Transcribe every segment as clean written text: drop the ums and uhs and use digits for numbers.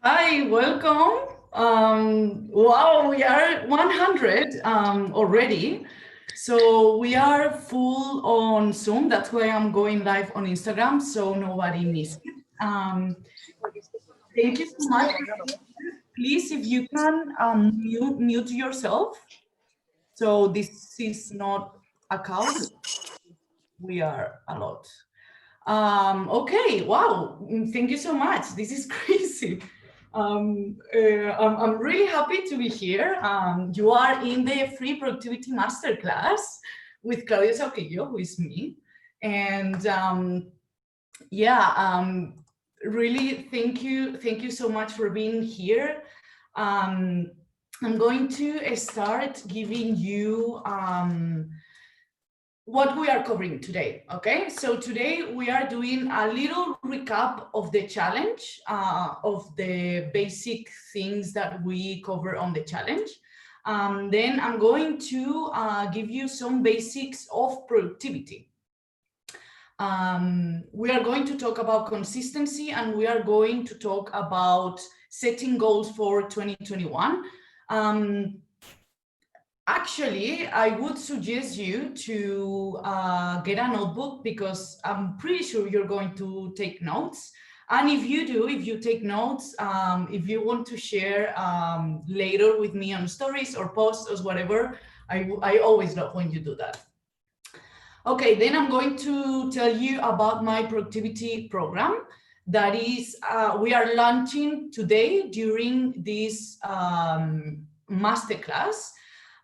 Hi, welcome. Wow, we are 100 already. So we are full on Zoom. That's why I'm going live on Instagram, so nobody misses it. Thank you so much. Please, if you can mute yourself. So this is not a chaos. We are a lot. Okay, wow. Thank you so much. This is crazy. I'm really happy to be here. You are in the Free Productivity Masterclass with Claudia Sahuquillo, who is me. And really thank you. Thank you so much for being here. I'm going to start giving you what we are covering today. Okay, so today we are doing a little recap of the challenge, of the basic things that we cover on the challenge. Then I'm going to give you some basics of productivity. We are going to talk about consistency, and we are going to talk about setting goals for 2021. Actually, I would suggest you to get a notebook, because I'm pretty sure you're going to take notes. And if you do, if you take notes, if you want to share later with me on stories or posts or whatever, I always love when you do that. Okay, then I'm going to tell you about my productivity program. That is, we are launching today during this masterclass.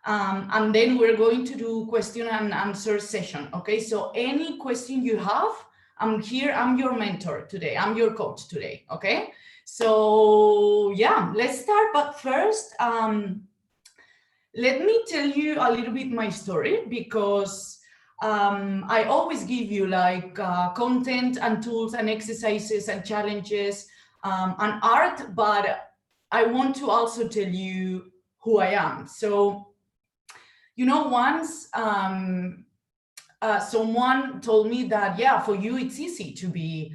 And then we're going to do question and answer session. Okay, so any question you have, I'm here. I'm your mentor today. I'm your coach today. Okay, so yeah, let's start. But first, let me tell you a little bit my story, because I always give you like content and tools and exercises and challenges and art, but I want to also tell you who I am. So, you know, once someone told me that, yeah, for you it's easy to be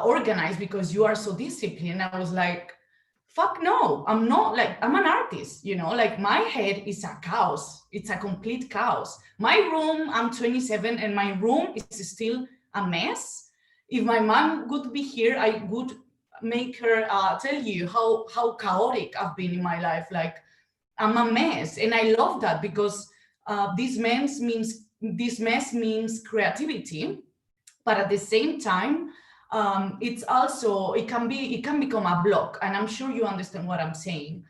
organized because you are so disciplined. I was like, fuck no, I'm not. Like, I'm an artist, you know, like my head is a chaos. It's a complete chaos. My room, I'm 27 and my room is still a mess. If my mom would be here, I would make her tell you how chaotic I've been in my life. Like, I'm a mess, and I love that, because this mess means creativity, but at the same time, it can become a block, and I'm sure you understand what I'm saying.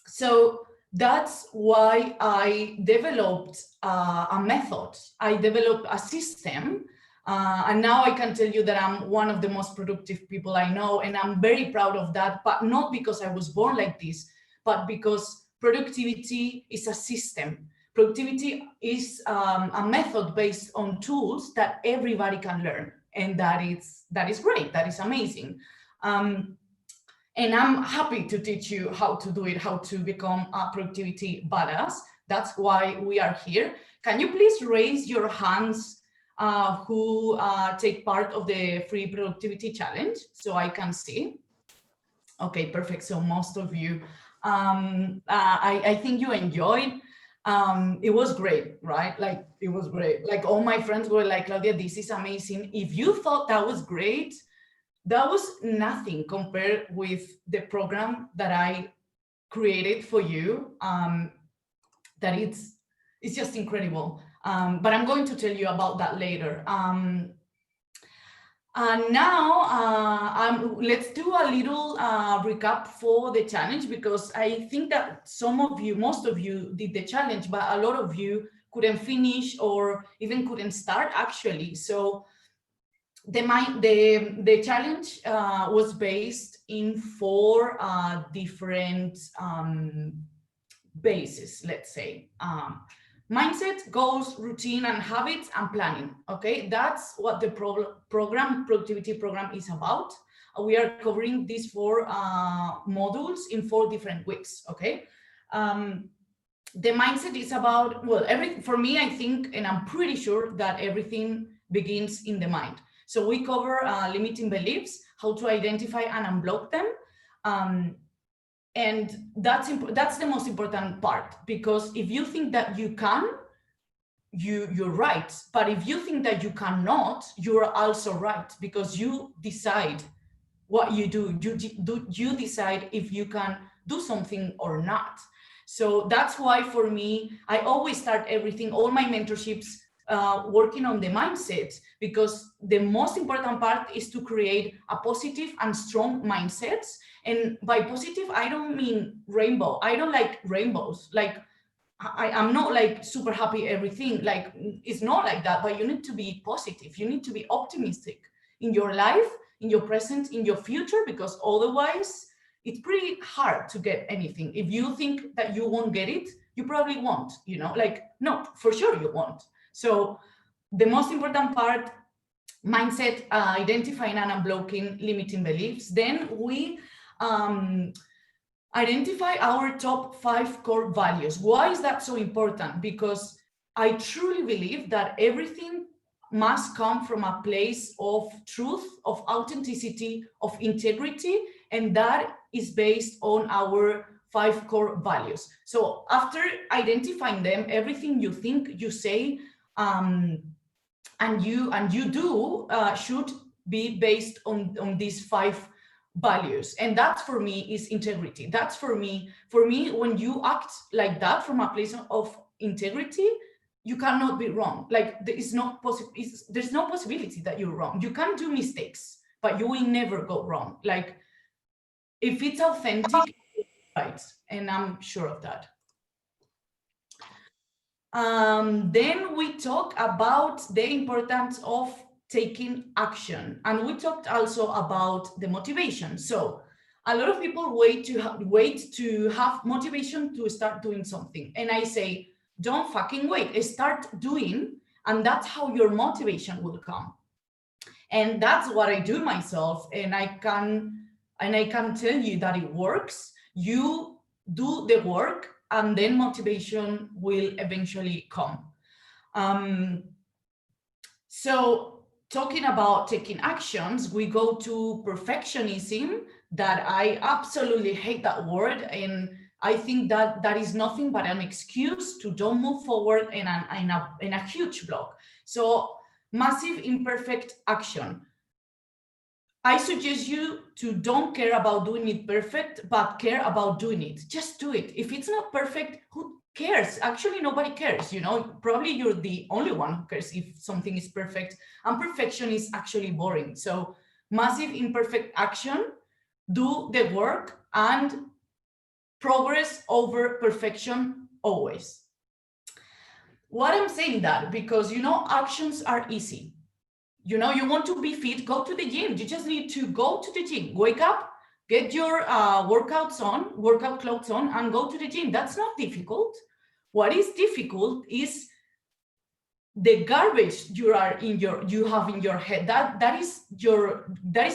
So that's why I developed a method. I developed a system. And now I can tell you that I'm one of the most productive people I know, and I'm very proud of that, but not because I was born like this, but because productivity is a system. Productivity is a method based on tools that everybody can learn, and that is great. That is amazing. And I'm happy to teach you how to do it, how to become a productivity badass. That's why we are here. Can you please raise your hands who take part of the free productivity challenge, so I can see? Okay, perfect. So most of you, I think you enjoyed. It was great, right? Like, it was great. Like, all my friends were like, Claudia, this is amazing. If you thought that was great, that was nothing compared with the program that I created for you. That it's just incredible. But I'm going to tell you about that later. And now let's do a little recap for the challenge, because I think that most of you did the challenge, but a lot of you couldn't finish or even couldn't start, actually. So the challenge was based in 4 different bases, let's say. Mindset, goals, routine, and habits, and planning. Okay, that's what the productivity program is about. We are covering these 4 modules in 4 different weeks. Okay, the mindset is about, well, for me, I think, and I'm pretty sure that everything begins in the mind. So we cover limiting beliefs, how to identify and unblock them. And that's the most important part, because if you think that you can, you're right. But if you think that you cannot, you're also right, because you decide what you do. You decide if you can do something or not. So that's why for me, I always start everything, all my mentorships, working on the mindset, because the most important part is to create a positive and strong mindset. And by positive, I don't mean rainbow. I don't like rainbows. Like I'm not like super happy everything. Like it's not like that, but you need to be positive. You need to be optimistic in your life, in your present, in your future, because otherwise it's pretty hard to get anything. If you think that you won't get it, you probably won't, you know, like, no, for sure you won't. So the most important part, mindset, identifying and unblocking limiting beliefs. Then we identify our top 5 core values. Why is that so important? Because I truly believe that everything must come from a place of truth, of authenticity, of integrity, and that is based on our 5 core values. So after identifying them, everything you think, you say, and you do should be based on these 5 values. And that for me is integrity. That's for me, when you act like that from a place of integrity, you cannot be wrong. Like there's no possibility that you're wrong. You can do mistakes, but you will never go wrong. Like if it's authentic, right? And I'm sure of that. Then we talk about the importance of taking action, and we talked also about the motivation. So a lot of people wait to have motivation to start doing something, and I say, don't fucking wait, start doing, and that's how your motivation will come. And that's what I do myself, and I can tell you that it works. You do the work, and then motivation will eventually come. So talking about taking actions, we go to perfectionism, that I absolutely hate that word. And I think that that is nothing but an excuse to don't move forward in a huge block. So massive imperfect action. I suggest you to don't care about doing it perfect, but care about doing it. Just do it. If it's not perfect, who cares? Actually, nobody cares. You know, probably you're the only one who cares if something is perfect. And perfection is actually boring. So massive imperfect action, do the work, and progress over perfection always. What I'm saying that because, you know, actions are easy. You know, you want to be fit, go to the gym. You just need to go to the gym, wake up, get your workout clothes on, and go to the gym. That's not difficult. What is difficult is the garbage you have in your head. That is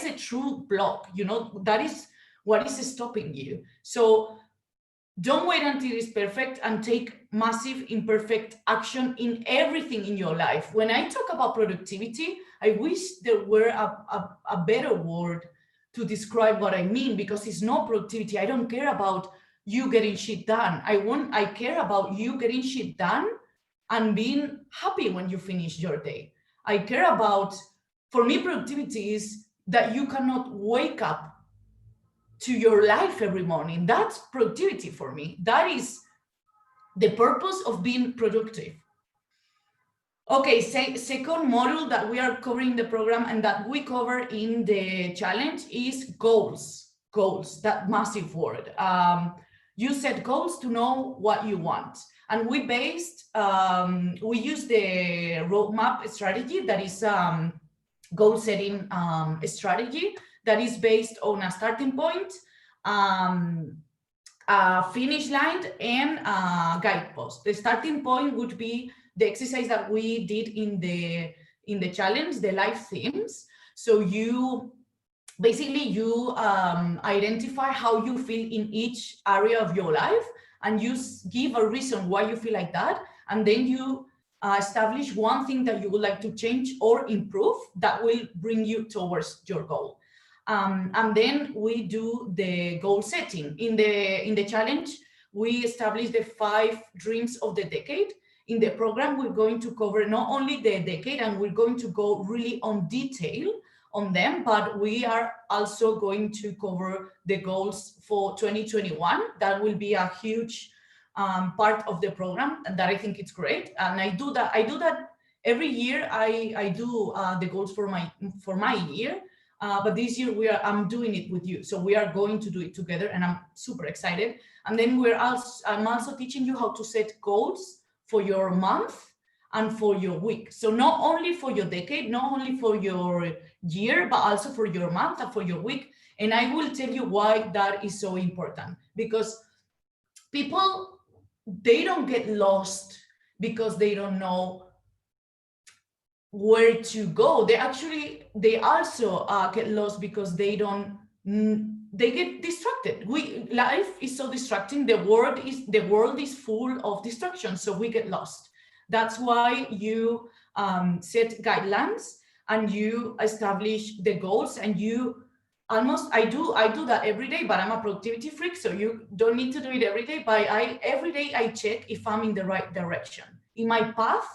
a true block. You know, that is what is stopping you. So don't wait until it's perfect, and take massive imperfect action in everything in your life. When I talk about productivity, I wish there were a better word to describe what I mean, because it's not productivity. I don't care about you getting shit done. I care about you getting shit done and being happy when you finish your day. I care about, for me, productivity is that you cannot wake up to your life every morning. That's productivity for me. That is the purpose of being productive. Okay, second module that we are covering in the program and that we cover in the challenge is goals. Goals, that massive word. You set goals to know what you want. And we use the roadmap strategy, that is goal setting strategy, that is based on a starting point, a finish line, and a guidepost. The starting point would be the exercise that we did in the challenge, the life themes. So you identify how you feel in each area of your life, and you give a reason why you feel like that, and then you establish one thing that you would like to change or improve that will bring you towards your goal. And then we do the goal setting. In the challenge, we establish the 5 dreams of the decade. In the program, we're going to cover not only the decade, and we're going to go really on detail on them, but we are also going to cover the goals for 2021. That will be a huge part of the program, and that I think it's great. And I do that every year. I do the goals for my year, but this year I'm doing it with you, so we are going to do it together, and I'm super excited. And then I'm also teaching you how to set goals for your month and for your week. So not only for your decade, not only for your year, but also for your month and for your week. And I will tell you why that is so important, because people, they don't get lost because they don't know where to go. They also get lost because they get distracted. Life is so distracting. The world is full of distractions, so we get lost. That's why you set guidelines and you establish the goals, and I do that every day, but I'm a productivity freak, so you don't need to do it every day. But every day I check if I'm in the right direction, in my path,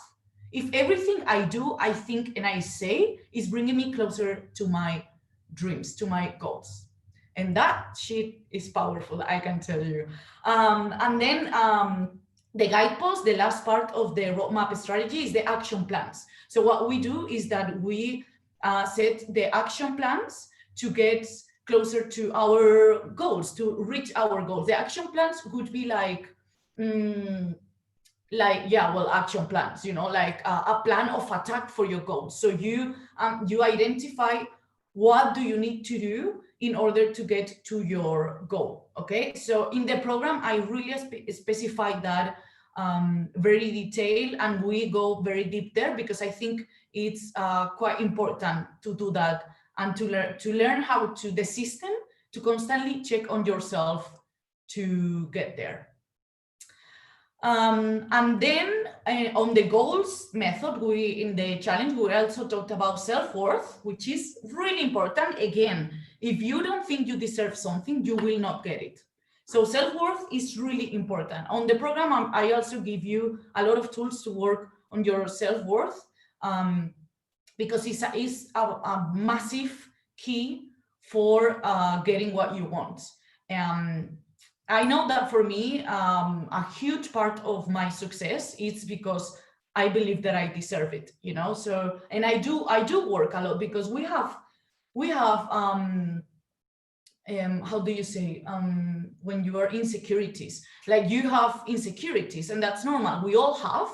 if everything I do, I think, and I say is bringing me closer to my dreams, to my goals. And that shit is powerful, I can tell you. And then the guidepost, the last part of the roadmap strategy, is the action plans. So what we do is that we set the action plans to get closer to our goals, to reach our goals. The action plans would be action plans, like a plan of attack for your goals. So you identify what do you need to do in order to get to your goal. Okay, so in the program I really specify that very detailed, and we go very deep there, because I think it's quite important to do that, and to learn how to the system to constantly check on yourself to get there. And then on the goals method, in the challenge, we also talked about self-worth, which is really important. Again, if you don't think you deserve something, you will not get it. So self-worth is really important. On the program, I also give you a lot of tools to work on your self-worth, because it's a massive key for getting what you want. I know that for me, a huge part of my success is because I believe that I deserve it, So, and I do work a lot, because we have how do you say, when you are insecurities, like you have insecurities, and that's normal. We all have,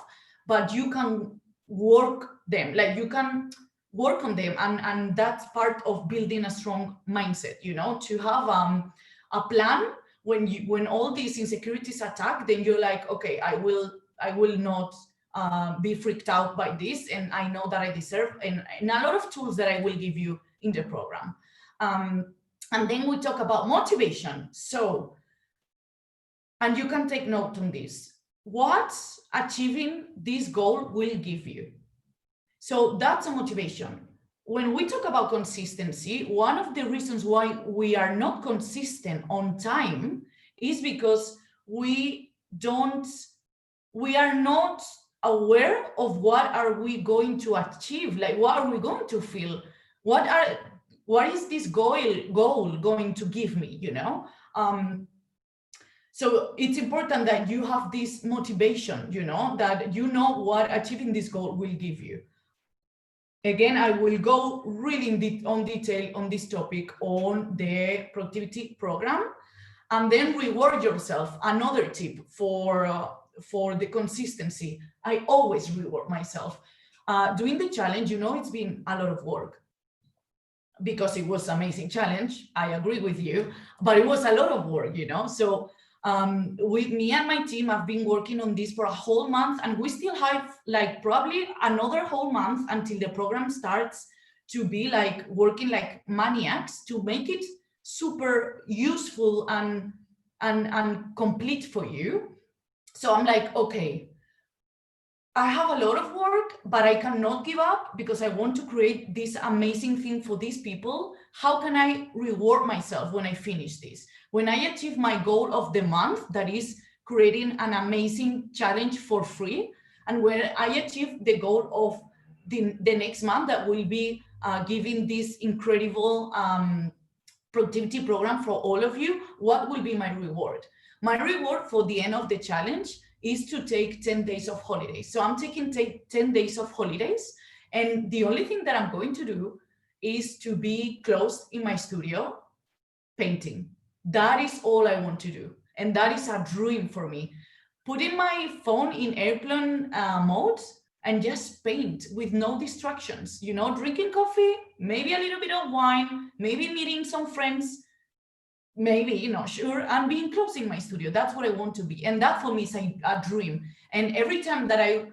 but you can work them, like you can work on them, and that's part of building a strong mindset, to have a plan. When all these insecurities attack, then you're like, okay, I will not be freaked out by this, and I know that I deserve, and a lot of tools that I will give you in the program. And then we talk about motivation. So, and you can take note on this, what achieving this goal will give you. So that's a motivation. When we talk about consistency, one of the reasons why we are not consistent on time is because we are not aware of what are we going to achieve, like what are we going to feel, what is this goal going to give me, so it's important that you have this motivation, that what achieving this goal will give you. Again, I will go really on detail on this topic on the productivity program. And then reward yourself. Another tip for the consistency. I always reward myself. Doing the challenge, it's been a lot of work, because it was an amazing challenge. I agree with you, but it was a lot of work, So with me and my team, I've been working on this for a whole month, and we still have like probably another whole month until the program starts to be like working like maniacs to make it super useful and complete for you. So I'm like, okay, I have a lot of work, but I cannot give up because I want to create this amazing thing for these people. How can I reward myself when I finish this? When I achieve my goal of the month, that is creating an amazing challenge for free, and when I achieve the goal of the next month, that will be giving this incredible productivity program for all of you, what will be my reward? My reward for the end of the challenge is to take 10 days of holidays. So I'm taking 10 days of holidays. And the only thing that I'm going to do is to be closed in my studio painting. That is all I want to do. And that is a dream for me. Putting my phone in airplane mode and just paint with no distractions, you know, drinking coffee, maybe a little bit of wine, maybe meeting some friends, maybe, you know, sure, and being close in my studio. That's what I want to be. And that for me is a dream. And every time that I'm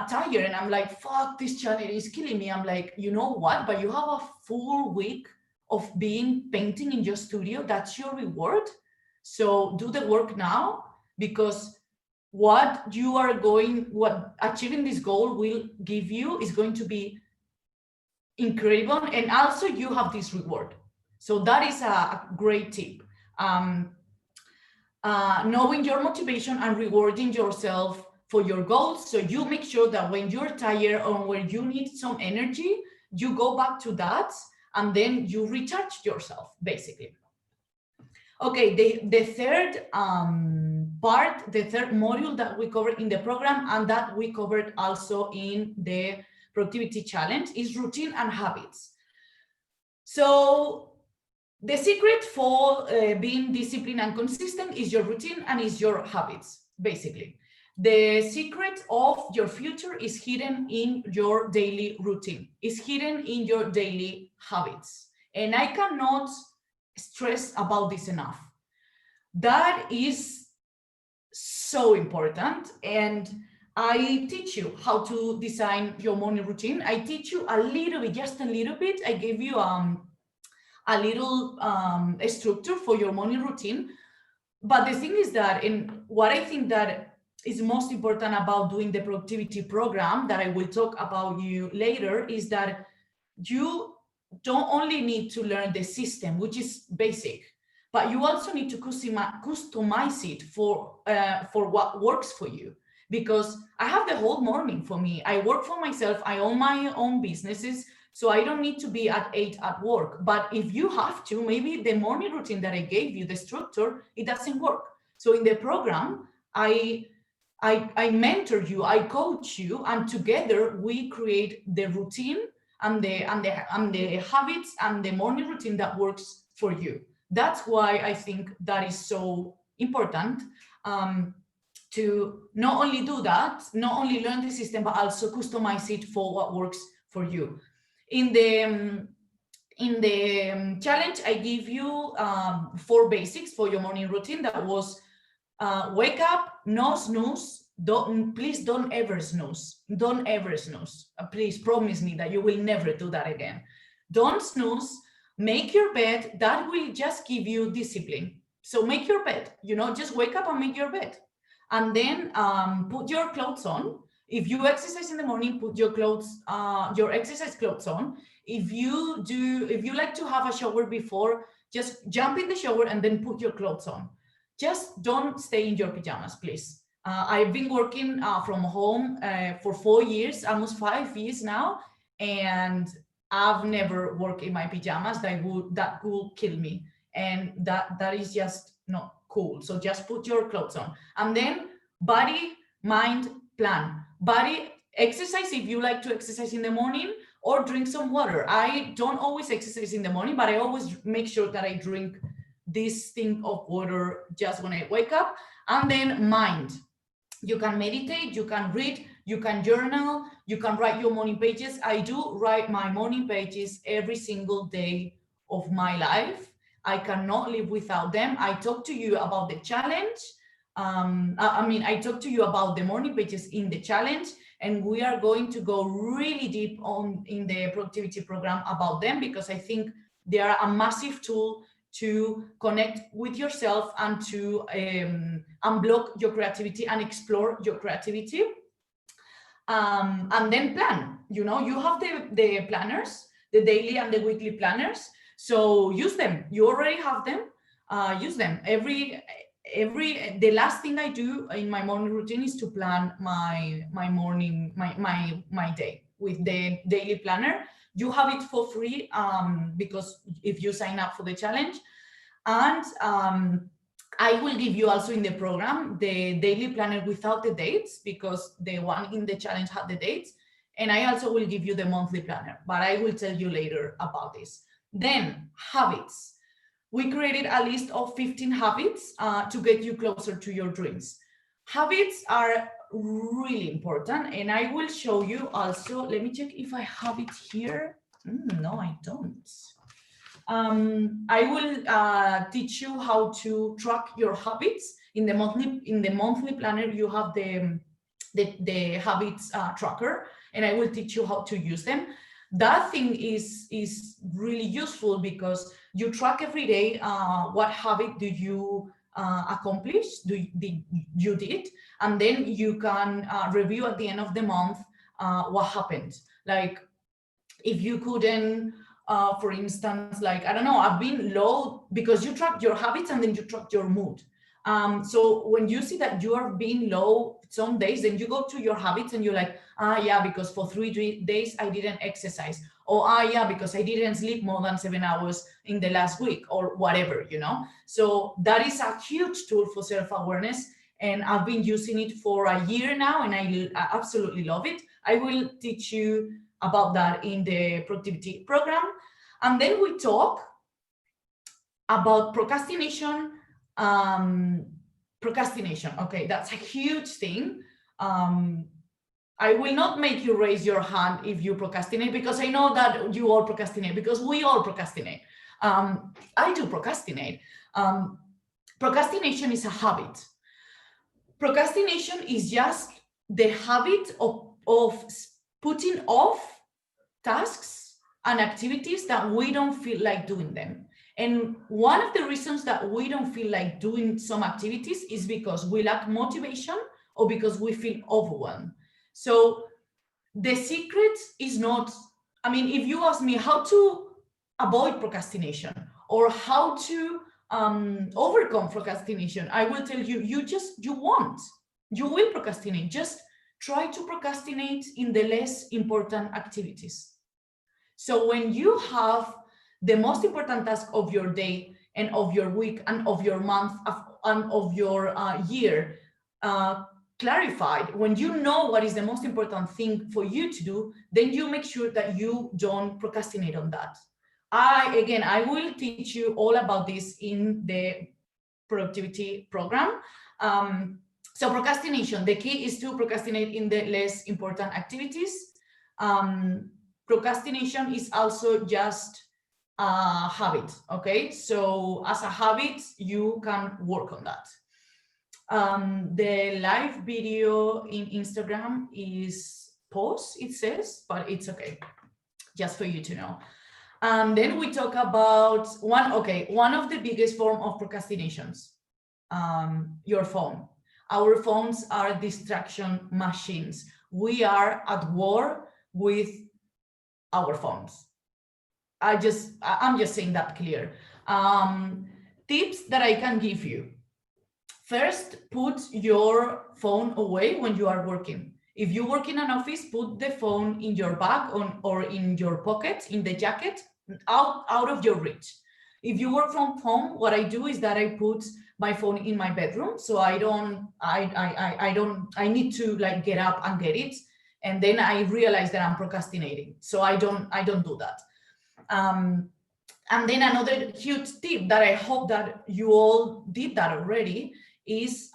tired and I'm like, fuck, this challenge is killing me, I'm like, you know what? But you have a full week of being painting in your studio. That's your reward. So do the work now, because what achieving this goal will give you is going to be incredible. And also you have this reward. So that is a great tip. Knowing your motivation and rewarding yourself for your goals. So you make sure that when you're tired or when you need some energy, you go back to that and then you recharge yourself, basically. Okay, the third part, the third module that we covered in the program and that we covered also in the productivity challenge is routine and habits. So the secret for being disciplined and consistent is your routine and is your habits, basically. The secret of your future is hidden in your daily routine, is hidden in your daily habits. And I cannot stress about this enough. That is so important. And I teach you how to design your morning routine. I teach you a little bit, just a little bit. I gave you a little structure for your morning routine. But the thing is that, and what I think that is most important about doing the productivity program that I will talk about you later, is that you don't only need to learn the system, which is basic, but you also need to customize it for what works for you. Because I have the whole morning for me. I work for myself. I own my own businesses. So I don't need to be at 8 at work. But if you have to, maybe the morning routine that I gave you, the structure, it doesn't work. So in the program, I mentor you, I coach you, and together we create the routine and the habits and the morning routine that works for you. That's why I think that is so important, to not only do that, not only learn the system, but also customize it for what works for you. In the challenge, I give you 4 basics for your morning routine. That was wake up, no snooze. Please don't ever snooze. Don't ever snooze. Please promise me that you will never do that again. Don't snooze. Make your bed. That will just give you discipline. So make your bed, you know, just wake up and make your bed. And then put your clothes on. If you exercise in the morning, put your clothes, your exercise clothes on. If you like to have a shower before, just jump in the shower and then put your clothes on. Just don't stay in your pajamas, please. I've been working from home for 4 years, almost 5 years now, and I've never worked in my pajamas. That would kill me, and that is just not cool. So just put your clothes on, and then body, mind, plan. Body, exercise if you like to exercise in the morning, or drink some water. I don't always exercise in the morning, but I always make sure that I drink this thing of water just when I wake up. And then mind. You can meditate, you can read, you can journal, you can write your morning pages. I do write my morning pages every single day of my life. I cannot live without them. I talk to you about the challenge. I talk to you about the morning pages in the challenge, and we are going to go really deep in the productivity program about them, because I think they are a massive tool to connect with yourself and to unblock your creativity and explore your creativity. And then plan. You know, you have the planners, the daily and the weekly planners. So use them. You already have them. Use them. The last thing I do in my morning routine is to plan my morning, my day with the daily planner. You have it for free because if you sign up for the challenge, and I will give you also in the program the daily planner without the dates, because the one in the challenge had the dates. And I also will give you the monthly planner, but I will tell you later about this. Then habits. We created a list of 15 habits to get you closer to your dreams. Habits are really important, and I will show you also. Let me check if I have it here. No, I don't. I will teach you how to track your habits in the monthly planner. You have the habits tracker, and I will teach you how to use them. That thing is really useful because you track every day what habit do you accomplish, you did, and then you can review at the end of the month what happened. Like if you couldn't, for instance, like, I don't know, I've been low, because you track your habits and then you track your mood. So when you see that you are being low some days, then you go to your habits and you're like, yeah, because for 3 days I didn't exercise, or yeah, because I didn't sleep more than 7 hours in the last week, or whatever, you know. So that is a huge tool for self-awareness, and I've been using it for a year now, and I absolutely love it. I will teach you about that in the productivity program. And then we talk about procrastination. Procrastination, okay, that's a huge thing. I will not make you raise your hand if you procrastinate, because I know that you all procrastinate, because we all procrastinate. I do procrastinate. Procrastination is a habit. Procrastination is just the habit of putting off tasks and activities that we don't feel like doing them. And one of the reasons that we don't feel like doing some activities is because we lack motivation or because we feel overwhelmed. So the secret is not, I mean, if you ask me how to avoid procrastination or how to overcome procrastination, I will tell you, you will procrastinate. Just try to procrastinate in the less important activities. So when you have the most important task of your day and of your week and of your month and of your year clarified, when you know what is the most important thing for you to do, then you make sure that you don't procrastinate on that. I will teach you all about this in the productivity program. So procrastination, the key is to procrastinate in the less important activities. Procrastination is also just a habit, okay? So as a habit, you can work on that. The live video in Instagram is paused, it says, but it's okay, just for you to know. And then we talk about one of the biggest form of procrastinations, your phone. Our phones are distraction machines. We are at war with our phones. I'm just saying that clear. Tips that I can give you. First, put your phone away when you are working. If you work in an office, put the phone in your bag or in your pocket, in the jacket, out of your reach. If you work from home, what I do is that I put my phone in my bedroom, so I need to like get up and get it, and then I realize that I'm procrastinating, so I don't do that. And then another huge tip that I hope that you all did that already is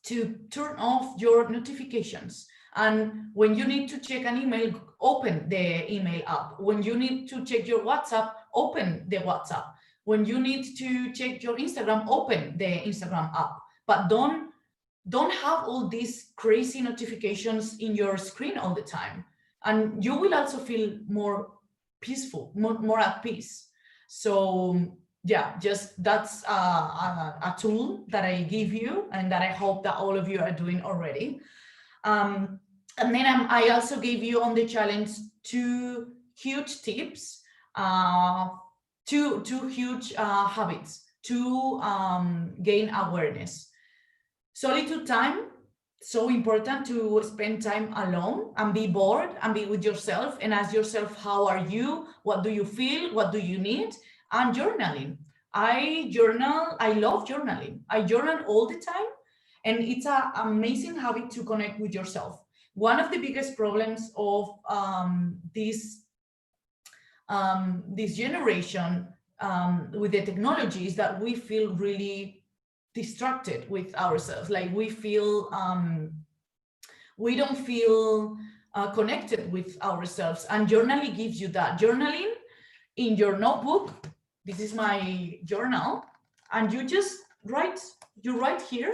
to turn off your notifications. And when you need to check an email, open the email app. When you need to check your WhatsApp, open the WhatsApp. When you need to check your Instagram, open the Instagram app. But don't have all these crazy notifications in your screen all the time. And you will also feel more peaceful, more at peace. So yeah, just that's a tool that I give you and that I hope that all of you are doing already. And then I also gave you on the challenge 2 huge tips, two huge habits to gain awareness. Solitude time, so important to spend time alone and be bored and be with yourself and ask yourself, how are you? What do you feel? What do you need? And journaling. I journal, I love journaling. I journal all the time, and it's an amazing habit to connect with yourself. One of the biggest problems of this generation with the technology is that we feel really distracted with ourselves. Like we feel, we don't feel connected with ourselves, and journaling gives you that. Journaling in your notebook, this is my journal, and you just write, you write here,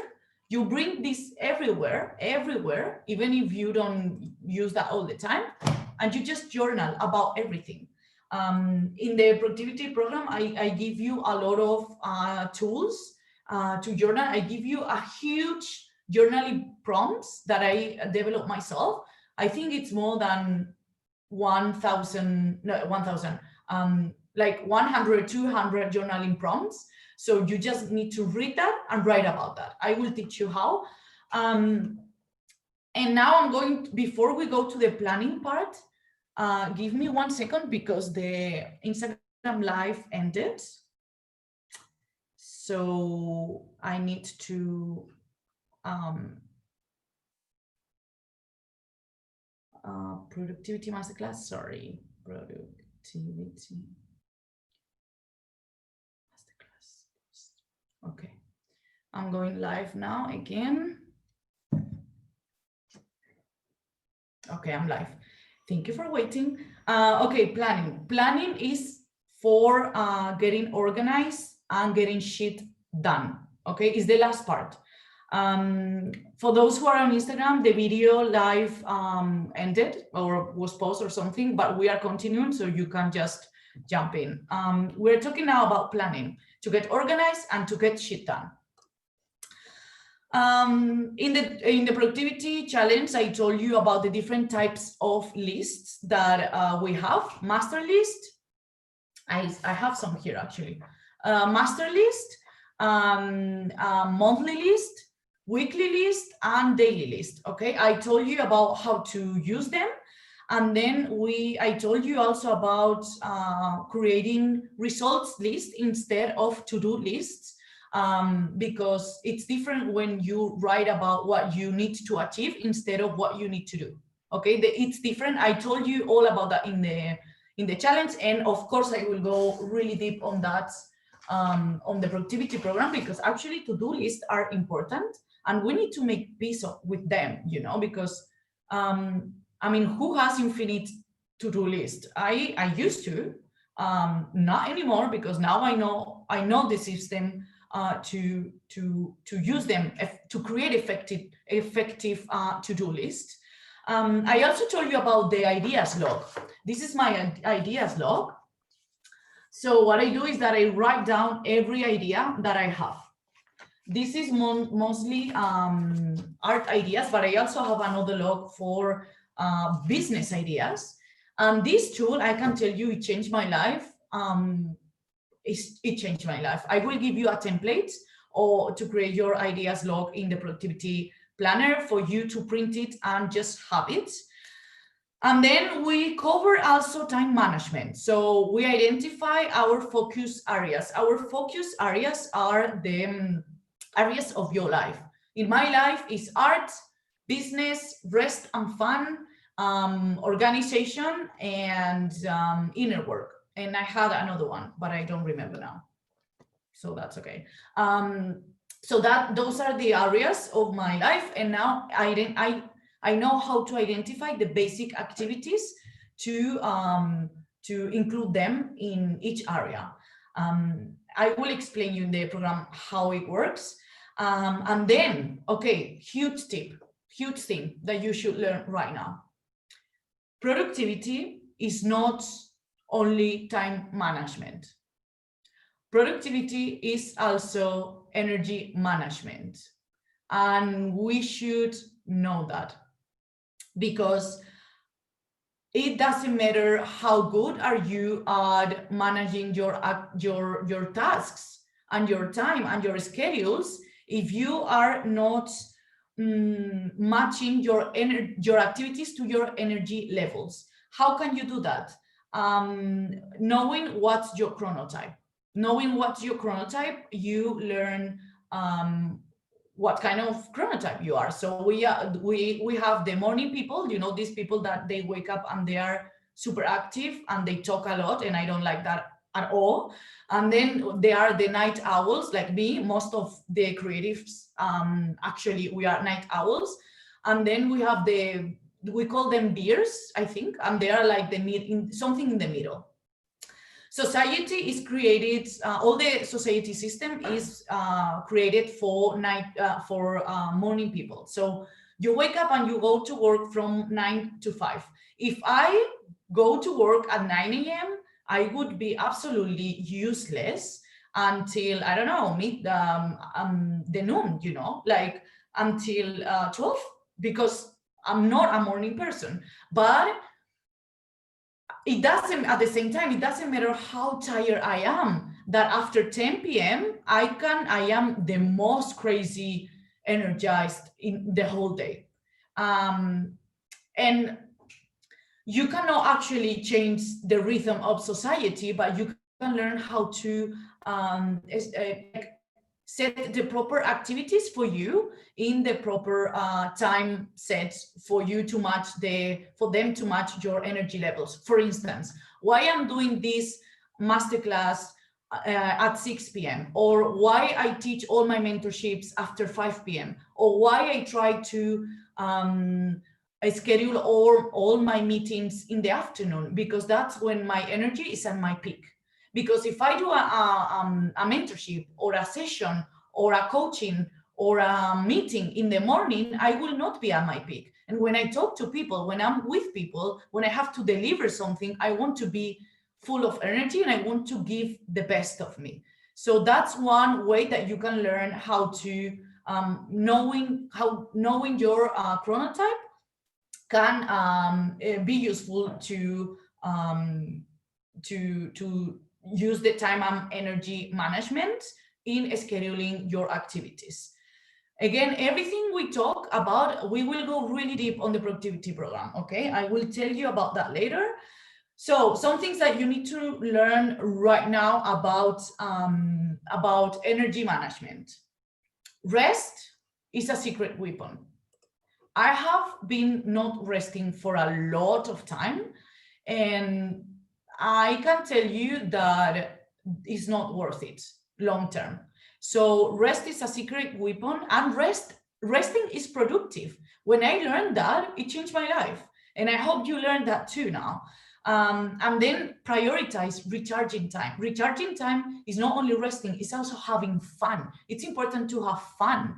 you bring this everywhere, even if you don't use that all the time, and you just journal about everything. In the productivity program, I give you a lot of tools to journal. I give you a huge journaling prompts that I developed myself. I think it's more than 1,000, no, 1,000, like 100, 200 journaling prompts. So you just need to read that and write about that. I will teach you how. And now I'm going, before we go to the planning part, give me 1 second because the Instagram live ended. So I need to productivity masterclass, sorry, productivity masterclass. Okay, I'm going live now again. Okay, I'm live. Thank you for waiting. Okay, planning. Planning is for getting organized and getting shit done. Okay, is the last part. For those who are on Instagram, the video live ended or was paused or something, but we are continuing, so you can just jump in. We're talking now about planning to get organized and to get shit done. In the productivity challenge, I told you about the different types of lists that we have. Master list, I have some here actually. Master list, monthly list, weekly list, and daily list. Okay, I told you about how to use them, and then I told you also about creating results list instead of to-do lists. Because it's different when you write about what you need to achieve instead of what you need to do. Okay, it's different. I told you all about that in the challenge, and of course I will go really deep on that on the productivity program, because actually to-do lists are important and we need to make peace with them, you know, because I mean, who has infinite to-do list? I used to, not anymore, because now I know the system to use them to create effective to-do list. I also told you about the ideas log. This is my ideas log. So what I do is that I write down every idea that I have. This is mostly art ideas, but I also have another log for business ideas. And this tool, I can tell you, it changed my life. It changed my life. I will give you a template or to create your ideas log in the productivity planner for you to print it and just have it. And then we cover also time management. So we identify our focus areas. Our focus areas are the areas of your life. In my life is art, business, rest and fun, organization, and inner work. And I had another one, but I don't remember now. So that's okay. So those are the areas of my life. And now I know how to identify the basic activities to include them in each area. I will explain you in the program how it works. And then, okay, huge tip, huge thing that you should learn right now. Productivity is not only time management. productivity is also energy management. And we should know that, because it doesn't matter how good are you at managing your tasks and your time and your schedules, if you are not matching your activities to your energy levels. How can you do that? Knowing what's your chronotype. Knowing what's your chronotype, you learn what kind of chronotype you are. So we have the morning people, you know, these people that they wake up and they are super active and they talk a lot, and I don't like that at all. And then there are the night owls like me. Most of the creatives, actually we are night owls. And then we have we call them bears, I think, and they are like something in the middle. Society is created, all the society system is created for morning people. So you wake up and you go to work from 9 to 5. If I go to work at 9 a.m., I would be absolutely useless until, I don't know, the noon, you know, like until 12, because I'm not a morning person. But it doesn't, at the same time, it doesn't matter how tired I am, that after 10 p.m. I am the most crazy energized in the whole day. And you cannot actually change the rhythm of society, but you can learn how to set the proper activities for you in the proper time sets for you to match for them to match your energy levels. For instance, why I'm doing this masterclass at 6 p.m. or why I teach all my mentorships after 5 p.m. or why I try to I schedule all my meetings in the afternoon, because that's when my energy is at my peak. Because if I do a mentorship or a session or a coaching or a meeting in the morning, I will not be at my peak. And when I talk to people, when I'm with people, when I have to deliver something, I want to be full of energy and I want to give the best of me. So that's one way that you can learn how to knowing your chronotype can be useful to use the time and energy management in scheduling your activities. Again, everything we talk about, we will go really deep on the productivity program, okay? I will tell you about that later. So some things that you need to learn right now about energy management. Rest is a secret weapon. I have been not resting for a lot of time, and I can tell you that it's not worth it long term. So rest is a secret weapon, and resting is productive. When I learned that, it changed my life, and I hope you learned that too now. And then prioritize recharging time. Recharging time is not only resting, it's also having fun. It's important to have fun.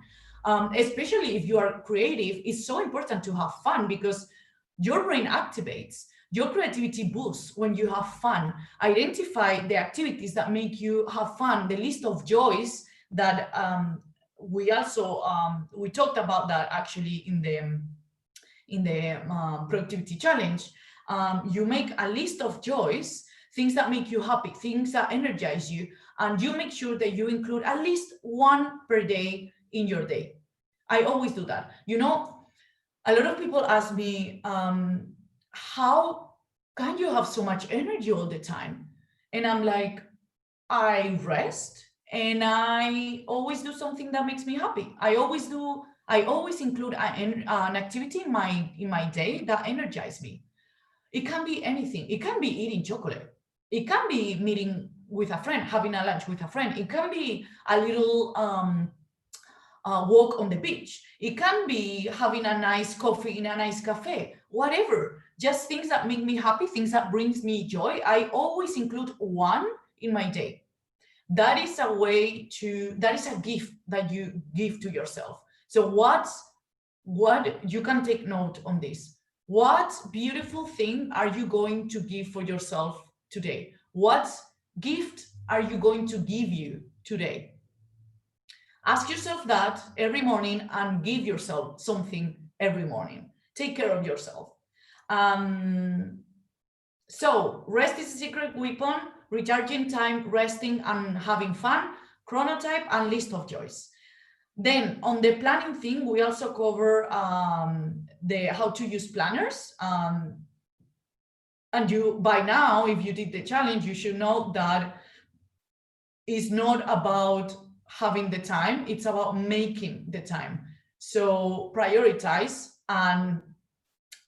Especially if you are creative, it's so important to have fun because your brain activates, your creativity boosts when you have fun. Identify the activities that make you have fun, the list of joys that we also, we talked about that actually in the productivity challenge. You make a list of joys, things that make you happy, things that energize you, and you make sure that you include at least one per day in your day. I always do that. You know, a lot of people ask me, how can you have so much energy all the time? And I'm like, I rest and I always do something that makes me happy. I always include an activity in my day that energizes me. It can be anything. It can be eating chocolate. It can be meeting with a friend, having a lunch with a friend. It can be a little walk on the beach. It can be having a nice coffee in a nice cafe, whatever. Just things that make me happy, things that brings me joy. I always include one in my day. That is a gift that you give to yourself. So what you can take note on this. What beautiful thing are you going to give for yourself today? What gift are you going to give you today? Ask yourself that every morning and give yourself something every morning. Take care of yourself. So rest is a secret weapon, recharging time, resting and having fun, chronotype and list of joys. Then on the planning thing, we also cover the how to use planners. And you, by now, if you did the challenge, you should know that it's not about having the time, it's about making the time. So prioritize and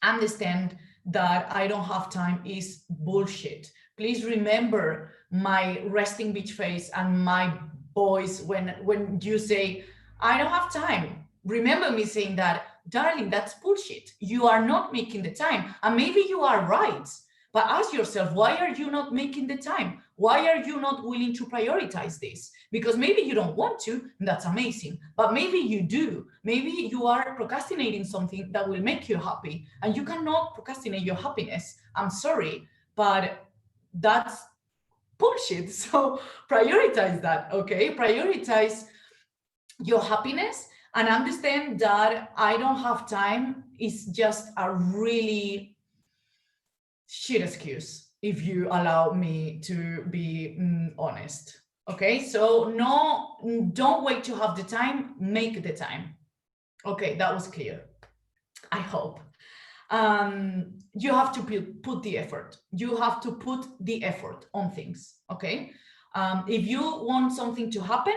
understand that I don't have time is bullshit. Please remember my resting bitch face and my voice when you say, I don't have time. Remember me saying that, darling, that's bullshit. You are not making the time. And maybe you are right. But ask yourself, why are you not making the time? Why are you not willing to prioritize this? Because maybe you don't want to, and that's amazing. But maybe you do. Maybe you are procrastinating something that will make you happy, and you cannot procrastinate your happiness. I'm sorry, but that's bullshit. So prioritize that, okay? Prioritize your happiness and understand that I don't have time is just a really shit excuse, if you allow me to be honest. Okay, so no, don't wait to have the time, make the time. Okay, that was clear, I hope. You have to put the effort. You have to put the effort on things, okay? If you want something to happen,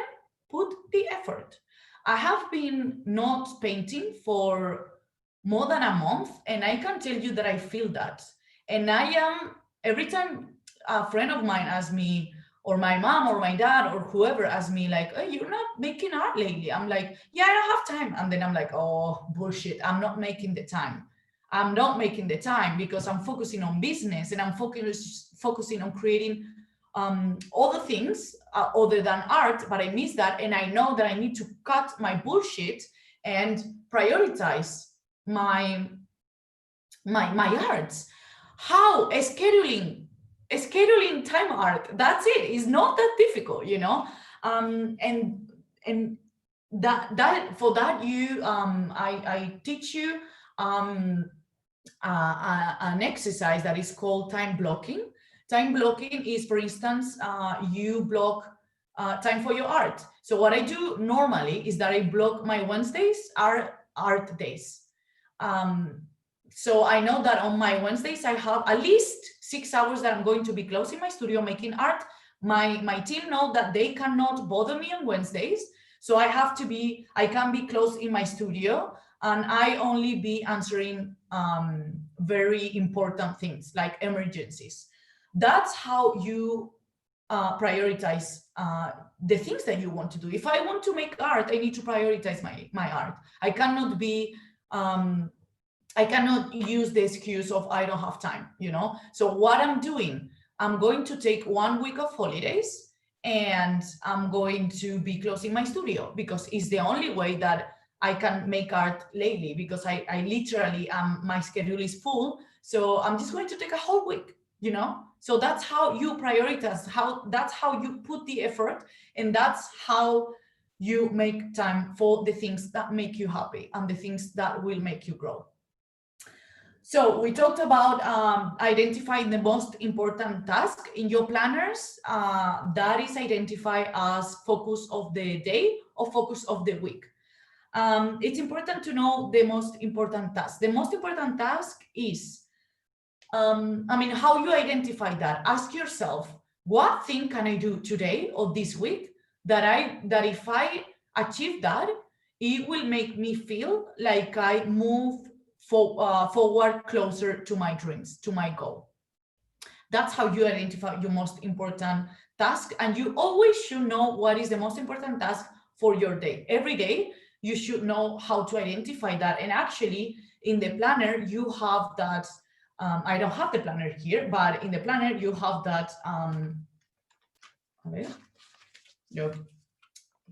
put the effort. I have been not painting for more than a month, and I can tell you that I feel that. And I am, every time a friend of mine asks me, or my mom or my dad or whoever asks me like, oh, you're not making art lately. I'm like, yeah, I don't have time. And then I'm like, oh, bullshit. I'm not making the time. I'm not making the time because I'm focusing on business and I'm focusing on creating other things other than art, but I miss that. And I know that I need to cut my bullshit and prioritize my arts. How? Scheduling time art. That's it. It's not that difficult, you know. And that for that you I teach you an exercise that is called time blocking. Time blocking is, for instance, you block time for your art. So what I do normally is that I block my Wednesdays are art days. So I know that on my Wednesdays, I have at least 6 hours that I'm going to be closing my studio making art. My team know that they cannot bother me on Wednesdays. So I can be close in my studio and I only be answering very important things like emergencies. That's how you prioritize the things that you want to do. If I want to make art, I need to prioritize my art. I cannot use the excuse of I don't have time, you know? So what I'm doing, I'm going to take 1 week of holidays and I'm going to be closing my studio because it's the only way that I can make art lately because I literally, my schedule is full. So I'm just going to take a whole week, you know? So that's how you prioritize, that's how you put the effort, and that's how you make time for the things that make you happy and the things that will make you grow. So we talked about identifying the most important task in your planners. That is identified as focus of the day or focus of the week. It's important to know the most important task. The most important task is, how you identify that. Ask yourself, what thing can I do today or this week that if I achieve that, it will make me feel like I move forward closer to my dreams, to my goal. That's how you identify your most important task. And you always should know what is the most important task for your day. Every day, you should know how to identify that. And actually, in the planner, you have that. I don't have the planner here, but in the planner, you have that.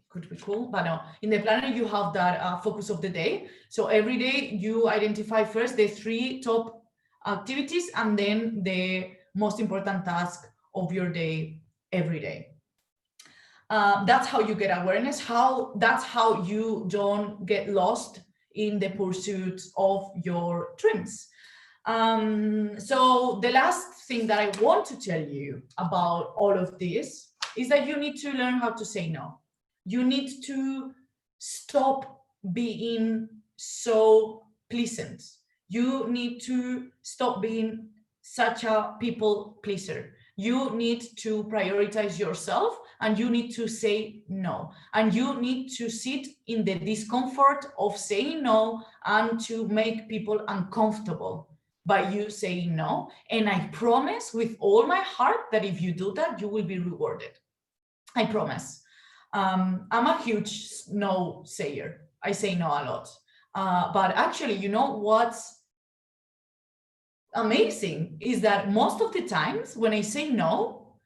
Could be cool, but no, in the planner you have that focus of the day. So every day you identify first the 3 top activities and then the most important task of your day every day. That's how you get awareness. That's how you don't get lost in the pursuit of your dreams. So the last thing that I want to tell you about all of this is that you need to learn how to say no. You need to stop being so pleasant. You need to stop being such a people pleaser. You need to prioritize yourself, and you need to say no. And you need to sit in the discomfort of saying no and to make people uncomfortable by you saying no. And I promise with all my heart that if you do that, you will be rewarded. I promise. I'm a huge no sayer. I say no a lot. But actually, you know what's amazing is that most of the times when I say no,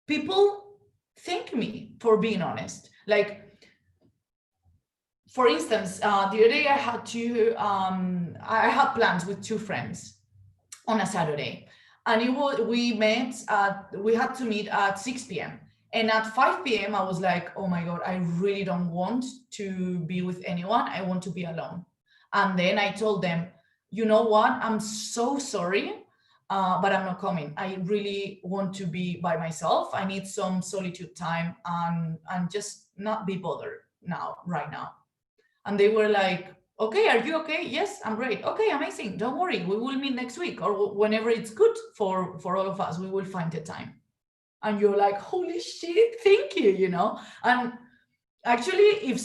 people thank me for being honest. Like, for instance, the other day I had plans with two friends on a Saturday, and we had to meet at 6 p.m. And at 5 p.m. I was like, oh my God, I really don't want to be with anyone. I want to be alone. And then I told them, you know what? I'm so sorry, but I'm not coming. I really want to be by myself. I need some solitude time and just not be bothered right now. And they were like, okay, are you okay? Yes, I'm great. Okay, amazing. Don't worry. We will meet next week or whenever it's good for all of us. We will find the time. And you're like, holy shit, thank you, you know? And actually, if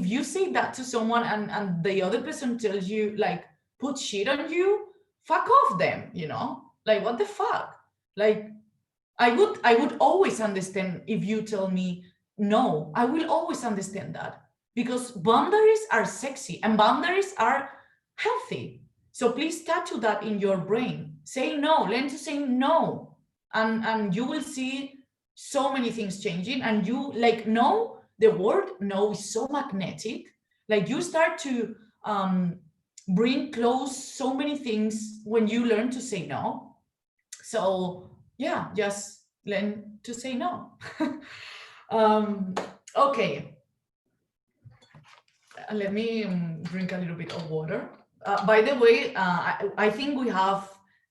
you say that to someone and the other person tells you, like, put shit on you, fuck off them, you know? Like, what the fuck? Like, I would always understand if you tell me no. I will always understand that, because boundaries are sexy and boundaries are healthy. So please tattoo that in your brain. Say no, learn to say no. And you will see so many things changing. And you, like, no, the word no is so magnetic. Like, you start to bring close so many things when you learn to say no. So yeah, just learn to say no. Okay. Let me drink a little bit of water. By the way, I think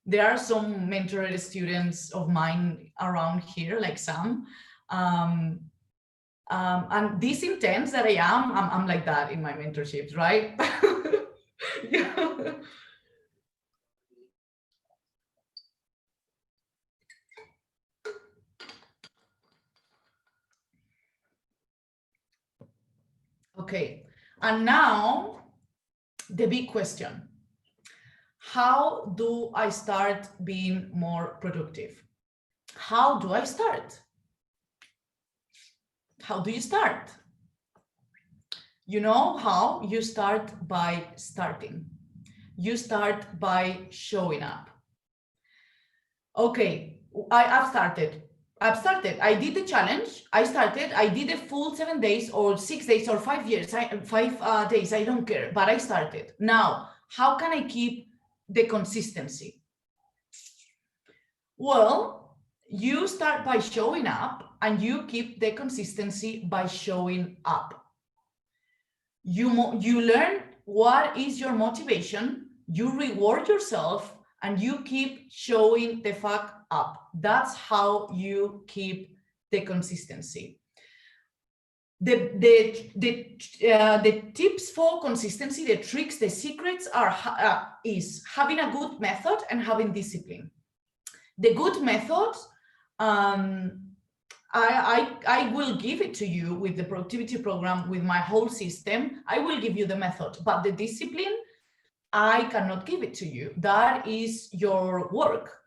there are some mentored students of mine around here, like Sam. And this intense that I'm like that in my mentorships, right? Yeah. Okay, and now the big question. How do I start being more productive? How do I start? How do you start? You know how? You start by starting. You start by showing up. Okay, I've started. I did the challenge. I did a full 7 days or 6 days or 5 years, 5 days. I don't care, but I started. Now, how can I keep the consistency? Well, you start by showing up, and you keep the consistency by showing up. You learn what is your motivation, you reward yourself, and you keep showing the fuck up. That's how you keep the consistency. The tips for consistency, the tricks, the secrets is having a good method and having discipline. The good method, I will give it to you with the productivity program, with my whole system. I will give you the method, but the discipline, I cannot give it to you. That is your work.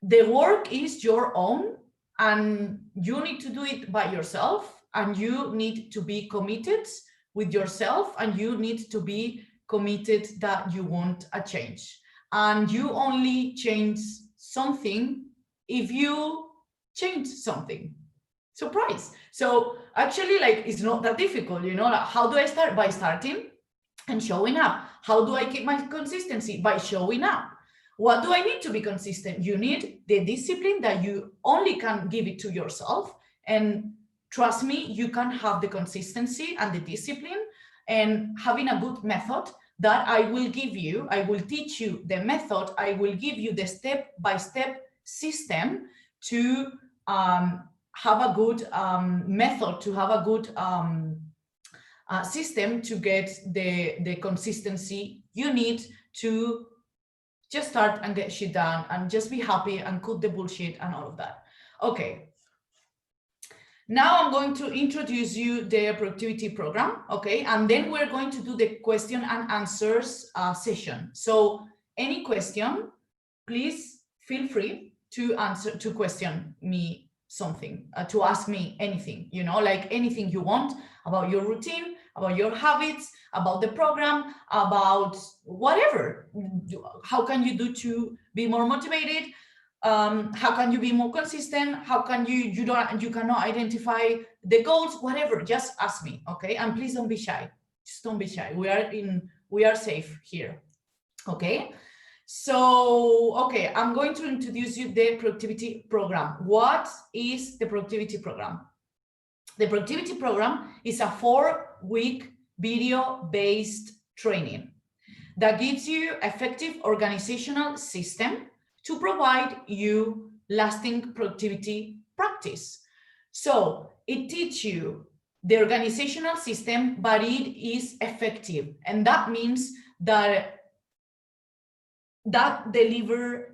The work is your own, and you need to do it by yourself, and you need to be committed with yourself, and you need to be committed that you want a change. And you only change something if you change something. Surprise. So actually, like, it's not that difficult, you know. Like, how do I start? By starting and showing up. How do I keep my consistency? By showing up. What do I need to be consistent? You need the discipline that you only can give it to yourself. And trust me, you can have the consistency and the discipline and having a good method that I will give you. I will teach you the method. I will give you the step-by-step system to have a good method, to have a good system to get the consistency you need to just start and get shit done and just be happy and cut the bullshit and all of that. Okay. Now I'm going to introduce you the productivity program, okay? And then we're going to do the question and answers session. So any question, please feel free to answer, to question me something, to ask me anything, you know, like anything you want about your routine, about your habits, about the program, about whatever. How can you do to be more motivated? How can you be more consistent? How can you cannot identify the goals? Whatever, just ask me, okay? And please don't be shy. Just don't be shy. We are safe here, okay? So, okay, I'm going to introduce you the productivity program. What is the productivity program? The productivity program is a 4-week video-based training that gives you effective organizational system to provide you lasting productivity practice. So it teaches you the organizational system, but it is effective. And that means that deliver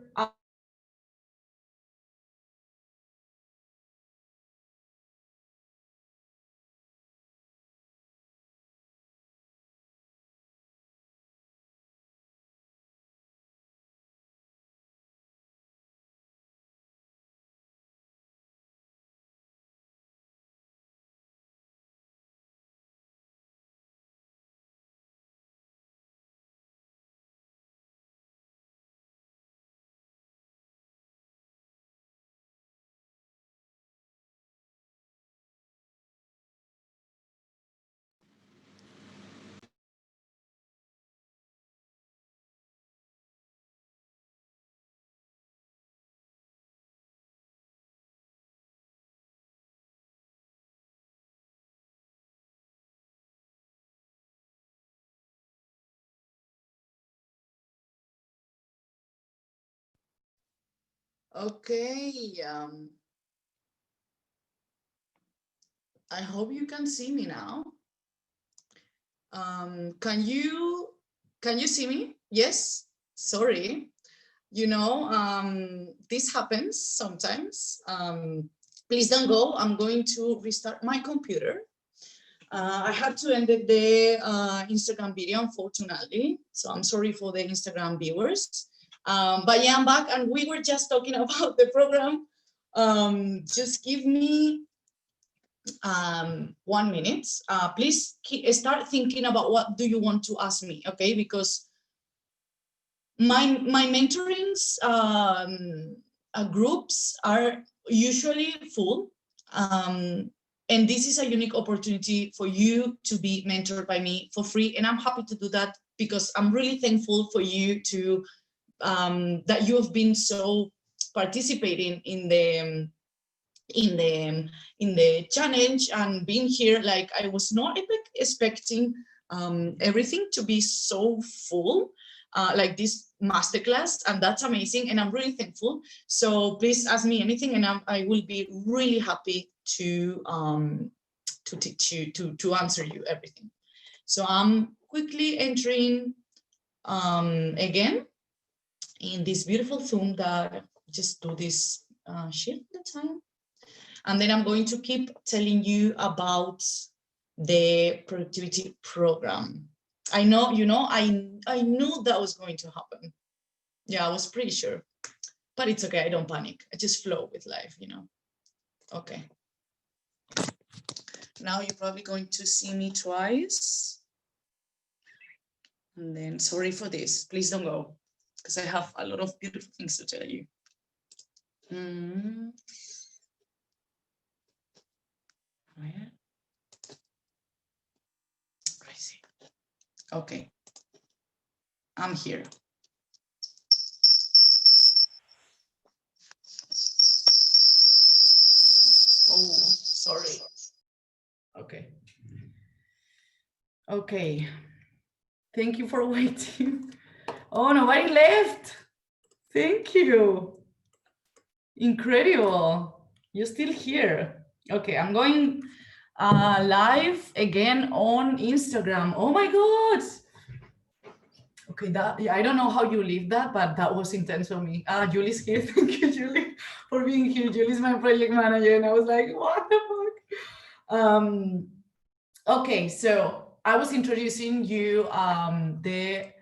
okay. I hope you can see me now. Can you see me? Yes. Sorry. You know, this happens sometimes. Please don't go. I'm going to restart my computer. I had to end the Instagram video, unfortunately. So I'm sorry for the Instagram viewers. But yeah, I'm back, and we were just talking about the program. Just give me 1 minute. Please start thinking about what do you want to ask me, okay? Because my mentorings groups are usually full. And this is a unique opportunity for you to be mentored by me for free. And I'm happy to do that because I'm really thankful for you to that you have been so participating in the challenge and being here. Like, I was not expecting everything to be so full, like this masterclass, and that's amazing, and I'm really thankful. So please ask me anything, and I will be really happy to answer you everything. So I'm quickly entering again in this beautiful Zoom that just do this shift the time. And then I'm going to keep telling you about the productivity program. I know, you know, I knew that was going to happen. Yeah, I was pretty sure, but it's okay. I don't panic. I just flow with life, you know. Okay. Now you're probably going to see me twice. And then sorry for this. Please don't go, because I have a lot of beautiful things to tell you. Crazy. Okay. I'm here. Okay, thank you for waiting. Oh, nobody left. Thank you. Incredible. You're still here. Okay, I'm going live again on Instagram. Oh my God. Okay, that, yeah, I don't know how you leave that, but that was intense for me. Julie's here. Thank you, Julie, for being here. Julie's my project manager, and I was like, what the fuck? Okay, so I was introducing you the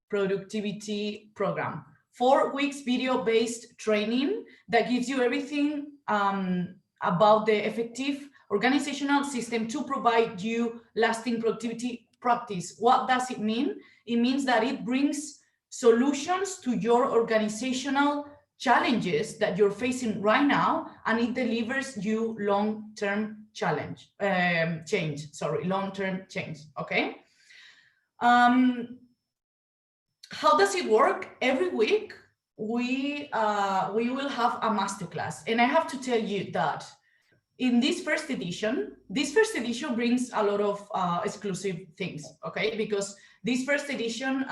productivity program. 4 weeks video-based training that gives you everything about the effective organizational system to provide you lasting productivity practice. What does it mean? It means that it brings solutions to your organizational challenges that you're facing right now, and it delivers you long-term long-term change. Okay. How does it work? Every week we will have a masterclass, and I have to tell you that in this first edition brings a lot of exclusive things. Okay, because this first edition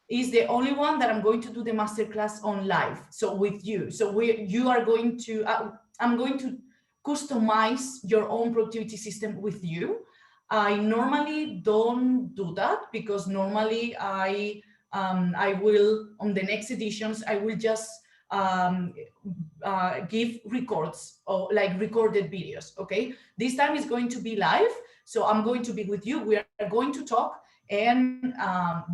is the only one that I'm going to do the masterclass on live, so with you. So you are going to I'm going to customize your own productivity system with you. I normally don't do that because normally I will, on the next editions, I will just give records or like recorded videos. Okay, this time is going to be live, so I'm going to be with you. We are going to talk, and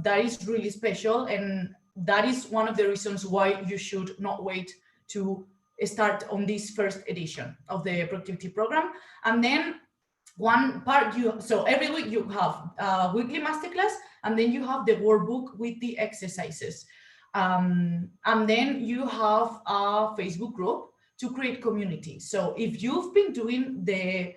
that is really special, and that is one of the reasons why you should not wait to start on this first edition of the productivity program. And then one part, so every week you have a weekly masterclass, and then you have the workbook with the exercises, and then you have a Facebook group to create community. So if you've been doing the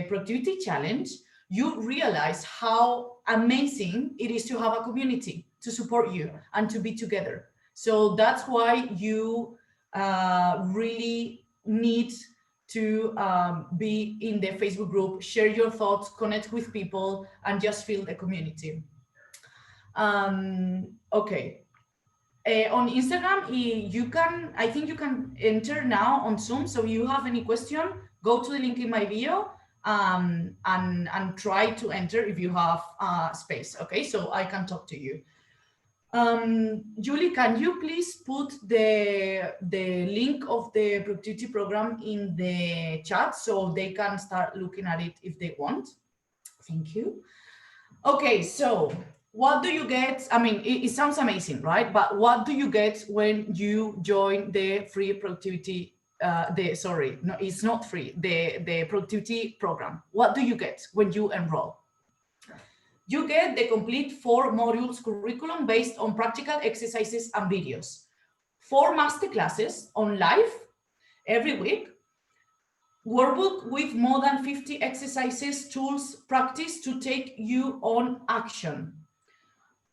productivity challenge, you realize how amazing it is to have a community to support you and to be together. So that's why you really need to be in the Facebook group, share your thoughts, connect with people, and just feel the community. Okay. On Instagram, I think you can enter now on Zoom. So if you have any question, go to the link in my bio and try to enter if you have space. Okay, so I can talk to you. Julie, can you please put the link of the productivity program in the chat so they can start looking at it if they want? Thank you. Okay, so what do you get? I mean, it sounds amazing, right? But what do you get when you join the free productivity? No, it's not free. The productivity program. What do you get when you enroll? You get the complete 4 modules curriculum based on practical exercises and videos, 4 masterclasses on live every week, workbook with more than 50 exercises, tools, practice to take you on action,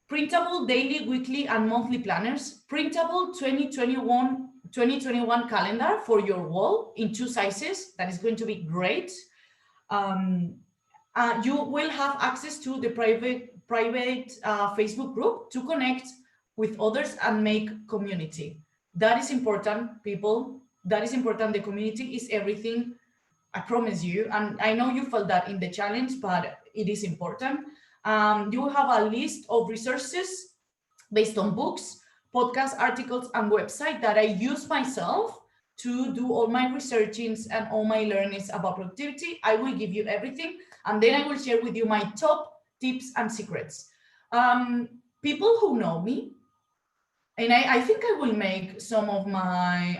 printable daily, weekly, and monthly planners, printable 2021 calendar for your wall in 2 sizes. That is going to be great. You will have access to the private Facebook group to connect with others and make community. That is important, people. That is important. The community is everything, I promise you. And I know you felt that in the challenge, but it is important. You will have a list of resources based on books, podcast articles, and website that I use myself to do all my researchings and all my learnings about productivity. I will give you everything, and then I will share with you my top tips and secrets. People who know me, and I think I will make some of my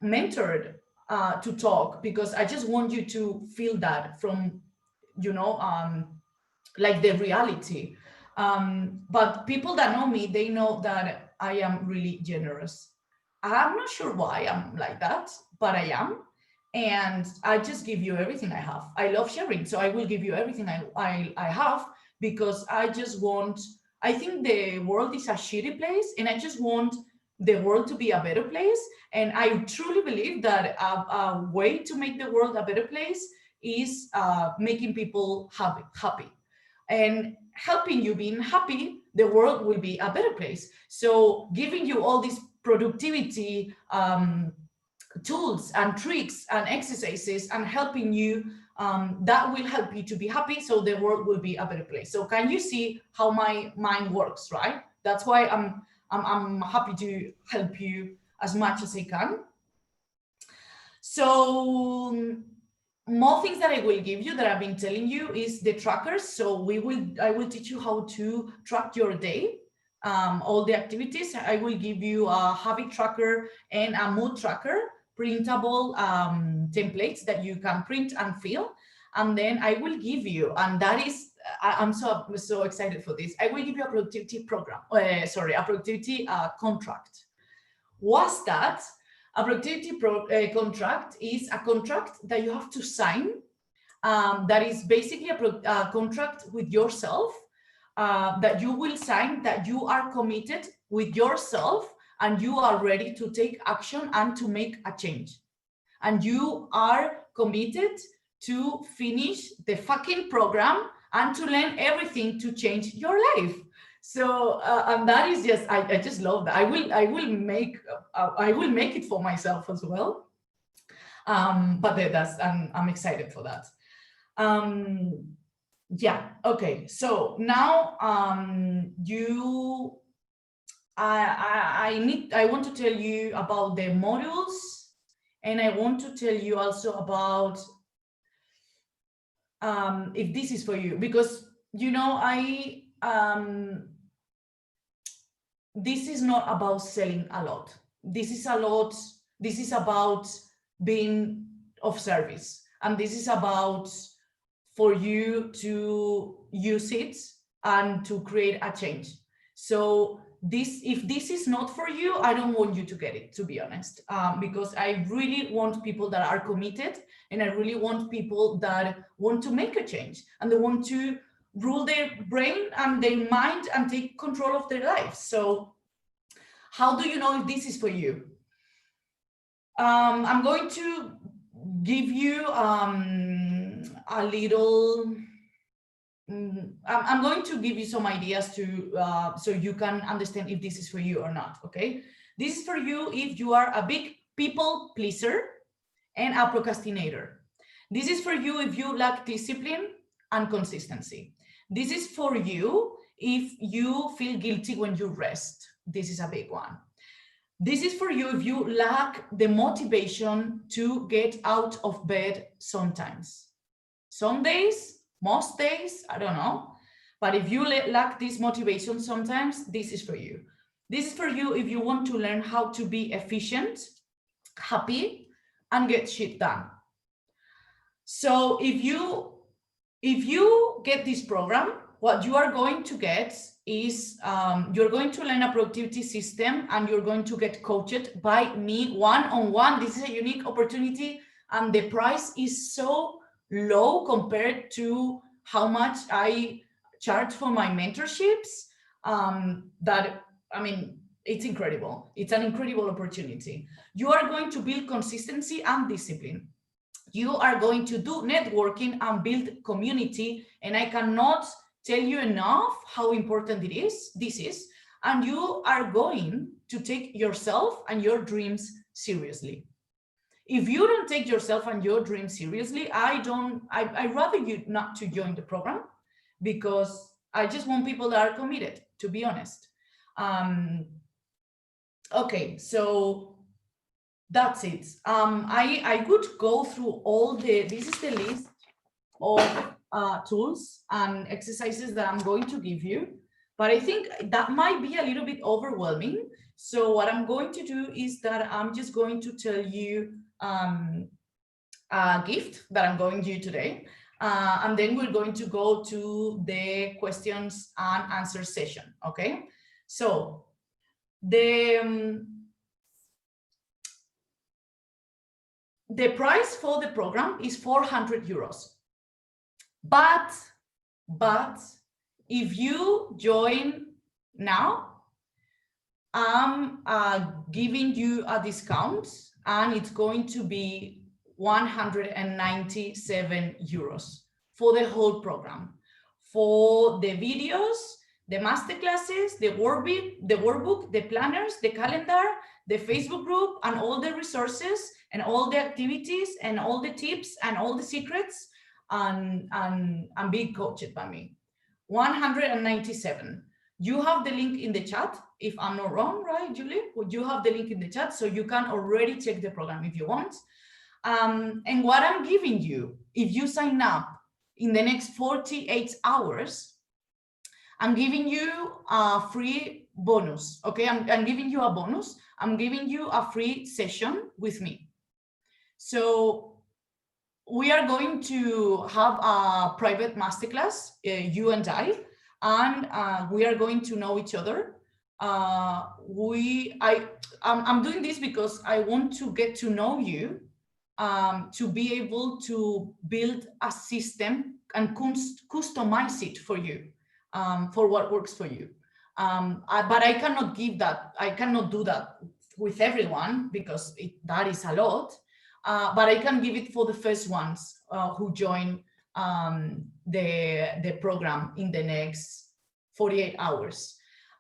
mentored to talk, because I just want you to feel that from, like the reality. But people that know me, they know that I am really generous. I'm not sure why I'm like that, but I am. And I just give you everything I have. I love sharing, so I will give you everything I have, because I think the world is a shitty place, and I just want the world to be a better place. And I truly believe that a way to make the world a better place is making people happy. And helping you being happy, the world will be a better place. So giving you all these productivity tools and tricks and exercises and helping you, that will help you to be happy, so the world will be a better place. So can you see how my mind works, right? That's why I'm happy to help you as much as I can. So more things that I will give you that I've been telling you is the trackers. So I will teach you how to track your day, all the activities. I will give you a habit tracker and a mood tracker, printable templates that you can print and fill. And then I will give you, and that is, I'm so excited for this. I will give you a productivity program, a productivity contract. What's that? A productivity contract is a contract that you have to sign. That is basically a contract with yourself that you will sign, that you are committed with yourself and you are ready to take action and to make a change. And you are committed to finish the fucking program and to learn everything to change your life. So and that is just, I just love that. I will make it for myself as well. But that's, I'm excited for that. Yeah, okay. So now I want to tell you about the modules, and I want to tell you also about if this is for you, because this is not about selling a lot. This is about being of service, and this is about for you to use it and to create a change. So if this is not for you, I don't want you to get it, to be honest, because I really want people that are committed, and I really want people that want to make a change, and they want to rule their brain and their mind and take control of their lives. So how do you know if this is for you? I'm going to give you a little, I'm going to give you some ideas to so you can understand if this is for you or not. Okay, this is for you if you are a big people pleaser and a procrastinator. This is for you if you lack discipline and consistency. This is for you if you feel guilty when you rest. This is a big one. This is for you if you lack the motivation to get out of bed sometimes. Some days, most days, I don't know. But if you lack this motivation sometimes, this is for you. This is for you if you want to learn how to be efficient, happy, and get shit done. So if you get this program, what you are going to get is you're going to learn a productivity system, and you're going to get coached by me one-on-one. This is a unique opportunity, and the price is so low compared to how much I charge for my mentorships, that, I mean, it's incredible. It's an incredible opportunity. You are going to build consistency and discipline. You are going to do networking and build community, and I cannot tell you enough how important this is, and you are going to take yourself and your dreams seriously. If you don't take yourself and your dreams seriously, I'd rather you not to join the program, because I just want people that are committed, to be honest. Okay, so that's it. I could go through this is the list of tools and exercises that I'm going to give you, but I think that might be a little bit overwhelming. So what I'm going to do is that I'm just going to tell you a gift that I'm going to do today, and then we're going to go to the questions and answer session. Okay, so the price for the program is 400 euros. But if you join now, I'm giving you a discount, and it's going to be 197 euros for the whole program, for the videos, the masterclasses, the workbook, the planners, the calendar, the Facebook group, and all the resources and all the activities and all the tips and all the secrets, and being coached by me. 197. You have the link in the chat, if I'm not wrong, right, Julie? Would you have the link in the chat so you can already check the program if you want? And what I'm giving you, if you sign up in the next 48 hours, I'm giving you a free bonus, okay? I'm giving you a bonus. I'm giving you a free session with me. So we are going to have a private masterclass, you and I, and we are going to know each other. I'm doing this because I want to get to know you, to be able to build a system and customize it for you, for what works for you. But I cannot give that. I cannot do that with everyone because that is a lot. But I can give it for the first ones who join the program in the next 48 hours.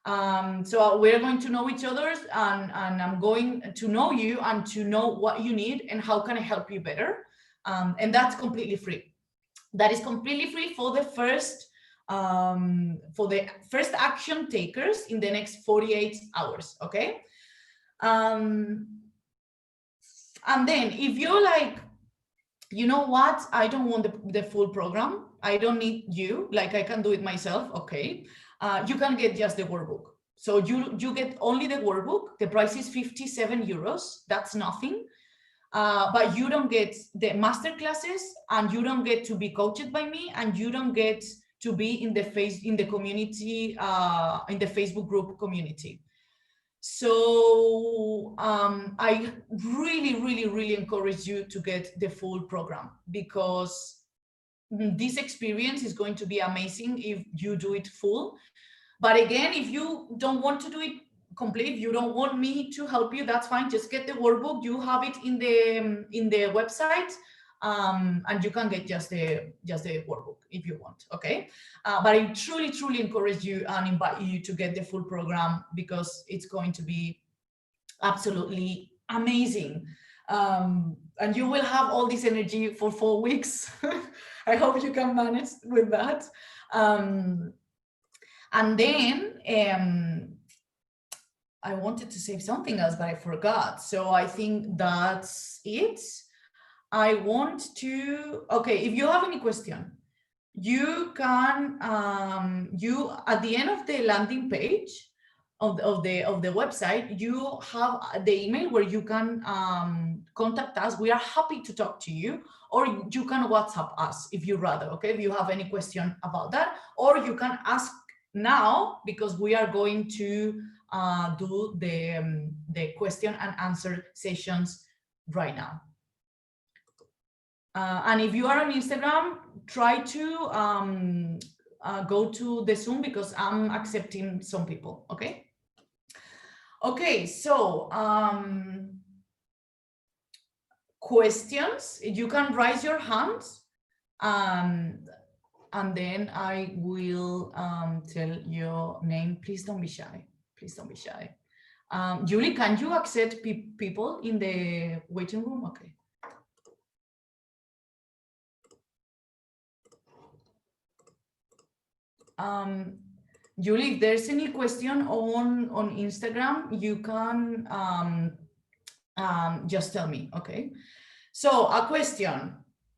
So we're going to know each other, and I'm going to know you and to know what you need and how can I help you better. And that's completely free. That is completely free for the first action takers in the next 48 hours. Okay. And then if you're like, you know what, I don't want the full program, I don't need you, like I can do it myself, okay, you can get just the workbook. So you get only the workbook. The price is 57 euros. That's nothing. But you don't get the master classes, and you don't get to be coached by me, and you don't get to be in the community, in the Facebook group community. So I really encourage you to get the full program, because this experience is going to be amazing if you do it full. But again, if you don't want to do it complete, if you don't want me to help you, that's fine. Just get the workbook. You have it in the website, and you can get just the workbook if you want. Okay, but I truly encourage you and invite you to get the full program, because it's going to be absolutely amazing. And you will have all this energy for 4 weeks. I hope you can manage with that. And then I wanted to say something else, but I forgot. So I think that's it. I want to, okay, if you have any question, you can, at the end of the landing page of the website, you have the email where you can contact us. We are happy to talk to you, or you can WhatsApp us if you rather, okay, if you have any question about that, or you can ask now, because we are going to do the question and answer sessions right now. And if you are on Instagram, try to go to the Zoom, because I'm accepting some people, okay? Okay, so questions, you can raise your hands, and then I will tell your name. Please don't be shy. Please don't be shy. Julie, can you accept people in the waiting room? Okay. Julie, if there's any question on Instagram, you can just tell me, okay? So a question,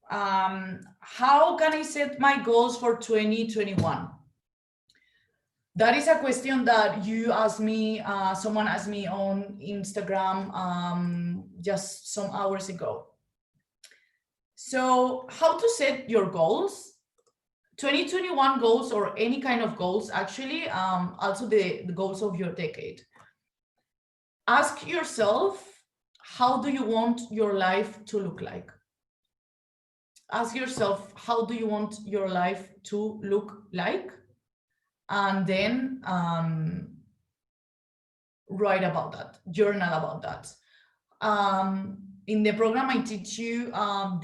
how can I set my goals for 2021? That is a question that you asked me, someone asked me on Instagram just some hours ago. So how to set your goals? 2021 goals, or any kind of goals, actually, also the goals of your decade. Ask yourself, how do you want your life to look like? Ask yourself, how do you want your life to look like? And then write about that, journal about that. In the program, I teach you a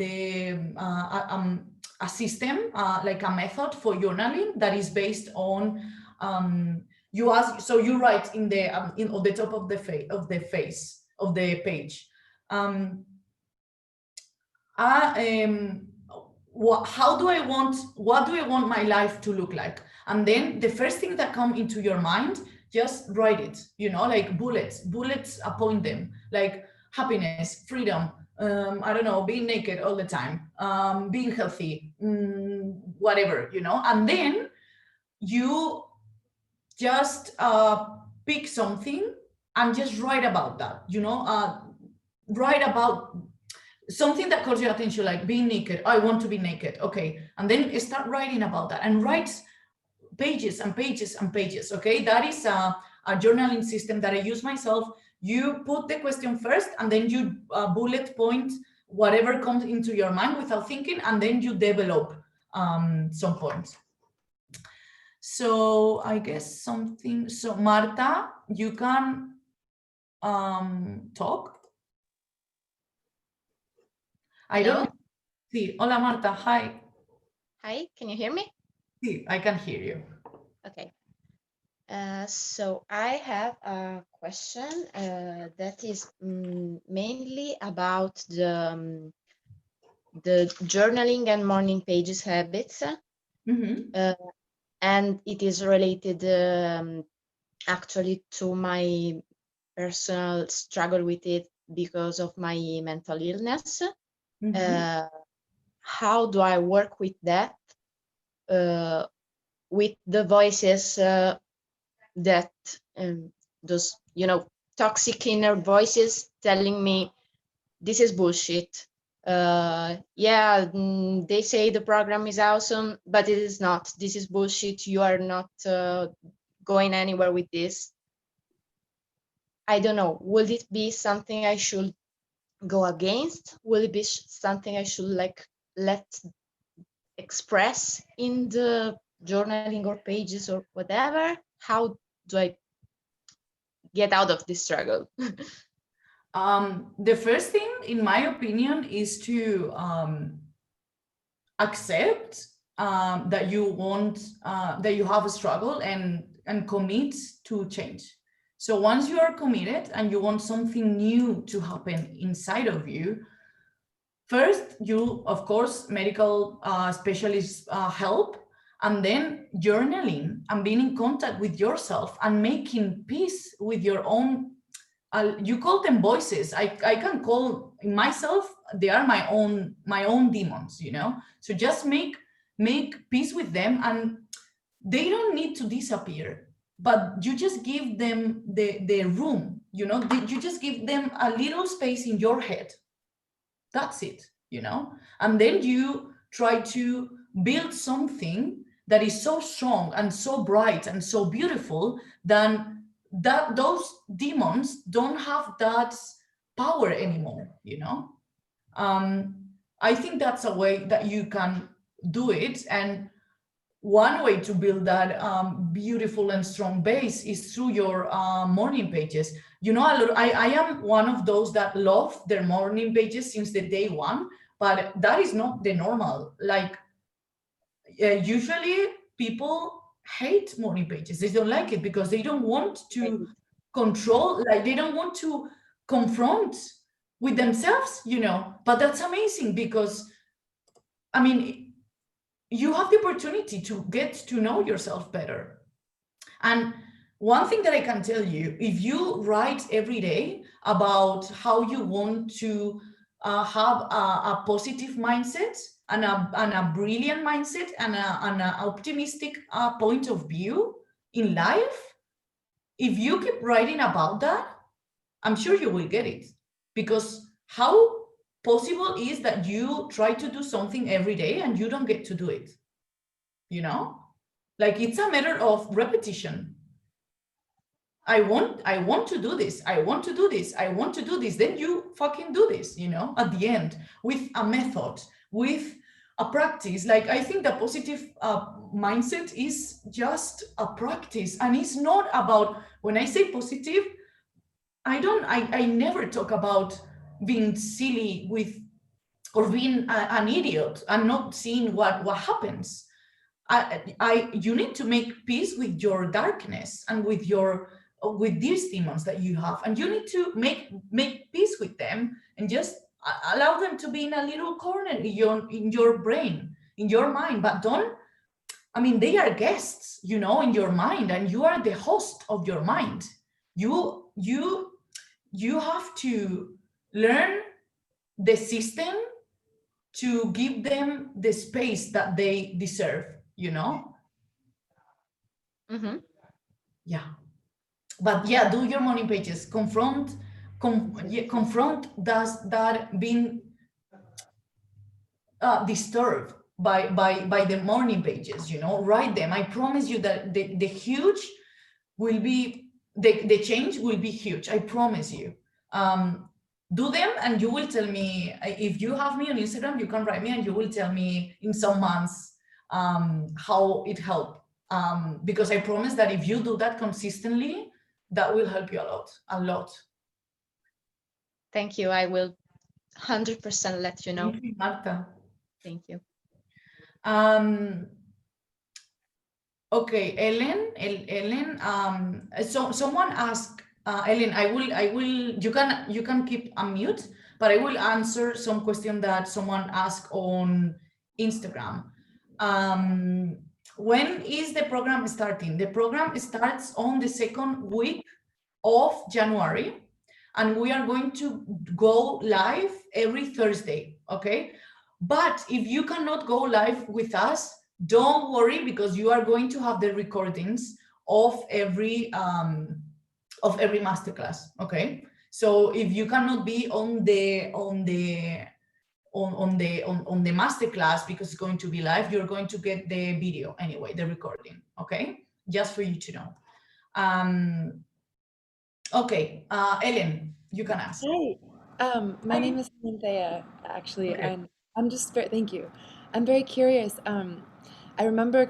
system, like a method for journaling that is based on you write in the on the top of the page. What do I want my life to look like? And then the first thing that come into your mind, just write it, like bullets appoint them, like happiness, freedom, I don't know, being naked all the time, being healthy, whatever, and then you just pick something and just write about that, write about something that calls your attention, like being naked. I want to be naked. Okay. And then start writing about that and write pages and pages and pages. Okay. That is a journaling system that I use myself. You put the question first and then you bullet point whatever comes into your mind without thinking, and then you develop some points. So I guess something, so Marta, you can talk. I don't see. Hola, Marta. Hi. Hi, can you hear me? Sí, I can hear you. Okay. So I have a question that is mainly about the journaling and morning pages habits. And it is related actually to my personal struggle with it because of my mental illness. How do I work with that? With the voices that those toxic inner voices telling me this is bullshit. Yeah, they say the program is awesome, but it is not. This is bullshit. You are not going anywhere with this. I don't know. Will it be something I should go against? Will it be something I should let express in the journaling or pages or whatever? How do I get out of this struggle? The first thing, in my opinion, is to accept that you have a struggle and commit to change. So once you are committed and you want something new to happen inside of you, first, you, of course, medical specialist help, and then journaling and being in contact with yourself and making peace with your own, you call them voices. I can call myself, they are my own demons, So just make peace with them, and they don't need to disappear, but you just give them the room, you just give them a little space in your head. That's it, and then you try to build something that is so strong and so bright and so beautiful that those demons don't have that power anymore. I think that's a way that you can do it, and one way to build that beautiful and strong base is through your morning pages. I am one of those that love their morning pages since the day one, but that is not the normal. Like usually people hate morning pages. They don't like it because they don't want to control, like they don't want to confront with themselves, but that's amazing because, I mean, you have the opportunity to get to know yourself better. And one thing that I can tell you, if you write every day about how you want to have a positive mindset and a brilliant mindset and an optimistic point of view in life, if you keep writing about that, I'm sure you will get it. Because how possible is that you try to do something every day and you don't get to do it? Like it's a matter of repetition. I want to do this. I want to do this. I want to do this. Then you fucking do this, at the end, with a method, with a practice. Like I think the positive mindset is just a practice. And it's not about, when I say positive, I never talk about being silly with, or being an idiot and not seeing what happens. You need to make peace with your darkness and with these demons that you have, and you need to make peace with them and just allow them to be in a little corner in your brain, in your mind. But don't, I mean, they are guests, you know, in your mind, and you are the host of your mind. You have to learn the system to give them the space that they deserve, you know? Mm-hmm. Yeah. But yeah, do your morning pages. Confront does that being disturbed by the morning pages, you know? Write them. I promise you that the huge will be, the change will be huge. I promise you. Do them and you will tell me. If you have me on Instagram, you can write me and you will tell me in some months how it helped. Because I promise that if you do that consistently, that will help you a lot. Thank you. I will 100% let you know. Thank you, Marta. Thank you. Okay, Ellen. So someone asked, Ellen, I will. You can keep unmute, but I will answer some question that someone asked on Instagram. When is the program starting? The program starts on the second week of January, and we are going to go live every Thursday. Okay, but if you cannot go live with us, don't worry, because you are going to have the recordings of every masterclass. Okay, so if you cannot be on the masterclass because it's going to be live, you're going to get the video anyway, the recording. Okay, just for you to know. Okay, Ellen, you can ask. Hi, my Hi. name is Cynthia, actually, Okay. and I'm just very, thank you. I'm very curious. I remember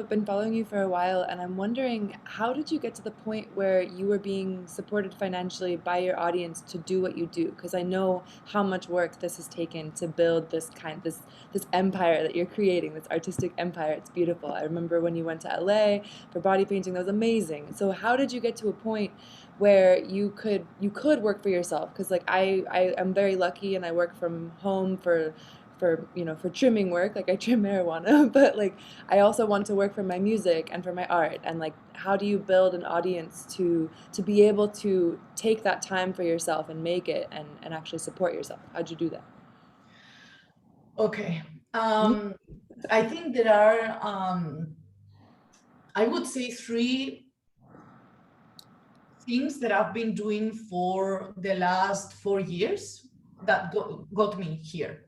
been following you for a while, and I'm wondering, how did you get to the point where you were being supported financially by your audience to do what you do? Because I know how much work this has taken to build this empire that you're creating, this artistic empire. It's beautiful. I remember when you went to LA for body painting, that was amazing. So how did you get to a point where you could work for yourself? Because like I am very lucky and I work from home for trimming work, like I trim marijuana, but like I also want to work for my music and for my art. And like, how do you build an audience to be able to take that time for yourself and make it and actually support yourself? How'd you do that? Okay. I think there are, I would say, three things that I've been doing for the last 4 years that got me here.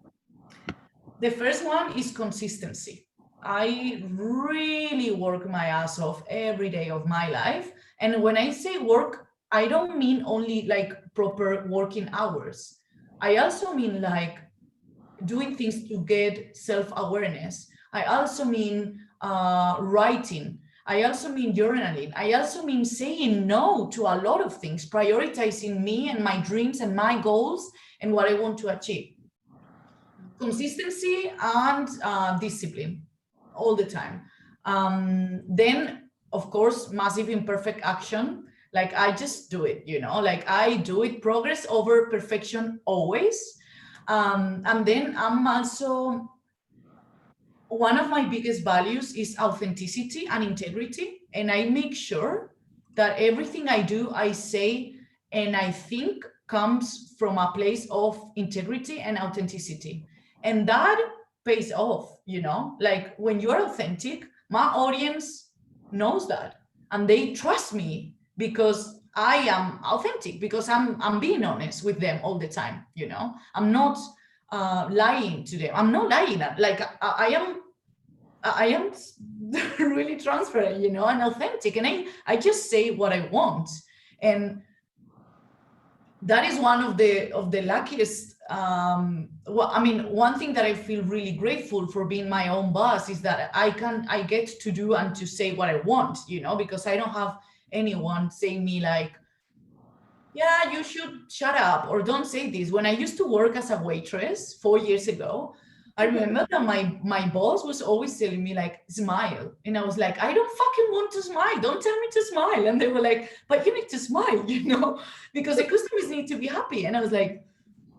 The first one is consistency. I really work my ass off every day of my life. And when I say work, I don't mean only like proper working hours. I also mean like doing things to get self-awareness. I also mean writing. I also mean journaling. I also mean saying no to a lot of things, prioritizing me and my dreams and my goals and what I want to achieve. Consistency and discipline all the time. Then, of course, massive imperfect action. Like I just do it, you know, like I do it, progress over perfection always. And then I'm also, one of my biggest values is authenticity and integrity. And I make sure that everything I do, I say, and I think comes from a place of integrity and authenticity. And that pays off, you know, like when you're authentic, my audience knows that and they trust me because I am authentic, because I'm being honest with them all the time, you know. I'm not lying to them. I'm not lying. Like I am really transparent, you know, and authentic, and I just say what I want. And that is one of the luckiest, well, I mean, one thing that I feel really grateful for being my own boss is that I get to do and to say what I want, you know, because I don't have anyone saying me like, yeah, you should shut up or don't say this. When I used to work as a waitress 4 years ago, I remember that my boss was always telling me like, smile. And I was like, I don't fucking want to smile. Don't tell me to smile. And they were like, but you need to smile, because the customers need to be happy. And I was like,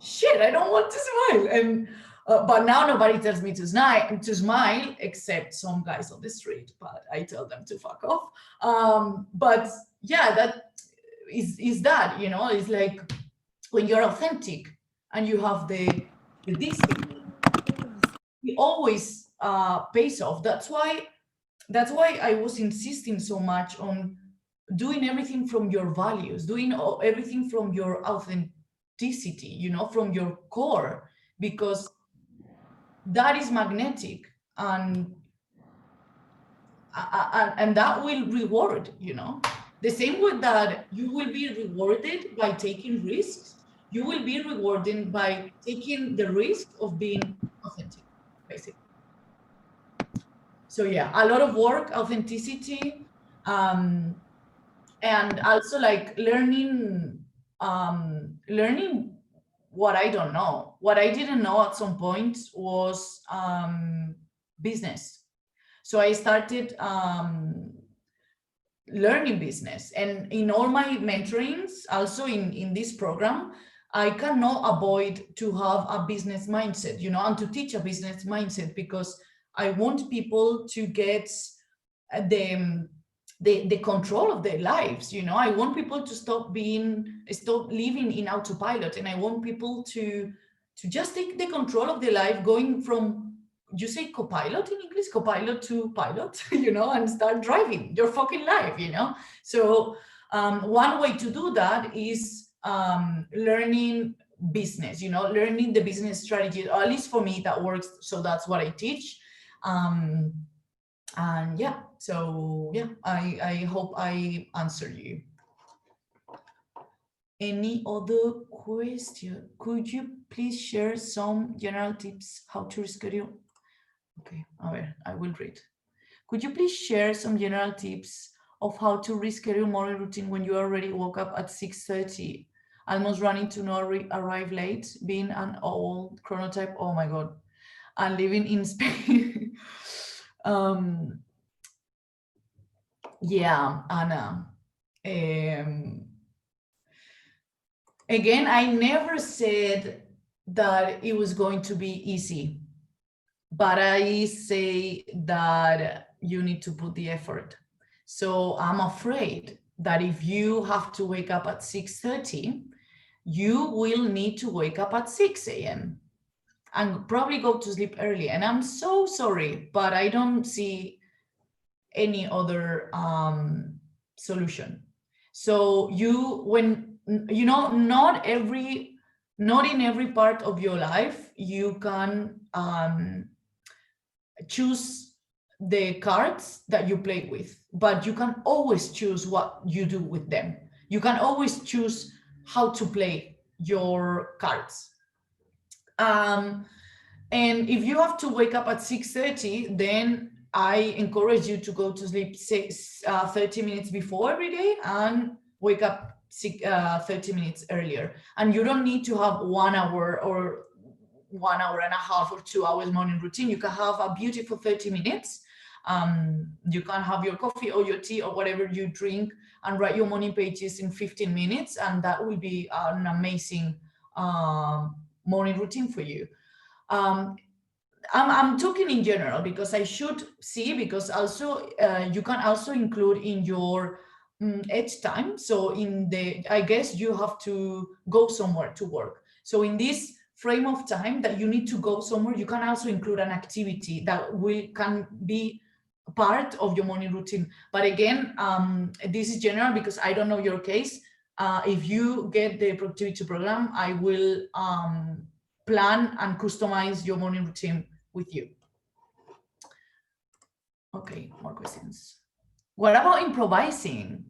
shit, I don't want to smile. And but now nobody tells me to smile except some guys on the street, but I tell them to fuck off. But yeah, that is that, it's like when you're authentic and you have the discipline, it always pays off. That's why I was insisting so much on doing everything from your values, doing everything from your authenticity, from your core, because that is magnetic, and that will reward, the same way that you will be rewarded by taking risks. You will be rewarded by taking the risk of being authentic, basically. So yeah, a lot of work, authenticity, and also like learning what I don't know. What I didn't know at some point was business. So I started learning business, and in all my mentorings, also in this program, I cannot avoid to have a business mindset, and to teach a business mindset, because I want people to get the control of their lives. I want people to stop living in autopilot, and I want people to just take the control of their life, going from, you say copilot in English, copilot to pilot, and start driving your fucking life. So one way to do that is learning business, learning the business strategy, or at least for me that works. So that's what I teach. And yeah, so yeah, I hope I answered you. Any other question? Could you please share some general tips how to reschedule? Okay, I will read. Could you please share some general tips of how to reschedule morning routine when you already woke up at 6:30, almost running to not arrive late, being an old chronotype? Oh my God, and living in Spain. Yeah, Anna. Again, I never said that it was going to be easy, but I say that you need to put the effort. So I'm afraid that if you have to wake up at 6:30, you will need to wake up at 6 a.m. and probably go to sleep early. And I'm so sorry, but I don't see any other solution. So not in every part of your life you can choose the cards that you play with, but you can always choose what you do with them. You can always choose how to play your cards. And if you have to wake up at 6:30, then I encourage you to go to sleep 30 minutes before every day and wake up 30 minutes earlier. And you don't need to have 1 hour or 1 hour and a half or 2 hours morning routine. You can have a beautiful 30 minutes. You can have your coffee or your tea or whatever you drink and write your morning pages in 15 minutes. And that will be an amazing morning routine for you. I'm talking in general because I should see, because also you can also include in your edge time. So I guess you have to go somewhere to work. So in this frame of time that you need to go somewhere, you can also include an activity that can be part of your morning routine. But again, this is general because I don't know your case. If you get the productivity program, I will plan and customize your morning routine with you. Okay, more questions. What about improvising?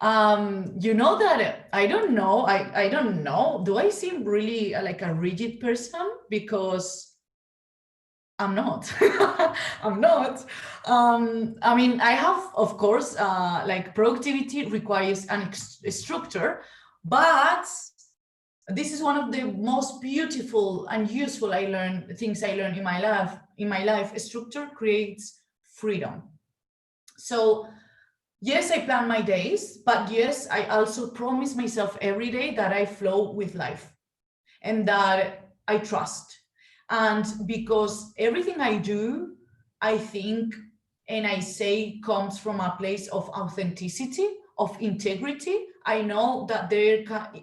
You know that I don't know. I don't know. Do I seem really like a rigid person? Because I'm not. I'm not. I mean, I have, of course, like productivity requires a structure, But this is one of the most beautiful and useful things I learned in my life. Structure creates freedom. So yes, I plan my days, but yes, I also promise myself every day that I flow with life and that I trust. And because everything I do, I think, and I say comes from a place of authenticity, of integrity, I know that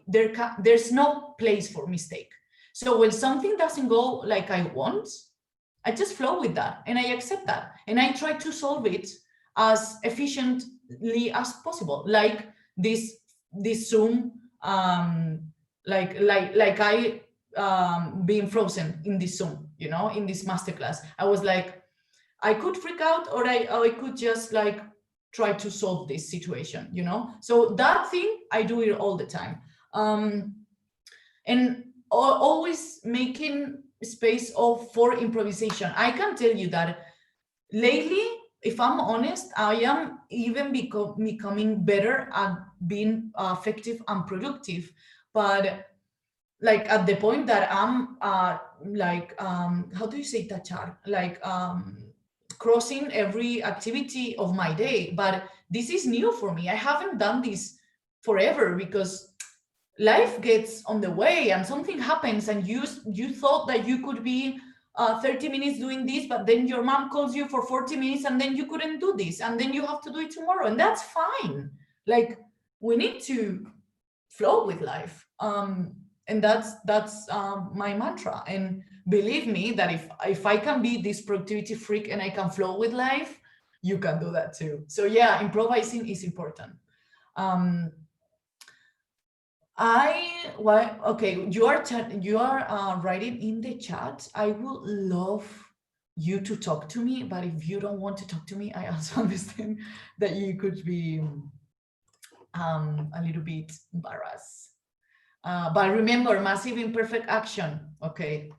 there's no place for mistake. So when something doesn't go like I want, I just flow with that and I accept that. And I try to solve it as efficiently as possible. Like this Zoom, like I being frozen in this Zoom, you know, in this masterclass. I was like, I could freak out, or I could just like try to solve this situation, you know. So that thing, I do it all the time. And always making space for improvisation. I can tell you that lately, if I'm honest, I am even becoming better at being effective and productive. But like at the point that I'm how do you say tachar? Like crossing every activity of my day. But this is new for me. I haven't done this forever because life gets on the way and something happens and you thought that you could be 30 minutes doing this, but then your mom calls you for 40 minutes and then you couldn't do this and then you have to do it tomorrow, and that's fine. Like we need to flow with life, and that's my mantra. And believe me that if I can be this productivity freak and I can flow with life, you can do that too. So yeah, improvising is important. Okay, you are writing in the chat. I would love you to talk to me, but if you don't want to talk to me, I also understand that you could be a little bit embarrassed. But remember, massive imperfect action. Okay.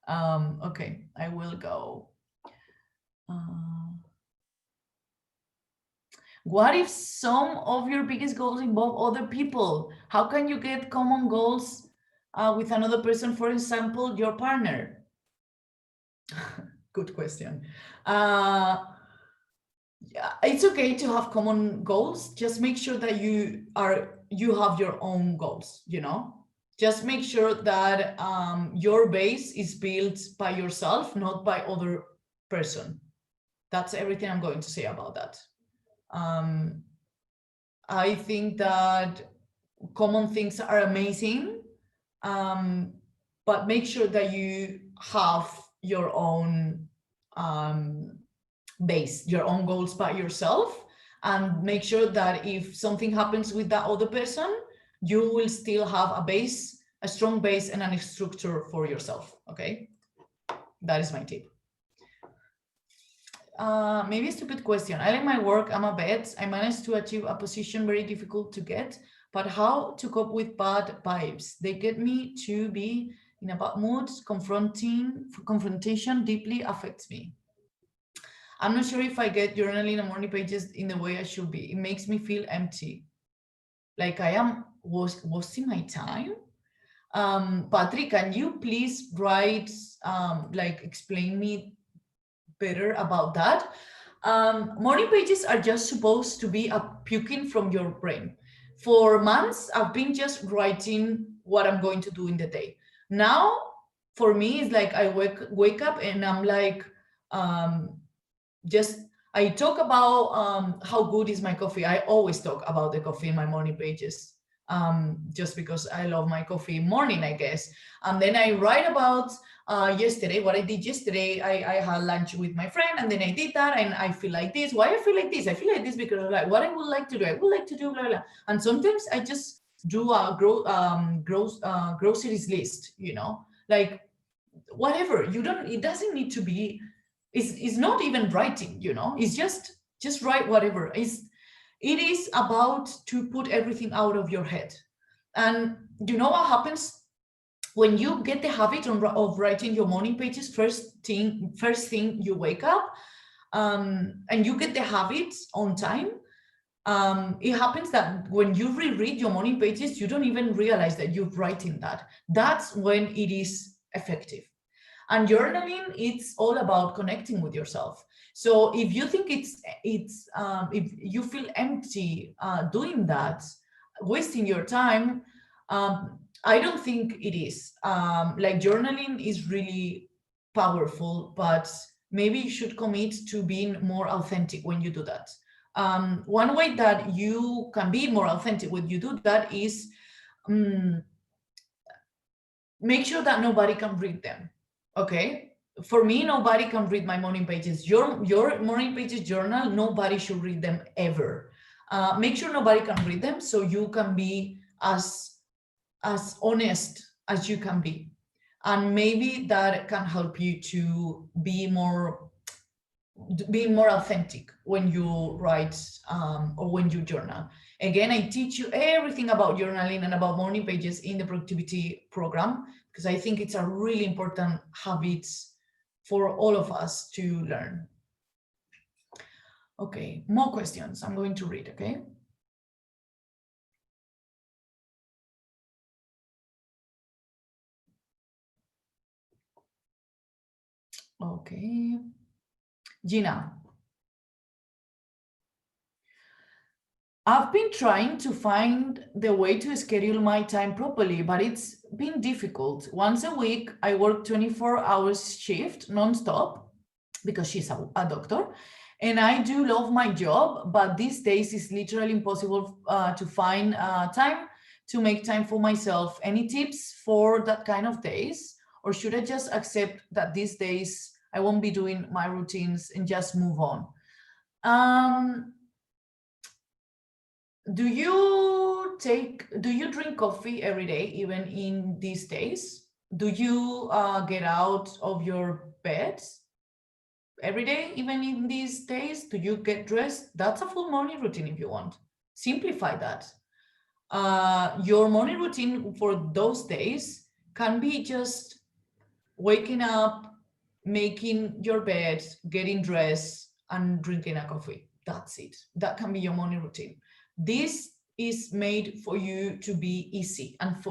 Okay, I will go. What if some of your biggest goals involve other people? How can you get common goals with another person, for example, your partner? Good question. Yeah, it's okay to have common goals. Just make sure that you have your own goals, you know? Just make sure that your base is built by yourself, not by other person. That's everything I'm going to say about that. I think that common things are amazing, but make sure that you have your own base, your own goals by yourself, and make sure that if something happens with that other person, you will still have a base, a strong base and a structure for yourself. Okay, that is my tip. Maybe a stupid question. I like my work, I'm a vet. I managed to achieve a position very difficult to get, but how to cope with bad vibes? They get me to be in a bad mood. Confrontation deeply affects me. I'm not sure if I get journaling and morning pages in the way I should be. It makes me feel empty. Like I am wasting my time. Patrick, can you please write, explain me better about that? Morning pages are just supposed to be a puking from your brain. For months, I've been just writing what I'm going to do in the day. Now, for me, it's like I wake up and I'm like, I talk about how good is my coffee. I always talk about the coffee in my morning pages, just because I love my coffee morning, I guess. And then I write about yesterday, what I did yesterday. I had lunch with my friend and then I did that and I feel like this. Why I feel like this? I feel like this because of like what I would like to do. I would like to do blah, blah. And sometimes I just do a groceries list, you know, like whatever. It doesn't need to be, it's not even writing, you know, it's just write whatever. It is about to put everything out of your head. And you know what happens when you get the habit of writing your morning pages first thing you wake up, and you get the habit on time, it happens that when you reread your morning pages, you don't even realize that you're writing that. That's when it is effective. And journaling, it's all about connecting with yourself. So if you think if you feel empty doing that, wasting your time, I don't think it is. Like journaling is really powerful, but maybe you should commit to being more authentic when you do that. One way that you can be more authentic when you do that is make sure that nobody can read them. Okay, for me, nobody can read my morning pages. Your morning pages journal, nobody should read them ever. Make sure nobody can read them, so you can be as honest as you can be, and maybe that can help you to be more authentic when you write or when you journal. Again, I teach you everything about journaling and about morning pages in the productivity program, because I think it's a really important habit for all of us to learn. Okay, more questions. I'm going to read, okay? Okay. Gina. I've been trying to find the way to schedule my time properly, but it's been difficult. Once a week, I work 24 hours shift nonstop because she's a doctor. And I do love my job, but these days it's literally impossible to find time to make time for myself. Any tips for that kind of days? Or should I just accept that these days I won't be doing my routines and just move on? Do you drink coffee every day, even in these days? Do you get out of your bed every day, even in these days? Do you get dressed? That's a full morning routine if you want. Simplify that. Your morning routine for those days can be just waking up, making your bed, getting dressed, and drinking a coffee. That's it. That can be your morning routine. This is made for you to be easy and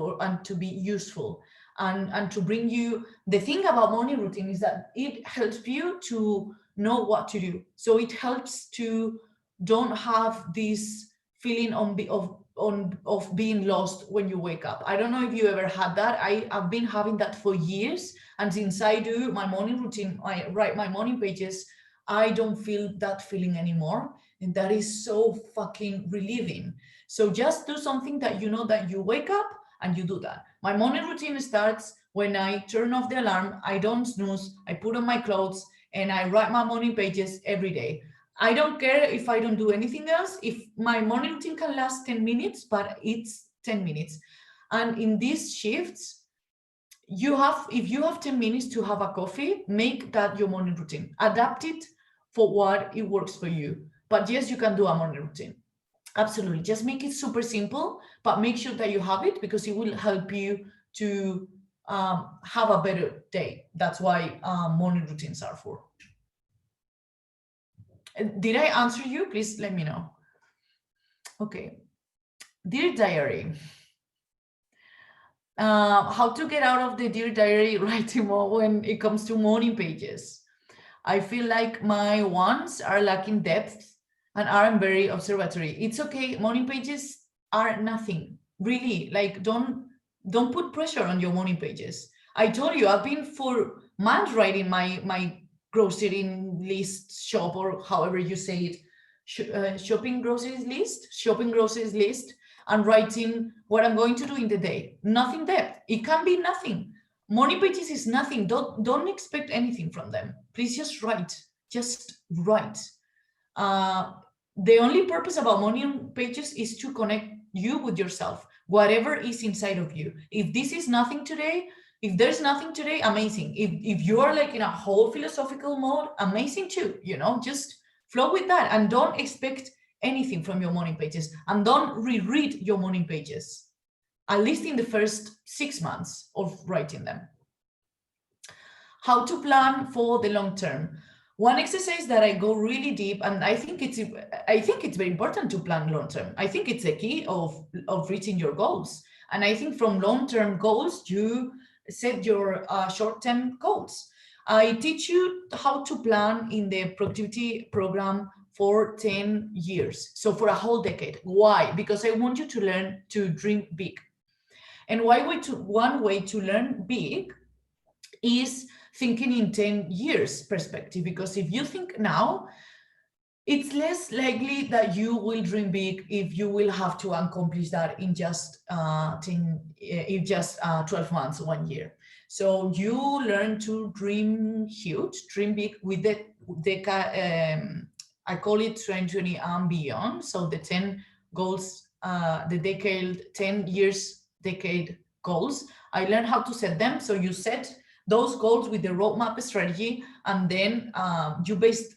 to be useful and to bring you. The thing about morning routine is that it helps you to know what to do. So it helps to don't have this feeling of being lost when you wake up. I don't know if you ever had that. I've been having that for years, and since I do my morning routine, I write my morning pages, I don't feel that feeling anymore. And that is so fucking relieving. So just do something that you know that you wake up and you do that. My morning routine starts when I turn off the alarm, I don't snooze, I put on my clothes, and I write my morning pages every day. I don't care if I don't do anything else. If my morning routine can last 10 minutes, but it's 10 minutes. And in these shifts, if you have 10 minutes to have a coffee, make that your morning routine. Adapt it for what it works for you. But yes, you can do a morning routine. Absolutely. Just make it super simple, but make sure that you have it, because it will help you to have a better day. That's why morning routines are for. Did I answer you? Please let me know. Okay. Dear Diary. How to get out of the Dear Diary writing mode when it comes to morning pages. I feel like my ones are lacking depth and aren't very observatory. It's okay. Morning pages are nothing, really. Like, don't put pressure on your morning pages. I told you, I've been for months writing my grocery list shop, or however you say it, shopping groceries list, and writing what I'm going to do in the day. Nothing depth. It can be nothing. Morning pages is nothing. Don't expect anything from them. Please just write. Just write. The only purpose about morning pages is to connect you with yourself, whatever is inside of you. If this is nothing today, if there's nothing today, amazing. If you are like in a whole philosophical mode, amazing too. Just flow with that, and don't expect anything from your morning pages, and don't reread your morning pages, at least in the first 6 months of writing them. How to plan for the long term. One exercise that I go really deep, and I think it's very important to plan long term. I think it's a key of reaching your goals. And I think from long term goals, you set your short term goals. I teach you how to plan in the productivity program for 10 years. So for a whole decade. Why? Because I want you to learn to dream big. And one way to learn big is thinking in 10 years perspective, because if you think now, it's less likely that you will dream big if you will have to accomplish that in just 12 months, 1 year. So you learn to dream huge, dream big with the I call it 2020 and beyond. So the 10 goals, the decade, 10 years decade goals. I learned how to set them. So you set those goals with the roadmap strategy, and then you based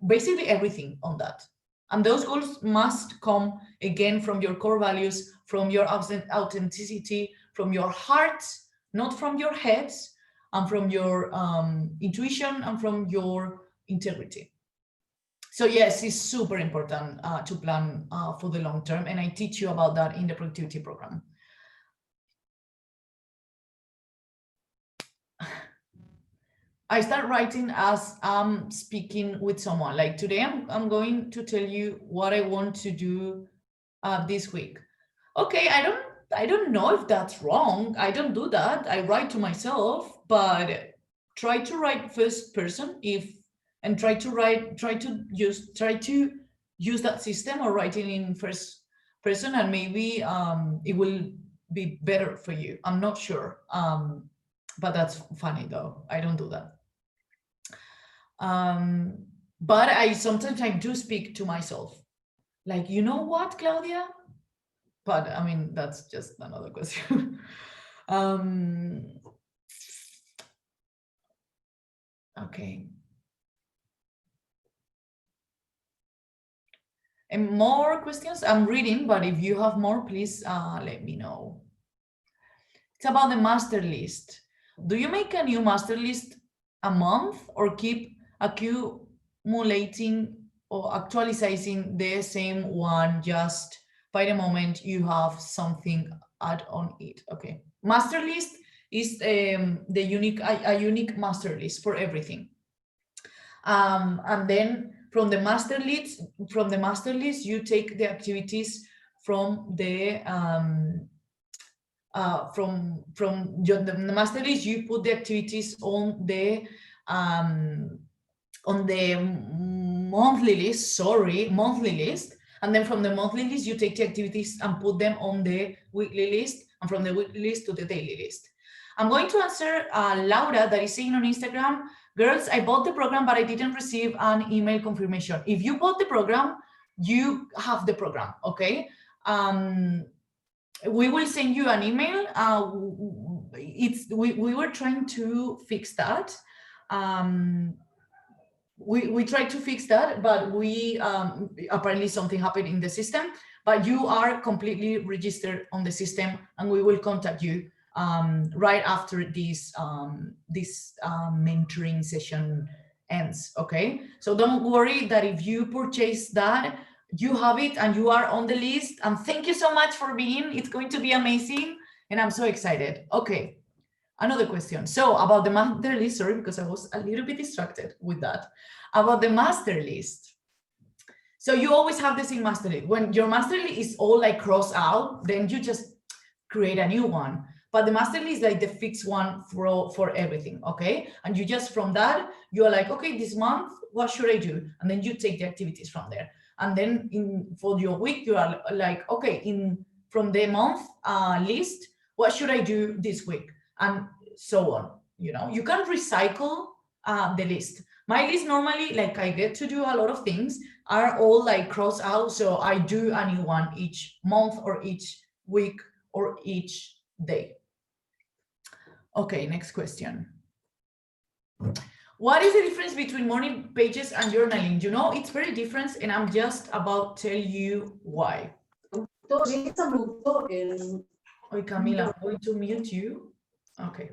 basically everything on that. And those goals must come again from your core values, from your authenticity, from your heart, not from your head, and from your intuition and from your integrity. So yes, it's super important to plan for the long term, and I teach you about that in the productivity program. I start writing as I'm speaking with someone. Like today, I'm going to tell you what I want to do this week. Okay, I don't know if that's wrong. I don't do that. I write to myself, but try to write first person and try to use that system or writing in first person, and maybe it will be better for you. I'm not sure. But that's funny though. I don't do that. But sometimes I do speak to myself, like, you know what, Claudia? But I mean, that's just another question. Okay. And more questions? I'm reading, but if you have more, please let me know. It's about the master list. Do you make a new master list a month, or keep accumulating or actualizing the same one just by the moment you have something add on it? Okay, master list is a unique master list for everything. And then from the master list, you take the activities from the the master list. You put the activities on the monthly list. And then from the monthly list, you take the activities and put them on the weekly list, and from the weekly list to the daily list. I'm going to answer Laura, that is saying on Instagram, girls, I bought the program, but I didn't receive an email confirmation. If you bought the program, you have the program, okay? We will send you an email. We were trying to fix that. We tried to fix that, but we apparently something happened in the system. But you are completely registered on the system, and we will contact you right after this mentoring session ends. Okay, so don't worry that if you purchase that, you have it and you are on the list. And thank you so much for being. It's going to be amazing, and I'm so excited. Okay, another question. So about the master list, sorry, because I was a little bit distracted with that. About the master list. So you always have the same master list. When your master list is all like crossed out, then you just create a new one. But the master list is like the fixed one for everything, okay? And you just, from that, you're like, okay, this month, what should I do? And then you take the activities from there. And then for your week, you are like, okay, from the month list, what should I do this week? And so on, you know? You can recycle the list. My list normally, like, I get to do a lot of things, are all like crossed out. So I do a new one each month or each week or each day. Okay, next question. What is the difference between morning pages and journaling? You know, it's very different, and I'm just about to tell you why. Oi, Camila, I'm going to mute you. Okay.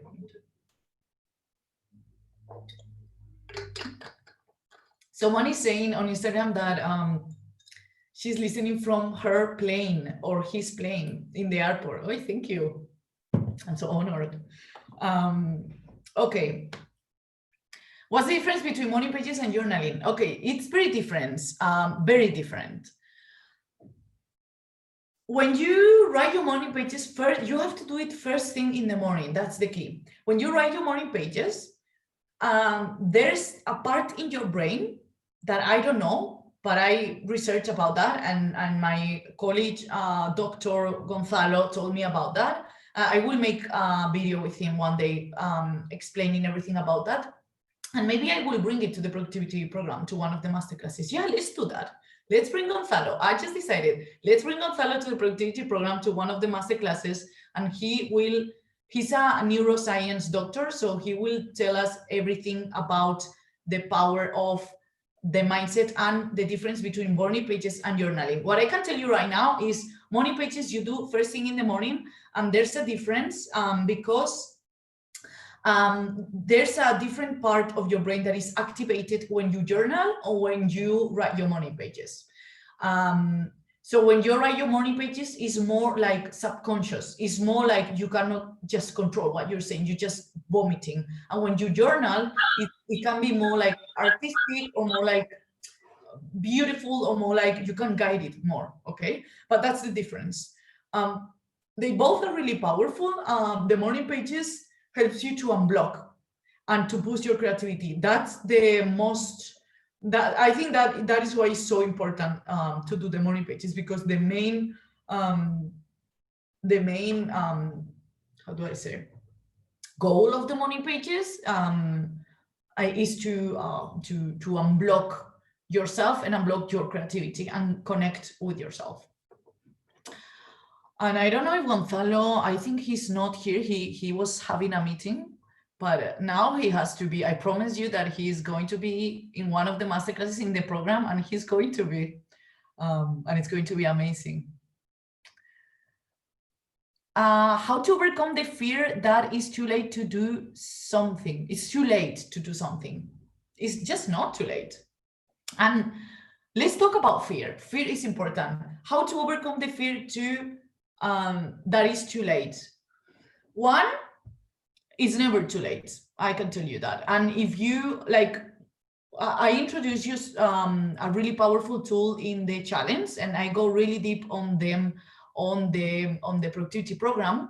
Someone is saying on Instagram that she's listening from her plane or his plane in the airport. Oh, thank you. I'm so honored. Okay. What's the difference between morning pages and journaling? Okay, it's very different, very different. When you write your morning pages first, you have to do it first thing in the morning. That's the key. When you write your morning pages, there's a part in your brain that I don't know, but I researched about that, and my colleague, Dr. Gonzalo, told me about that. I will make a video with him one day explaining everything about that. And maybe I will bring it to the productivity program, to one of the masterclasses. Yeah, let's do that. Let's bring Gonzalo. I just decided, let's bring Gonzalo to the productivity program, to one of the masterclasses, and he's a neuroscience doctor, so he will tell us everything about the power of the mindset and the difference between morning pages and journaling. What I can tell you right now is morning pages you do first thing in the morning, and there's a difference because there's a different part of your brain that is activated when you journal or when you write your morning pages. So when you write your morning pages, it's more like subconscious. It's more like you cannot just control what you're saying. You're just vomiting. And when you journal, it can be more like artistic or more like beautiful or more like you can guide it more. Okay, but that's the difference. They both are really powerful. The morning pages helps you to unblock and to boost your creativity. That's the most, that I think that is why it's so important to do the morning pages, because the main how do I say, goal of the morning pages is to unblock yourself and unblock your creativity and connect with yourself. And I don't know if Gonzalo, I think he's not here. He was having a meeting, but now he has to be. I promise you that he's going to be in one of the masterclasses in the program, and he's going to be, and it's going to be amazing. How to overcome the fear that it's too late to do something. It's too late to do something. It's just not too late. And let's talk about fear. Fear is important. How to overcome the fear that is too late. One, it's never too late. I can tell you that. And if you like, I introduce you a really powerful tool in the challenge, and I go really deep on them on the productivity program.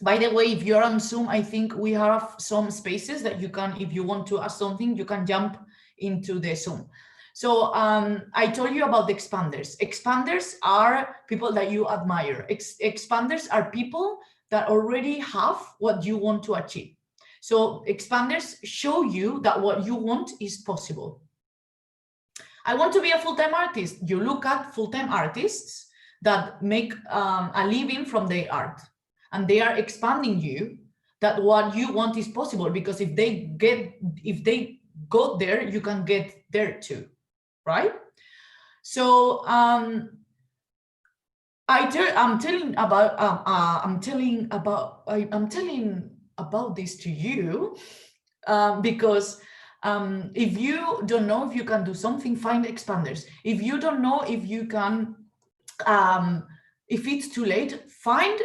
By the way, if you're on Zoom, I think we have some spaces that you can, if you want to ask something, you can jump into the Zoom. So I told you about the expanders. Expanders are people that you admire. Expanders are people that already have what you want to achieve. So expanders show you that what you want is possible. I want to be a full-time artist. You look at full-time artists that make a living from their art, and they are expanding you that what you want is possible, because if they got there, you can get there too. Right? So I'm telling about this to you because if you don't know if you can do something, find expanders. If you don't know if you can, if it's too late,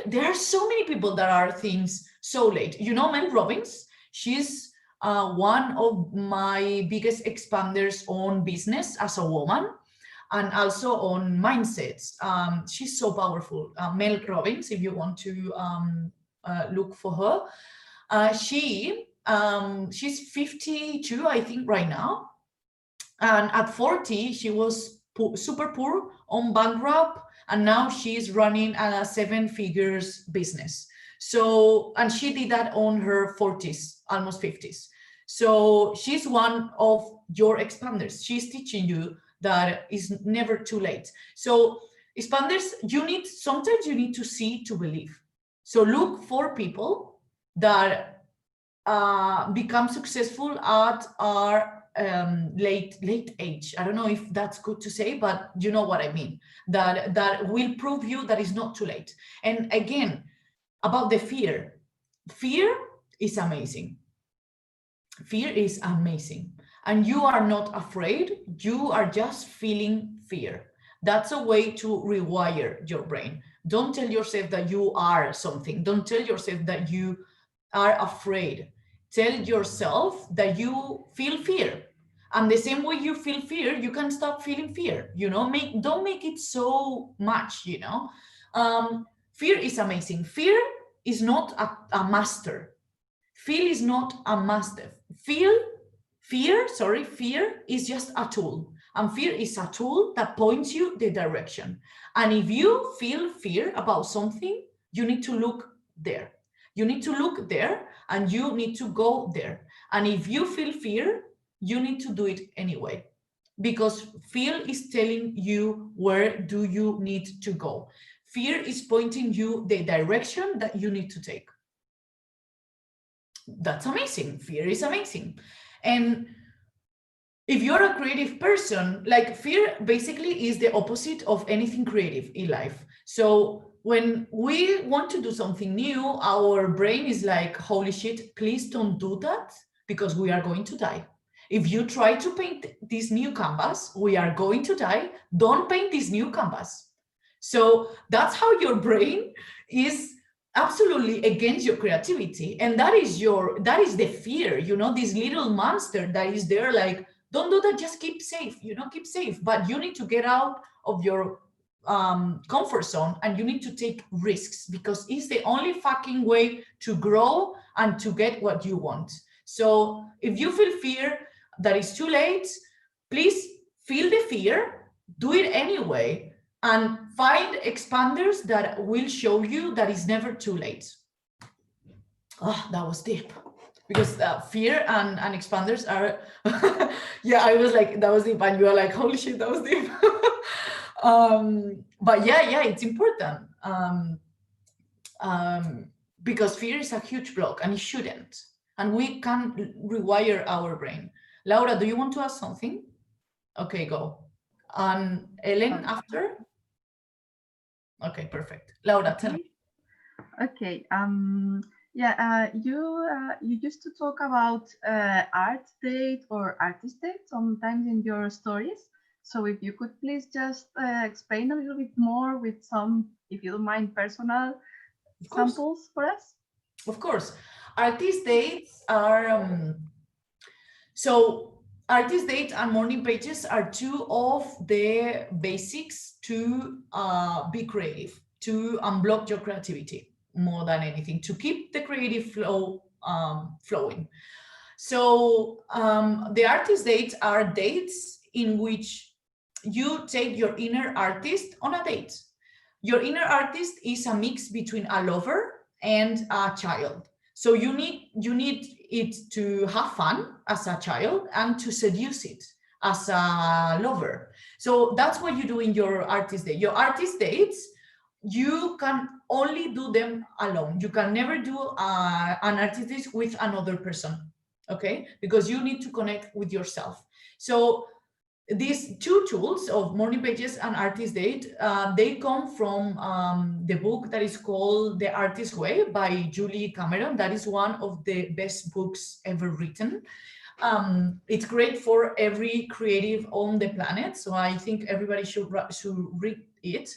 there are so many people that are things so late. You know, Mel Robbins, she's one of my biggest expanders on business as a woman, and also on mindsets. She's so powerful. Mel Robbins, if you want to look for her. She's 52, I think, right now. And at 40, she was super poor, on bankrupt, and now she's running a 7-figure business. So, and she did that on her 40s, almost 50s. So she's one of your expanders. She's teaching you that it's never too late. So expanders, sometimes you need to see to believe. So look for people that become successful at our late age. I don't know if that's good to say, but you know what I mean. That will prove you that it's not too late. And again, about the fear. Fear is amazing. Fear is amazing. and you are not afraid, you are just feeling fear. That's a way to rewire your brain. Don't tell yourself that you are something. Don't tell yourself that you are afraid. Tell yourself that you feel fear. And the same way you feel fear, you can stop feeling fear. Don't make it so much, Fear is amazing. Fear is not a master. Feel is not a master. Fear is just a tool. And fear is a tool that points you the direction. And if you feel fear about something, you need to look there. You need to look there and you need to go there. And if you feel fear, you need to do it anyway. Because fear is telling you where do you need to go. Fear is pointing you the direction that you need to take. That's amazing. Fear is amazing. And if you're a creative person, like fear basically is the opposite of anything creative in life. So when we want to do something new, our brain is like, holy shit, please don't do that because we are going to die. If you try to paint this new canvas, we are going to die. Don't paint this new canvas. So that's how your brain is absolutely against your creativity. And that is the fear, this little monster that is there like, don't do that, just keep safe, keep safe. But you need to get out of your comfort zone and you need to take risks because it's the only fucking way to grow and to get what you want. So if you feel fear that is too late, please feel the fear, do it anyway, and find expanders that will show you that it's never too late. Oh, that was deep. Because fear and expanders are, yeah, I was like, that was deep. And you are like, holy shit, that was deep. But yeah, it's important. Because fear is a huge block and it shouldn't. And we can rewire our brain. Laura, do you want to ask something? Okay, go. And Ellen after? Okay, perfect. Laura, tell me. Okay. You used to talk about art date or artist date sometimes in your stories. So if you could please just explain a little bit more with some, if you don't mind, personal examples for us. Of course. Artist dates are, so artist dates and morning pages are two of the basics to be creative, to unblock your creativity more than anything, to keep the creative flow flowing. So the artist dates are dates in which you take your inner artist on a date. Your inner artist is a mix between a lover and a child. So you need it to have fun as a child and to seduce it as a lover. So that's what you do in your artist date. Your artist dates, you can only do them alone. You can never do an artist date with another person, okay? Because you need to connect with yourself. So these two tools of morning pages and artist date, they come from the book that is called The Artist Way by Julie Cameron. That is one of the best books ever written. It's great for every creative on the planet. So I think everybody should read it.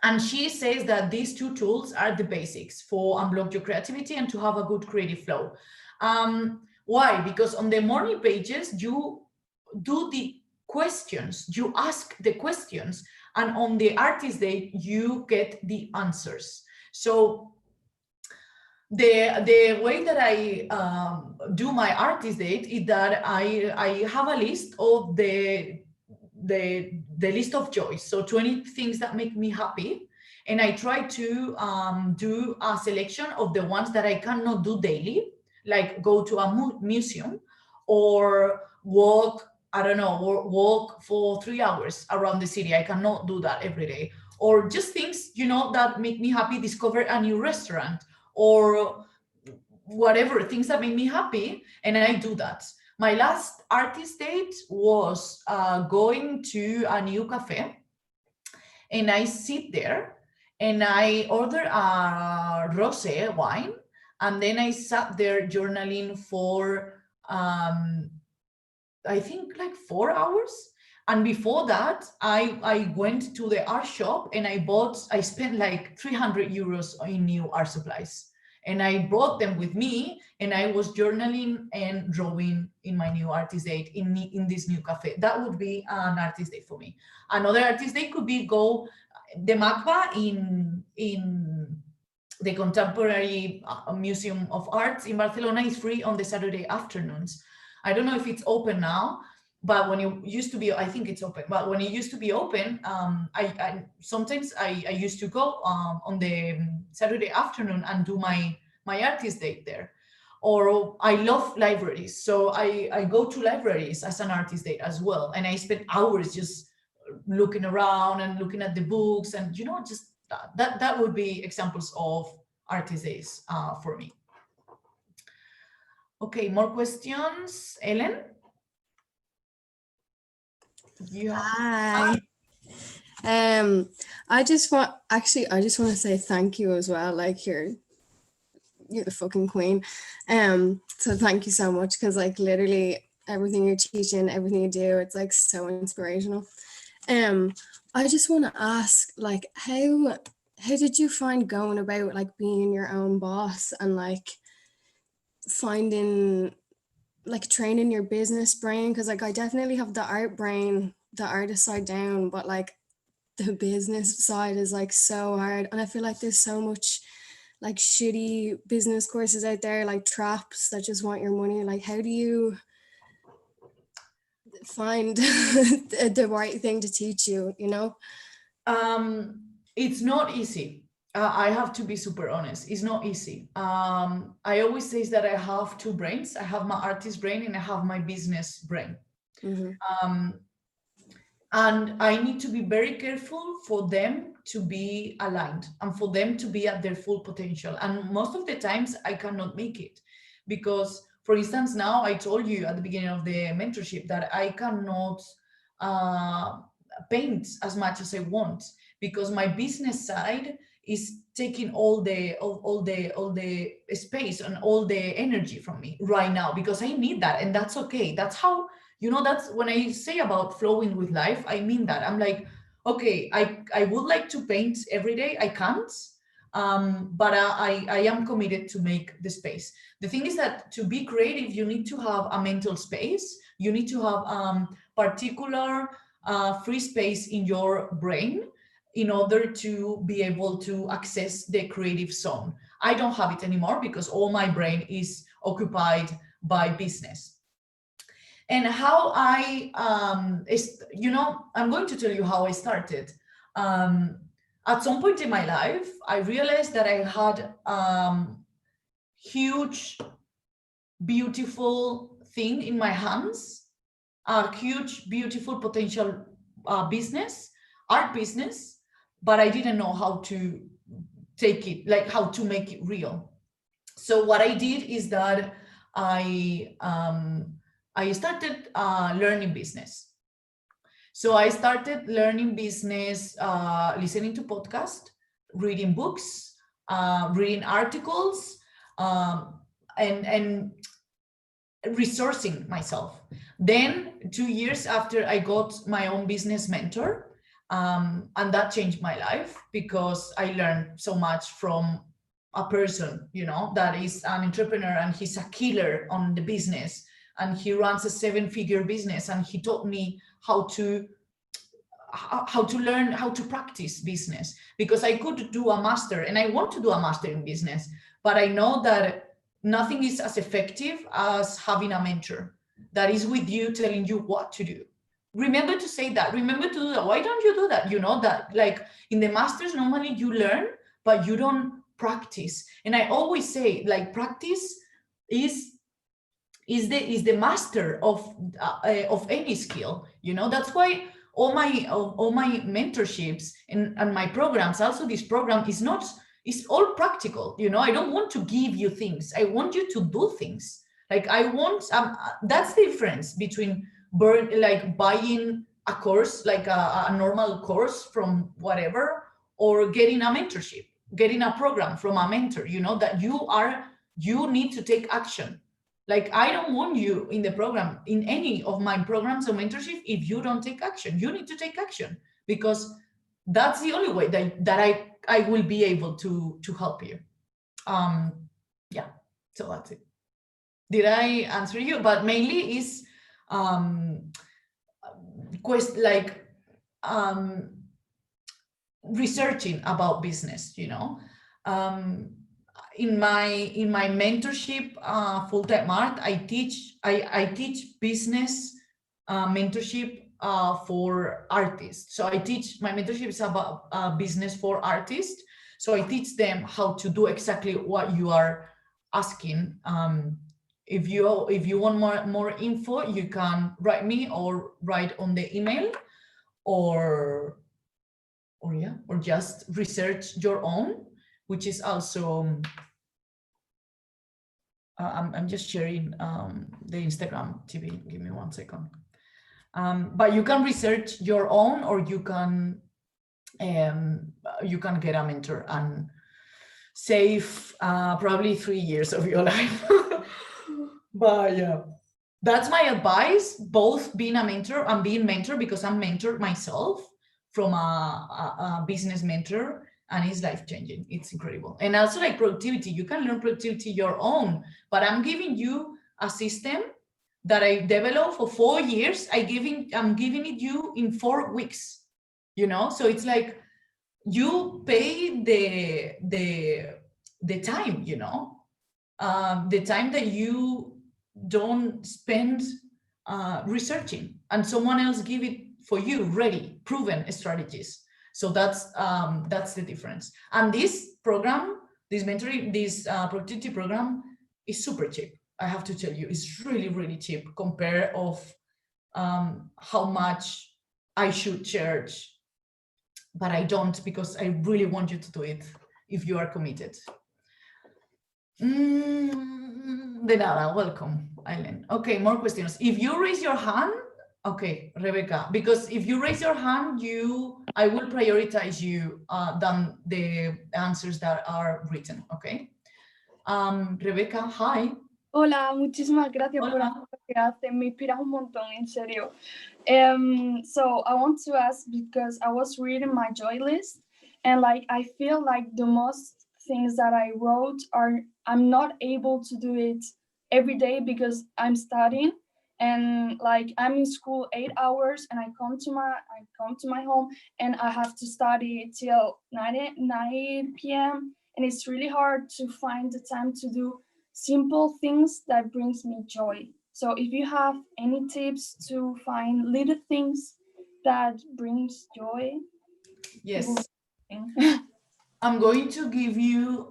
And she says that these two tools are the basics for unblock your creativity and to have a good creative flow. Why? Because on the morning pages, you do the questions, you ask the questions, and on the artist day you get the answers. So the way that I do my artist date is that I have a list of the list of joys, so 20 things that make me happy, and I try to do a selection of the ones that I cannot do daily, like go to a museum or walk, I don't know, or walk for 3 hours around the city. I cannot do that every day. Or just things, that make me happy, discover a new restaurant or whatever, things that make me happy, and I do that. My last artist date was going to a new cafe, and I sit there and I order a rosé wine, and then I sat there journaling for I think like 4 hours. And before that, I went to the art shop and I spent like 300 euros in new art supplies. And I brought them with me, and I was journaling and drawing in my new artist day in this new cafe. That would be an artist day for me. Another artist day could be go the MACBA in the Contemporary Museum of Arts in Barcelona is free on the Saturday afternoons. I don't know if it's open now, but when it used to be, I think it's open. But when it used to be open, I sometimes I used to go on the Saturday afternoon and do my artist day there. Or I love libraries, so I go to libraries as an artist day as well, and I spend hours just looking around and looking at the books, and just that would be examples of artist days for me. Okay, more questions, Ellen? Yeah. Hi. I just want to say thank you as well. Like you're the fucking queen. So thank you so much, because like literally everything you're teaching, everything you do, it's like so inspirational. I just want to ask, like, how did you find going about like being your own boss and like finding like training your business brain? Because like I definitely have the art brain, the artist side down, but like the business side is like so hard, and I feel like there's so much like shitty business courses out there, like traps that just want your money. Like how do you find the right thing to teach you, It's not easy. I have to be super honest. It's not easy. I always say that I have two brains. I have my artist brain and I have my business brain. And I need to be very careful for them to be aligned and for them to be at their full potential. And most of the times I cannot make it because, for instance, now I told you at the beginning of the mentorship that I cannot paint as much as I want because my business side is taking all the space and all the energy from me right now, because I need that, and that's okay. That's how, that's when I say about flowing with life, I mean that. I'm like, okay, I would like to paint every day. I can't, but I am committed to make the space. The thing is that to be creative, you need to have a mental space. You need to have particular free space in your brain in order to be able to access the creative zone. I don't have it anymore because all my brain is occupied by business. And how I'm going to tell you how I started. At some point in my life, I realized that I had huge, beautiful thing in my hands, a huge, beautiful potential business, art business, but I didn't know how to take it, like how to make it real. So what I did is that I started learning business. So I started learning business, listening to podcasts, reading books, reading articles, and resourcing myself. Then 2 years after, I got my own business mentor, and that changed my life because I learned so much from a person, that is an entrepreneur and he's a killer on the business, and he runs a 7-figure business, and he taught me how to learn how to practice business, because I could do a master, and I want to do a master in business, but I know that nothing is as effective as having a mentor that is with you, telling you what to do. Remember to say that. Remember to do that. Why don't you do that? That like in the masters, normally you learn, but you don't practice. And I always say, like, practice is the master of any skill. That's why all my mentorships and my programs, also this program it's all practical. I don't want to give you things. I want you to do things. Like I want, that's the difference between buying a course, like a normal course from whatever, or getting a mentorship, getting a program from a mentor, that you need to take action. Like, I don't want you in the program, in any of my programs or mentorship, if you don't take action. You need to take action, because that's the only way that I will be able to help you. Yeah, so that's it. Did I answer you? But mainly is researching about business, you know. In my mentorship, full-time art, I teach business mentorship for artists. So I teach, my mentorship is about business for artists. So I teach them how to do exactly what you are asking. If you want more info, you can write me or write on the email, or just research your own, which is also I'm just sharing the Instagram TV. Give me 1 second. But you can research your own, or you can get a mentor and save probably 3 years of your life. But yeah, that's my advice, both being a mentor and being mentored, because I'm mentored myself from a business mentor, and it's life-changing. It's incredible. And also, like, productivity, you can learn productivity your own, but I'm giving you a system that I developed for 4 years. I'm giving it you in 4 weeks, you know. So it's like you pay the time, you know, the time that you don't spend researching, and someone else give it for you, ready, proven strategies. So that's the difference. And this program, this mentoring, this productivity program is super cheap. I have to tell you, it's really, really cheap compared of how much I should charge, but I don't, because I really want you to do it if you are committed. De nada, welcome, Aileen. Okay, more questions. If you raise your hand, okay, Rebecca, because if you raise your hand, I will prioritize you than the answers that are written, okay? Rebecca, hi. Hola, muchísimas gracias por Hola. hacer lo que haces. Me inspiras un montón, en serio. So I want to ask, because I was reading my joy list, and like I feel like the most things that I wrote I'm not able to do it every day because I'm studying, and like I'm in school 8 hours, and I come to my home and I have to study till 9 p.m. and it's really hard to find the time to do simple things that brings me joy. So if you have any tips to find little things that brings joy. Yes. I'm going to give you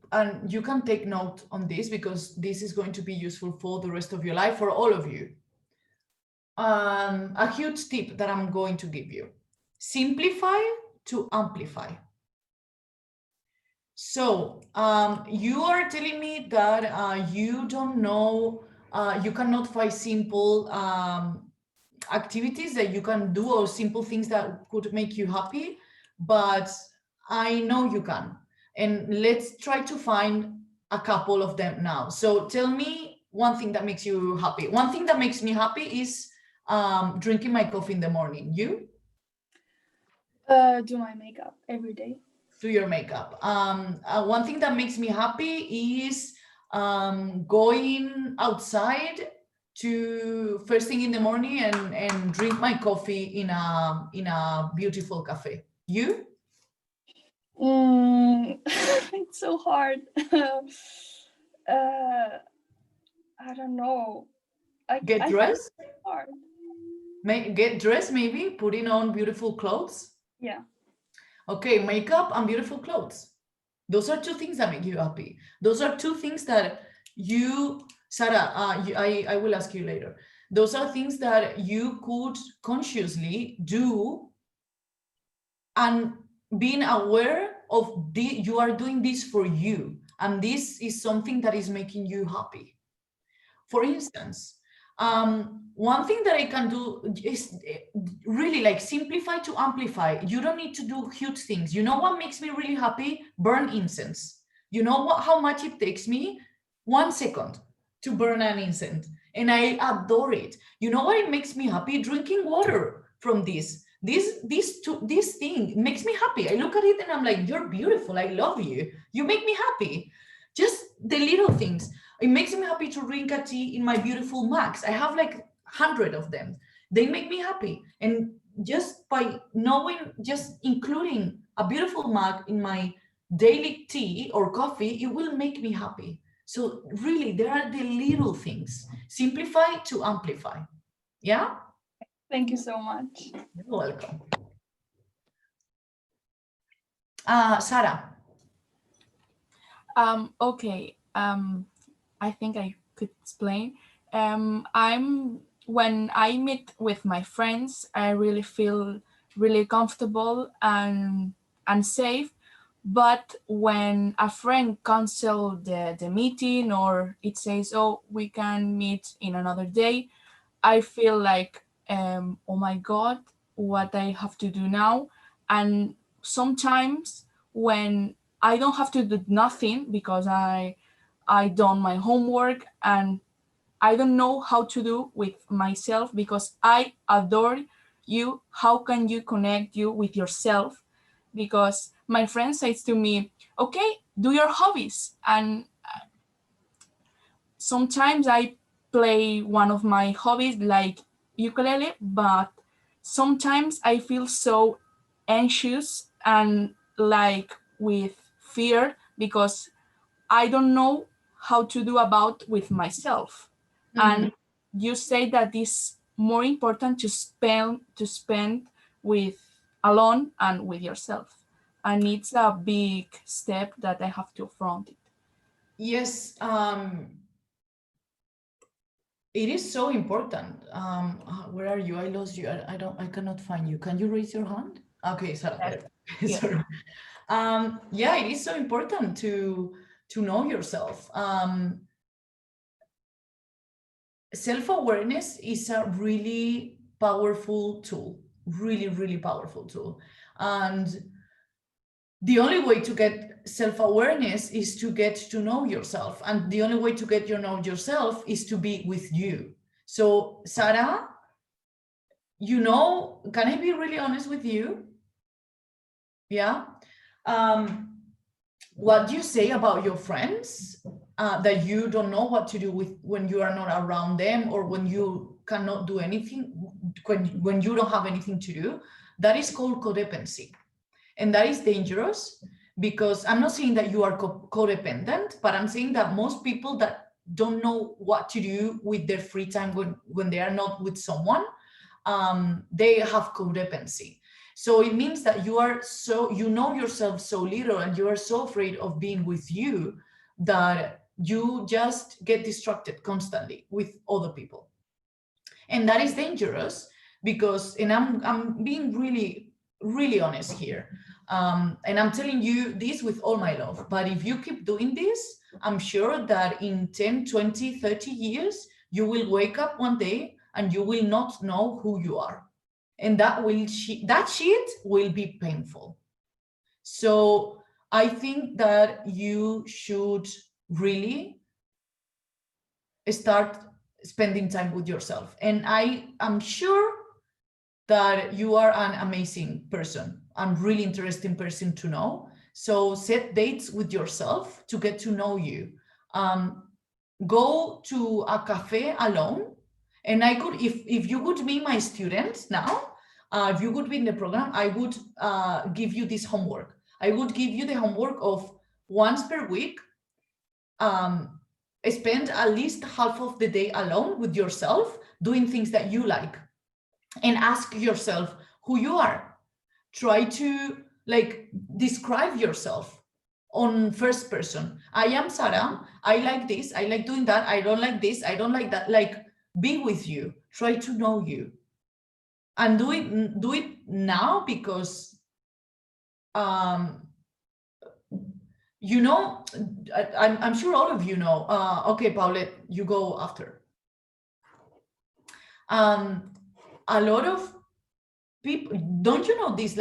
and you can take note on this, because this is going to be useful for the rest of your life, for all of you. A huge tip that I'm going to give you: simplify to amplify. So you are telling me that you don't know, you cannot find simple activities that you can do, or simple things that could make you happy, but I know you can. And let's try to find a couple of them now. So tell me one thing that makes you happy. One thing that makes me happy is drinking my coffee in the morning. You? Do my makeup every day. Do your makeup. One thing that makes me happy is going outside to first thing in the morning and drink my coffee in a beautiful cafe. You? It's so hard. I don't know. Get dressed? Hard. Get dressed, maybe putting on beautiful clothes. Yeah. Okay, makeup and beautiful clothes. Those are 2 things that make you happy. Those are 2 things that you, Sarah, I will ask you later. Those are things that you could consciously do, and being aware of you are doing this for you, and this is something that is making you happy. For instance, one thing that I can do is really like simplify to amplify. You don't need to do huge things. You know what makes me really happy? Burn incense. You know how much it takes me 1 second to burn an incense, and I adore it. You know what? It makes me happy drinking water from this thing makes me happy. I look at it and I'm like, you're beautiful. I love you. You make me happy. Just the little things. It makes me happy to drink a tea in my beautiful mugs. I have like 100 of them. They make me happy. And just by knowing, just including a beautiful mug in my daily tea or coffee, it will make me happy. So really, there are the little things. Simplify to amplify. Yeah? Thank you so much. You're welcome. Sarah. Okay. I think I could explain. When I meet with my friends, I really feel really comfortable and safe. But when a friend cancels the meeting, or it says, oh, we can meet in another day, I feel like, oh my God, what I have to do now. And sometimes when I don't have to do nothing because I done my homework and I don't know how to do with myself because I adore you. How can you connect you with yourself? Because my friend says to me, okay, do your hobbies. And sometimes I play one of my hobbies like ukulele, but sometimes I feel so anxious and like with fear because I don't know how to do about with myself. Mm-hmm. And you say that it's more important to spend with alone and with yourself. And it's a big step that I have to front it. Yes, it is so important. Where are you? I lost you. I cannot find you. Can you raise your hand? Okay, Sarah. Yes. Yes. Sorry. Yeah, it is so important to know yourself. Self-awareness is a really powerful tool, really, really powerful tool. And the only way to get self-awareness is to get to know yourself. And the only way to get to know yourself is to be with you. So, Sarah, you know, can I be really honest with you? Yeah. What you say about your friends, that you don't know what to do with when you are not around them, or when you cannot do anything, when you don't have anything to do, that is called codependency. And that is dangerous, because I'm not saying that you are codependent, but I'm saying that most people that don't know what to do with their free time when they are not with someone, they have codependency. So it means that you know yourself so little, and you are so afraid of being with you that you just get distracted constantly with other people. And that is dangerous, because, and I'm being really, really honest here. And I'm telling you this with all my love, but if you keep doing this, I'm sure that in 10, 20, 30 years, you will wake up one day and you will not know who you are. And that shit will be painful. So I think that you should really start spending time with yourself. And I am sure that you are an amazing person, a really interesting person to know. So set dates with yourself to get to know you. Go to a cafe alone. And I could, if you would be my student now, if you would be in the program, I would give you this homework. I would give you the homework of once per week, spend at least half of the day alone with yourself, doing things that you like, and ask yourself who you are. Try to describe yourself on first person. I am Sarah. I like this. I like doing that. I don't like this. I don't like that. Be with you. Try to know you. And do it now, because you know, I'm sure all of you know. Okay, Paulette, you go after. A lot of people, don't you know this,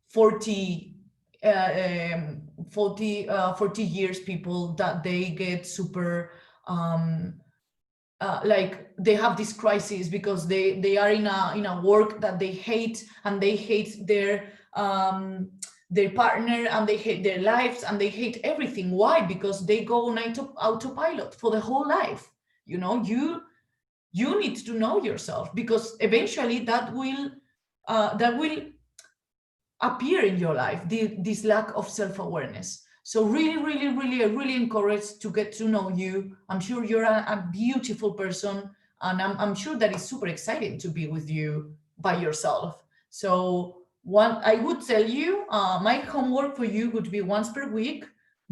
40 40 years people that they get super like they have this crisis because they are in a work that they hate, and they hate their partner, and they hate their lives, and they hate everything. Why? Because they go on autopilot for the whole life. You know, you need to know yourself, because eventually that will appear in your life, this lack of self-awareness. So really, I really encourage to get to know you. I'm sure you're a beautiful person, and I'm sure that it's super exciting to be with you by yourself. So I would tell you, my homework for you would be once per week,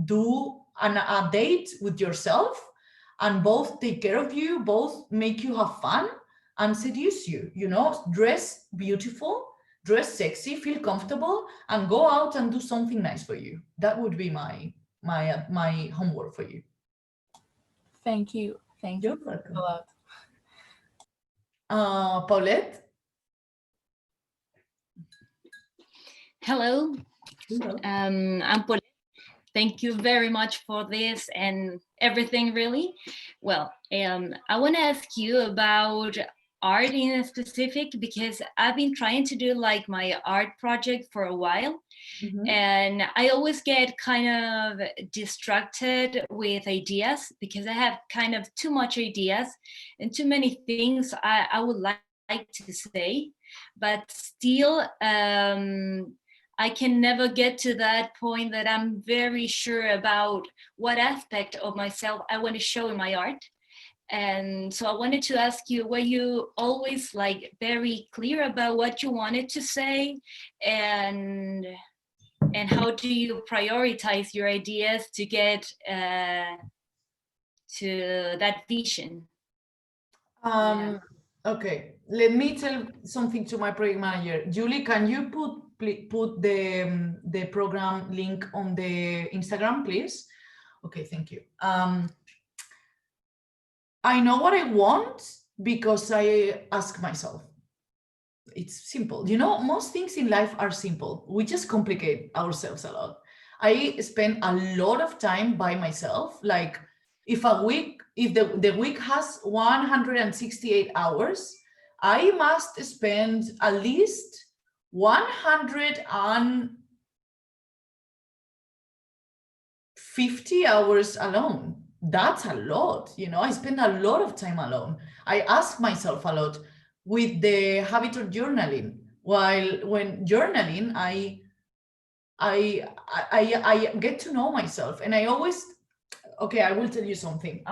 do a date with yourself, and both take care of you, both make you have fun and seduce you, you know, dress beautiful, dress sexy, feel comfortable, and go out and do something nice for you. That would be my homework for you. Thank you. Thank You're you welcome. a lot. Paulette? Hello. Hello. I'm Paulette. Thank you very much for this and everything, really. Well, I want to ask you about art in specific, because I've been trying to do like my art project for a while. Mhm. And I always get kind of distracted with ideas, because I have kind of too much ideas and too many things I would like to say, but still I can never get to that point that I'm very sure about what aspect of myself I want to show in my art. And so I wanted to ask you, were you always like very clear about what you wanted to say, and how do you prioritize your ideas to get to that vision? Okay, let me tell something to my project manager. Julie, can you put the program link on the Instagram, please? Okay, thank you. I know what I want because I ask myself. It's simple. You know, most things in life are simple. We just complicate ourselves a lot. I spend a lot of time by myself. Like if the week has 168 hours, I must spend at least 150 hours alone. That's a lot. You know, I spend a lot of time alone. I ask myself a lot with the habit of journaling. When journaling, I get to know myself, and I always, okay, I will tell you something.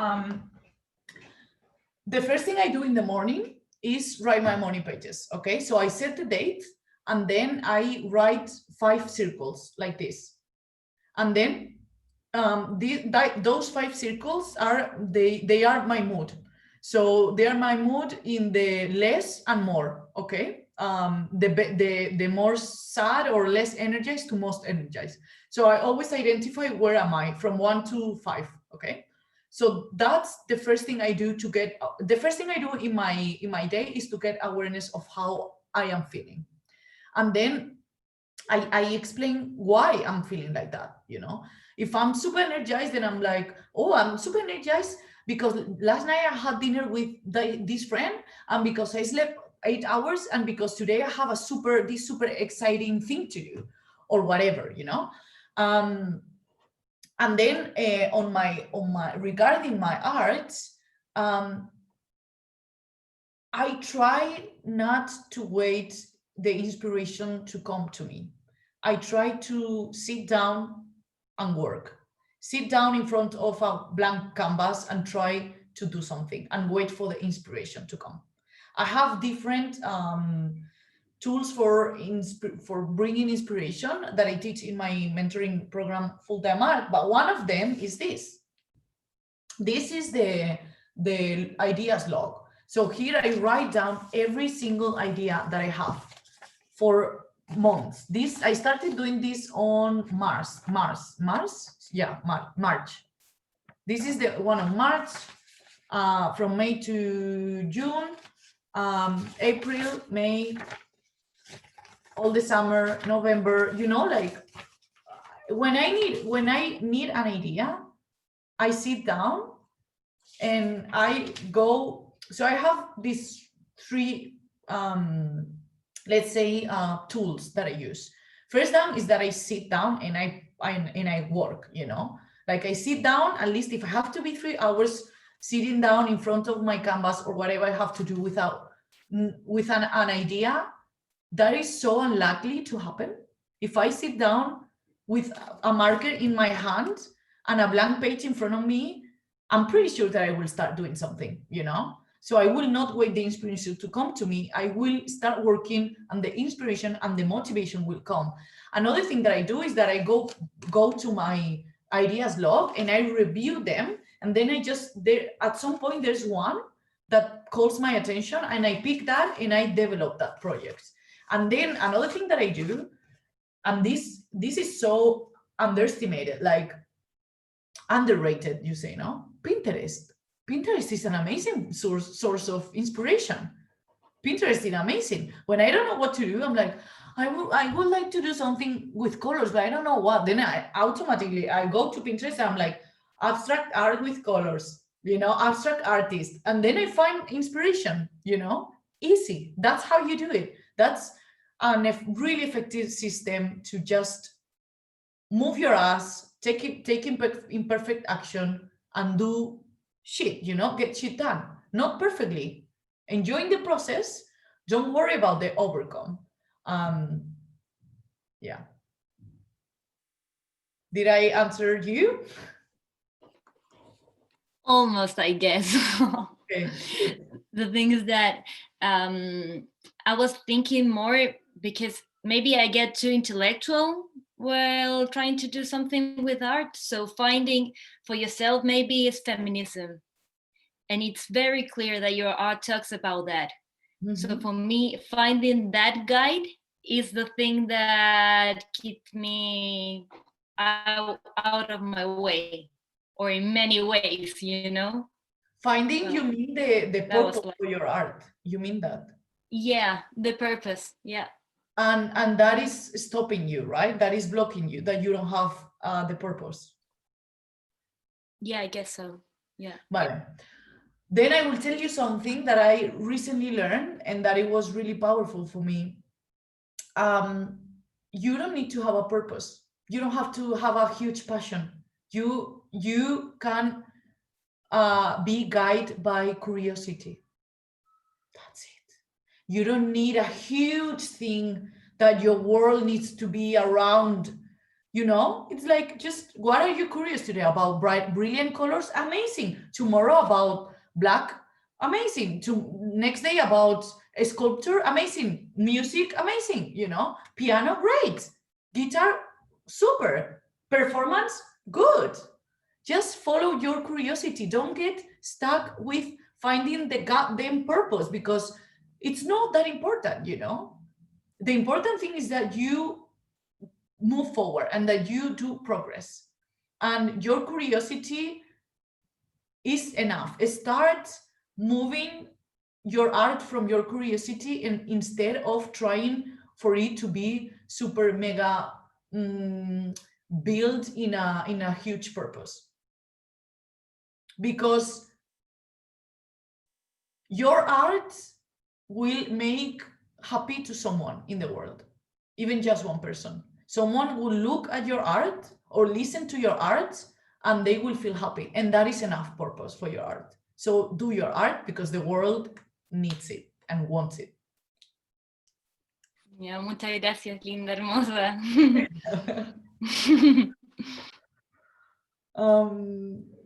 The first thing I do in the morning is write my morning pages. Okay, so I set the date, and then I write 5 circles like this, and then those 5 circles are they are my mood. So they are my mood in the less and more. Okay, the more sad or less energized to most energized. So I always identify where am I from 1 to 5. Okay, so that's the first thing I do to get. The first thing I do in my day is to get awareness of how I am feeling, and then I explain why I'm feeling like that. You know, if I'm super energized, then I'm like, oh, I'm super energized because last night I had dinner with this friend, and because I slept 8 hours, and because today I have this super exciting thing to do, or whatever, you know. And then on my regarding my art, I try not to wait the inspiration to come to me. I try to sit down and work. Sit down in front of a blank canvas and try to do something and wait for the inspiration to come. I have different tools for bringing inspiration that I teach in my mentoring program, Full-Time Art, but one of them is this. This is the ideas log. So here I write down every single idea that I have for months. I started doing this on March. Yeah, March. This is the one on March, from May to June, April, May, all the summer, November, you know, like when I need an idea, I sit down and I go. So I have these three, let's say, tools that I use. First down is that I sit down and I work. Like I sit down, at least if I have to be 3 hours sitting down in front of my canvas or whatever I have to do with an idea, that is so unlikely to happen. If I sit down with a marker in my hand and a blank page in front of me, I'm pretty sure that I will start doing something, So I will not wait the inspiration to come to me. I will start working and the inspiration and the motivation will come. Another thing that I do is that I go to my ideas log and I review them. And then at some point there's one that calls my attention and I pick that and I develop that project. And then another thing that I do, and this is so underestimated, like underrated, you say, no? Pinterest. Pinterest is an amazing source of inspiration. Pinterest is amazing. When I don't know what to do, I'm like, I would like to do something with colors, but I don't know what. Then I automatically go to Pinterest and I'm like, abstract art with colors, abstract artist. And then I find inspiration, easy. That's how you do it. That's a really effective system to just move your ass, take imperfect action and do shit, get shit done. Not perfectly. Enjoying the process. Don't worry about the outcome. Yeah. Did I answer you? Almost, I guess. Okay. The thing is that I was thinking more because maybe I get too intellectual while trying to do something with art. So finding for yourself maybe is feminism. And it's very clear that your art talks about that. Mm-hmm. So for me, finding that guide is the thing that keeps me out of my way, or in many ways, Finding, you mean the purpose for your art? You mean that? Yeah, the purpose. Yeah. And that is stopping you, right? That is blocking you, that you don't have the purpose. Yeah, I guess so. Yeah. Vale. Then I will tell you something that I recently learned and that it was really powerful for me. You don't need to have a purpose. You don't have to have a huge passion. You can be guided by curiosity. That's it. You don't need a huge thing that your world needs to be around. It's like, just what are you curious today about? Brilliant colors? Amazing. Tomorrow about black? Amazing. Next day about a sculpture? Amazing. Music? Amazing. Piano? Great. Guitar? Super. Performance? Good. Just follow your curiosity. Don't get stuck with finding the goddamn purpose, because it's not that important, The important thing is that you move forward and that you do progress, and your curiosity is enough. Start moving your art from your curiosity, and instead of trying for it to be super mega built in a huge purpose, because your art will make happy to someone in the world, even just one person. Someone will look at your art or listen to your art and they will feel happy. And that is enough purpose for your art. So do your art because the world needs it and wants it. Yeah, muchas gracias, linda, hermosa.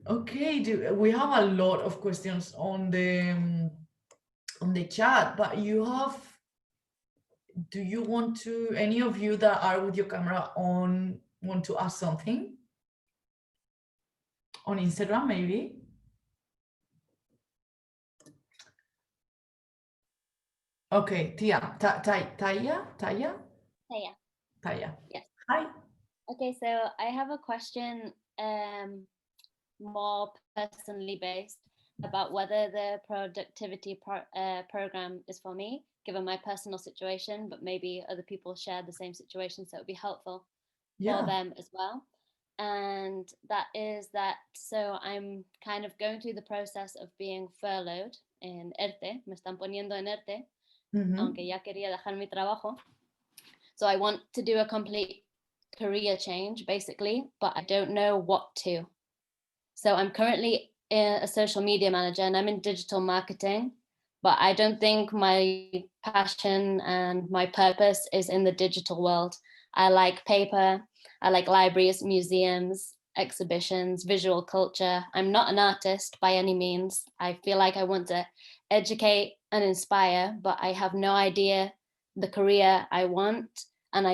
Okay, we have a lot of questions on the chat, but do you want to, any of you that are with your camera on, want to ask something? On Instagram, maybe? Okay, Tia, Taya? Taya. Yes. Hi. Okay, so I have a question, more personally based, about whether the productivity program is for me, given my personal situation, but maybe other people share the same situation, so it would be helpful. for them as well. And that is that, so I'm kind of going through the process of being furloughed en ERTE, me están poniendo en ERTE, aunque ya quería dejar mi trabajo. So I want to do a complete career change, basically, but I don't know what to. So I'm currently a social media manager and I'm in digital marketing, but I don't think my passion and my purpose is in the digital world. I like paper, I like libraries, museums, exhibitions, visual culture. I'm not an artist by any means. I feel like I want to educate and inspire, but I have no idea the career I want. And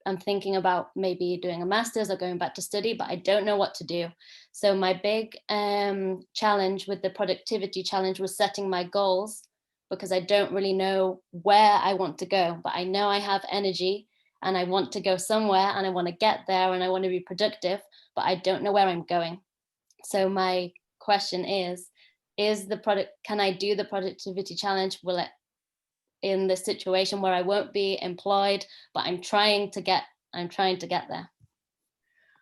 I'm thinking about maybe doing a master's or going back to study, but I don't know what to do. So my big challenge with the productivity challenge was setting my goals, because I don't really know where I want to go, but I know I have energy and I want to go somewhere and I want to get there and I want to be productive, but I don't know where I'm going. So my question is can I do the productivity challenge? Will it, in the situation where I won't be employed, but I'm trying to get there.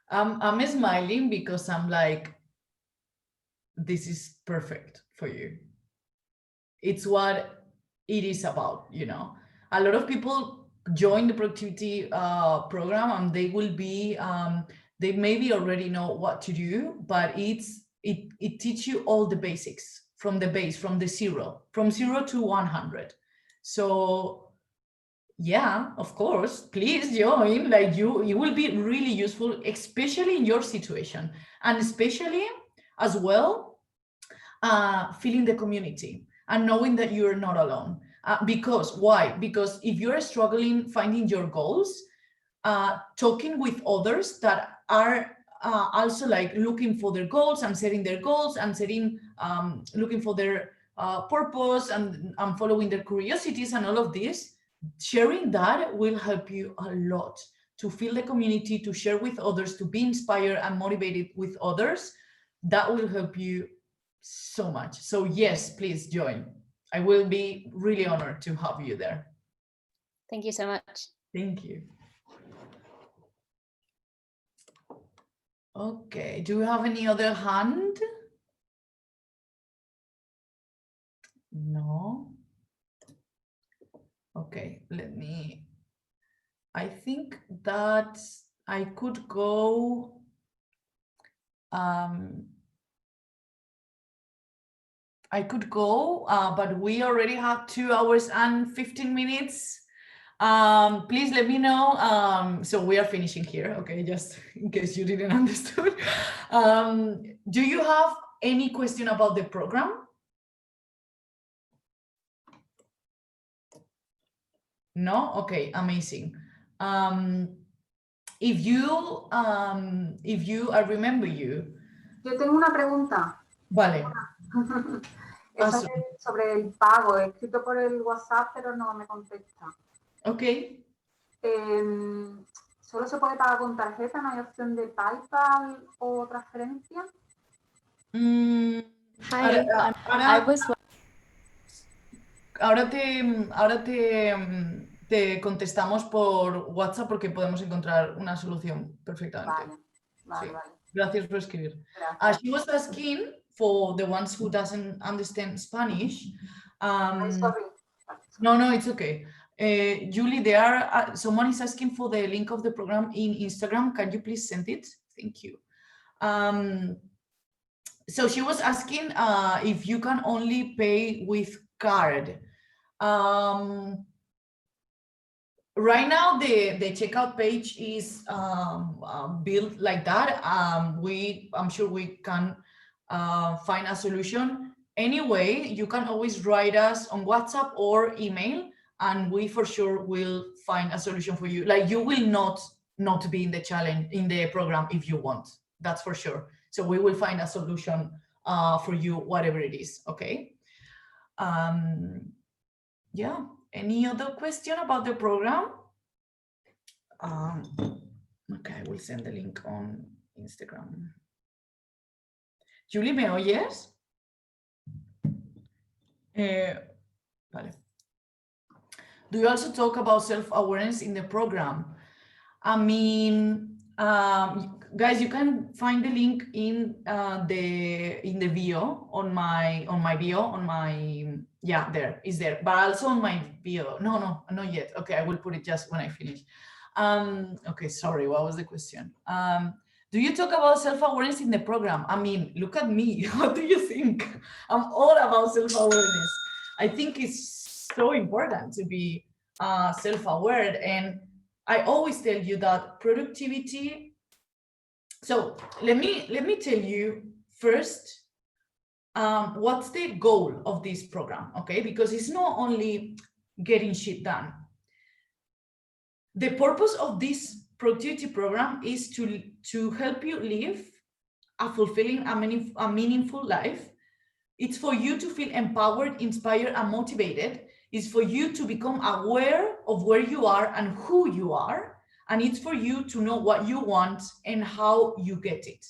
I'm smiling because I'm like, this is perfect for you. It's what it is about, you know. A lot of people join the productivity program and they will be, they maybe already know what to do, but it teaches you all the basics from the base, from 0 to 100. So yeah, of course, please join. Like you will be really useful, especially in your situation, and especially as well feeling the community and knowing that you're not alone. Because why? Because if you're struggling finding your goals, talking with others that are also like looking for their goals and setting their goals and setting looking for their purpose and following their curiosities and all of this, sharing that will help you a lot to feel the community, to share with others, to be inspired and motivated with others. That will help you so much. So yes, please join. I will be really honored to have you there. Thank you so much. Thank you. Okay, do you have any other hand? No. Okay, I think that I could go but we already have 2 hours and 15 minutes. Please let me know. So we are finishing here, okay, just in case you didn't understand. Do you have any question about the program? No? Okay, amazing. If I remember you. Yo tengo una pregunta. Vale. Sobre el pago, he escrito por el WhatsApp, pero no me contesta. Ok. ¿Solo se puede pagar con tarjeta? ¿No hay opción de PayPal o transferencia? Ahora te contestamos por WhatsApp porque podemos encontrar una solución perfectamente. Vale. Gracias por escribir. Gracias. She was asking for the ones who doesn't understand Spanish. Sorry. No, it's okay. Julie, someone is asking for the link of the program in Instagram. Can you please send it? Thank you. So she was asking if you can only pay with card. Right now, the checkout page is built like that. I'm sure we can find a solution. Anyway, you can always write us on WhatsApp or email, and we for sure will find a solution for you. Like, you will not be in the challenge, in the program if you want. That's for sure. So we will find a solution for you, whatever it is. Okay. Yeah. Any other question about the program? Okay, I will send the link on Instagram. Julie, ¿me oyes? Vale. Do you also talk about self-awareness in the program? I mean, guys, you can find the link in the bio on my yeah, there is there, but also on my bio. No, not yet. Okay, I will put it just when I finish. Okay, sorry, what was the question? Do you talk about self-awareness in the program? I mean, look at me. What do you think? I'm all about self-awareness. I think it's so important to be self-aware, and I always tell you that productivity. So let me tell you first what's the goal of this program, okay? Because it's not only getting shit done. The purpose of this productivity program is to help you live a fulfilling, a meaningful life. It's for you to feel empowered, inspired, and motivated. It's for you to become aware of where you are and who you are. And it's for you to know what you want and how you get it.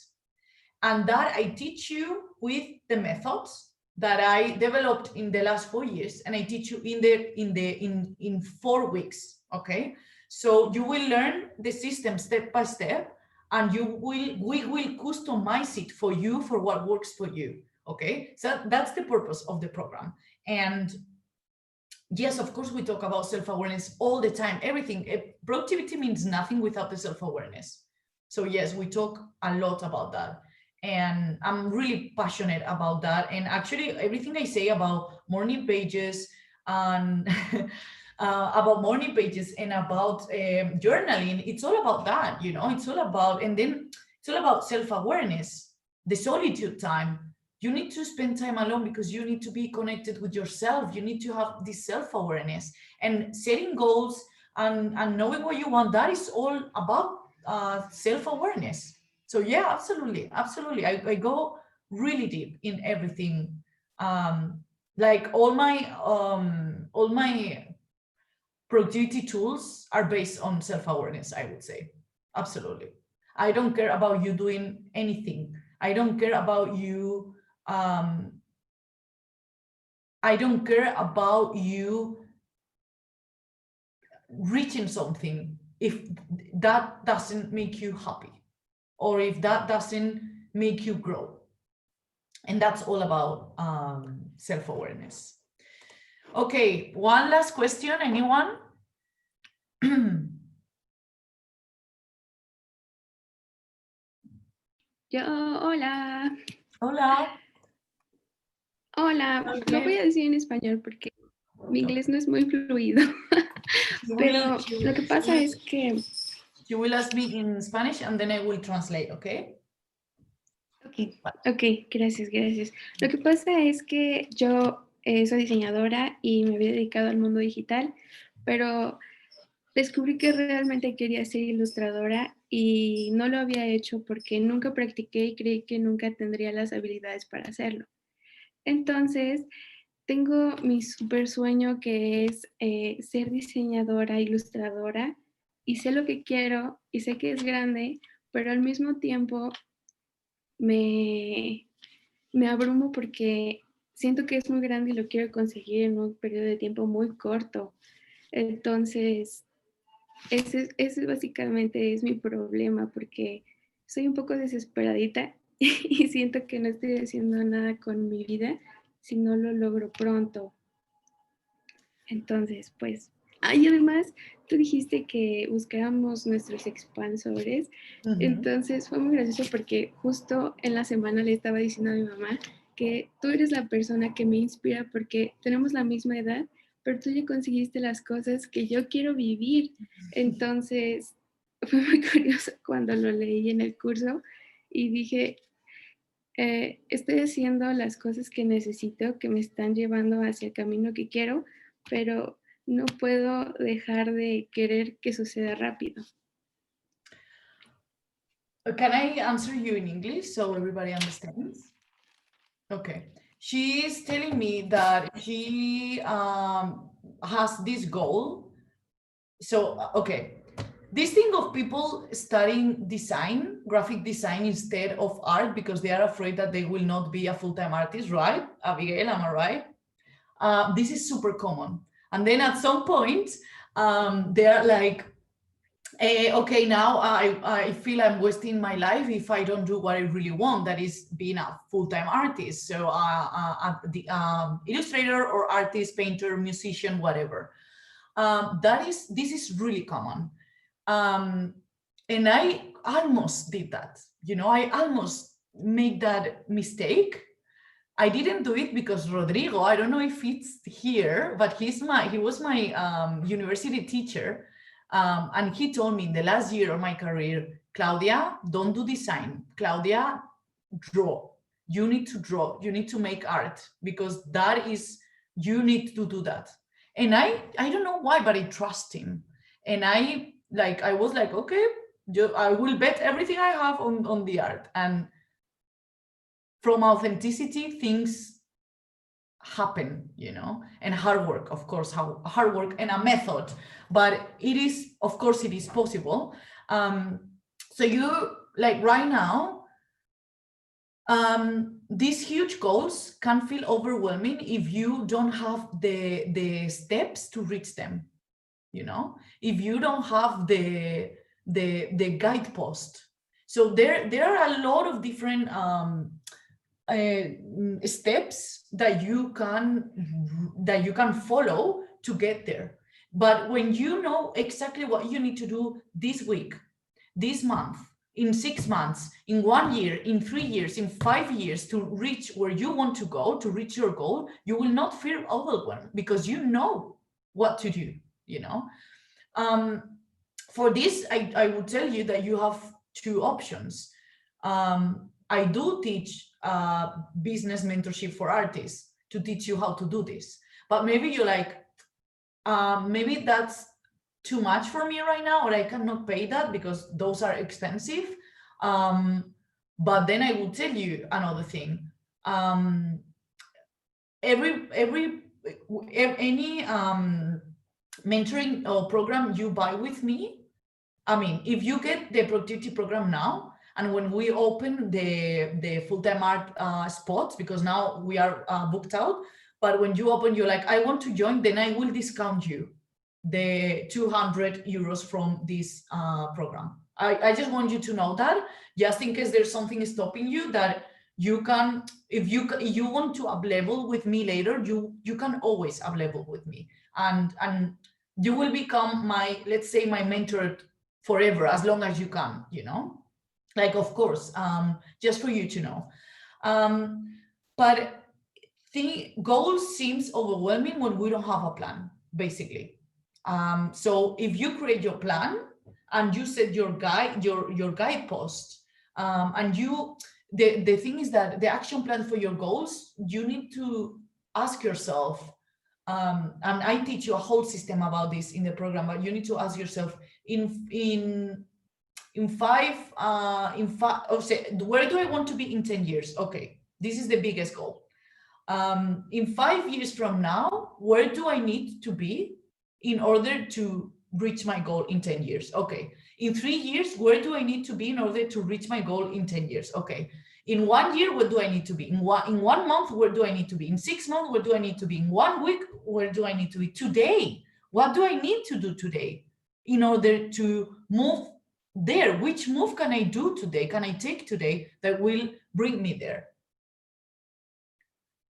And that I teach you with the methods that I developed in the last 4 years. And I teach you in 4 weeks, okay? So you will learn the system step by step, and we will customize it for you for what works for you. Okay, so that's the purpose of the program. And yes, of course, we talk about self-awareness all the time. Everything, productivity means nothing without the self-awareness. So yes, we talk a lot about that. And I'm really passionate about that. And actually, everything I say about morning pages and about morning pages and about journaling, it's all about that, you know, it's all about, and then it's all about self-awareness, the solitude time. You need to spend time alone because you need to be connected with yourself. You need to have this self-awareness and setting goals and knowing what you want. That is all about self-awareness. So yeah, absolutely. I go really deep in everything. Like all my productivity tools are based on self-awareness, I would say. Absolutely. I don't care about you doing anything. I don't care about you. I don't care about you reaching something if that doesn't make you happy or if that doesn't make you grow. And that's all about self-awareness. Okay, one last question, anyone? Hola. Hola. Hola, lo voy a decir en español porque mi inglés no es muy fluido. Pero lo que pasa es que... You will ask me in Spanish and then I will translate, okay? Ok, gracias. Lo que pasa es que yo soy diseñadora y me había dedicado al mundo digital, pero descubrí que realmente quería ser ilustradora y no lo había hecho porque nunca practiqué y creí que nunca tendría las habilidades para hacerlo. Entonces, tengo mi super sueño que es ser diseñadora, ilustradora, y sé lo que quiero y sé que es grande, pero al mismo tiempo me abrumo porque siento que es muy grande y lo quiero conseguir en un periodo de tiempo muy corto. Entonces, ese básicamente es mi problema porque soy un poco desesperadita y siento que no estoy haciendo nada con mi vida si no lo logro pronto. Entonces, pues, y además tú dijiste que buscáramos nuestros expansores. Entonces fue muy gracioso porque justo en la semana le estaba diciendo a mi mamá que tú eres la persona que me inspira porque tenemos la misma edad, pero tú ya conseguiste las cosas que yo quiero vivir. Entonces fue muy curioso cuando lo leí en el curso y dije, estoy haciendo las cosas que necesito, que me están llevando hacia el camino que quiero, pero no puedo dejar de querer que suceda rápido. Can I answer you in English so everybody understands? Okay. She is telling me that she has this goal. So, okay. This thing of people studying design, graphic design instead of art because they are afraid that they will not be a full-time artist, right? Abigail, am I right? This is super common. And then at some point, they are like, Okay, now I feel I'm wasting my life if I don't do what I really want, that is being a full-time artist. So the illustrator or artist, painter, musician, whatever. This is really common. And I almost did that. You know, I almost made that mistake. I didn't do it because Rodrigo, I don't know if it's here, but he was my university teacher. And he told me in the last year of my career, Claudia, don't do design. Claudia, draw. You need to draw. You need to make art, because that is, you need to do that. And I don't know why, but I trust him. And I was like, okay, I will bet everything I have on the art. And from authenticity, things happen, you know, and hard work, of course, hard work and a method, but it is, of course, it is possible. So you, like right now, these huge goals can feel overwhelming if you don't have the steps to reach them, you know, if you don't have the guidepost. So there are a lot of different steps that you can follow to get there. But when you know exactly what you need to do this week, this month, in 6 months, in 1 year, in 3 years, in 5 years, to reach where you want to go, to reach your goal, you will not feel overwhelmed because you know what to do, you know. For this, I would tell you that you have 2 options. I do teach business mentorship for artists to teach you how to do this, but maybe you're like, maybe that's too much for me right now, or I cannot pay that because those are expensive. But then I will tell you another thing. Any mentoring or program you buy with me, I mean, if you get the productivity program now, and when we open the full-time art spots, because now we are booked out, but when you open, you're like, I want to join, then I will discount you the 200 euros from this program. I just want you to know that, just in case there's something stopping you, that you can, if you want to up level with me later, you can always up level with me, and you will become my, let's say, my mentor forever, as long as you can, you know, like, of course, just for you to know. But the goal seems overwhelming when we don't have a plan, basically. So if you create your plan and you set your guidepost, and the thing is that the action plan for your goals, you need to ask yourself, and I teach you a whole system about this in the program, but you need to ask yourself in 5, where do I want to be in 10 years? Okay, this is the biggest goal. In 5 years from now, where do I need to be in order to reach my goal in 10 years? Okay. In 3 years, where do I need to be in order to reach my goal in 10 years? Okay. In 1 year, where do I need to be? In 1 month, where do I need to be? In 6 months, where do I need to be? In 1 week, where do I need to be? Today, what do I need to do today in order to move there? Which move can I do today? Can I take today that will bring me there?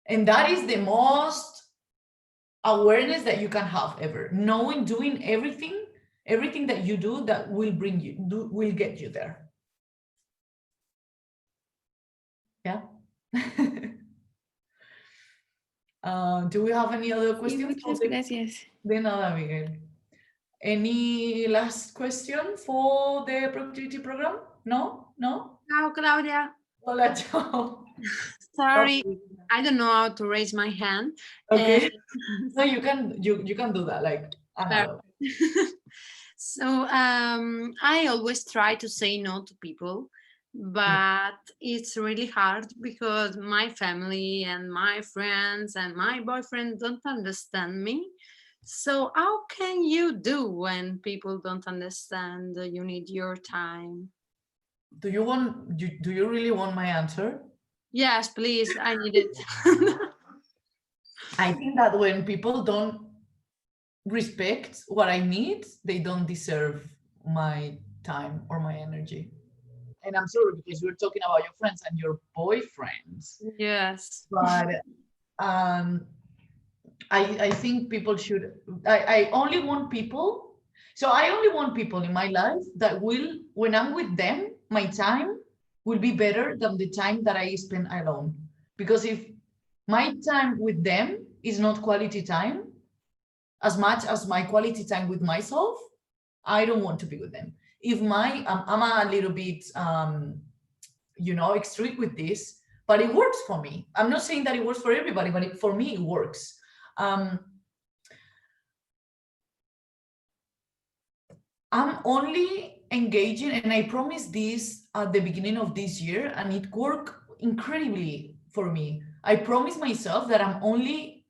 And that is the most awareness that you can have ever. Knowing, doing everything that you do that will bring you, will get you there. Yeah. Do we have any other questions? Muchas gracias. De nada, Miguel. Any last question for the productivity program? No? No? Ciao, Claudia. Hola, ciao. Sorry, I don't know how to raise my hand. Okay. So you can do that, like. So I always try to say no to people, but it's really hard because my family and my friends and my boyfriend don't understand me. So how can you do when people don't understand you need your time? Do you really want my answer? Yes, please, I need it. I think that when people don't respect what I need, they don't deserve my time or my energy. And I'm sorry because you're talking about your friends and your boyfriends. Yes. But I think people should, I only want people. So I only want people in my life that will, when I'm with them, my time will be better than the time that I spend alone. Because if my time with them is not quality time, as much as my quality time with myself, I don't want to be with them. If my, I'm a little bit, you know, extreme with this, but it works for me. I'm not saying that it works for everybody, but for me, it works. I'm only engaging, and I promised this at the beginning of this year, and it worked incredibly for me. I promised myself that I'm only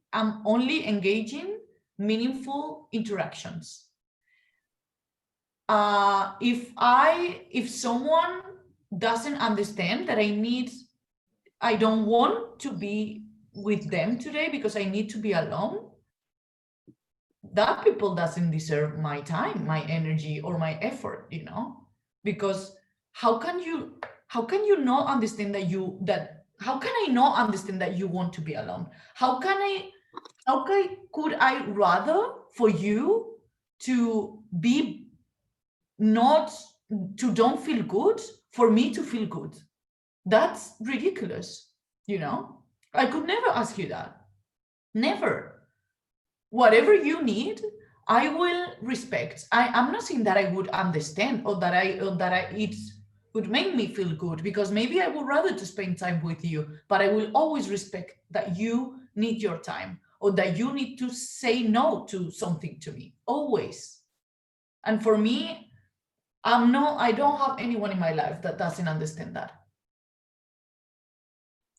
engaging meaningful interactions. If someone doesn't understand that I don't want to be with them today because I need to be alone, that people doesn't deserve my time, my energy, or my effort, you know? Because how can you not understand how can I not understand that you want to be alone? How could I rather for you to be don't feel good for me to feel good? That's ridiculous, you know? I could never ask you that. Never. Whatever you need, I will respect. I'm not saying that I would understand or that it would make me feel good, because maybe I would rather to spend time with you, but I will always respect that you need your time or that you need to say no to something to me, always. And for me, I don't have anyone in my life that doesn't understand that.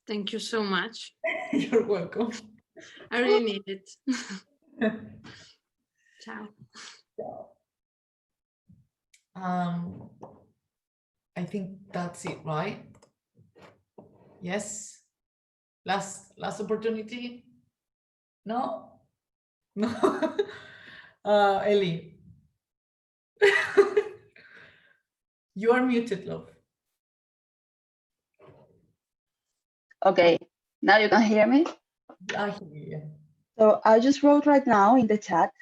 Thank you so much. You're welcome. I really need it. Ciao. I think that's it, right? Yes. Last opportunity. No. Ellie. You are muted, love. Okay, now you can hear me? I hear you. So I just wrote right now in the chat,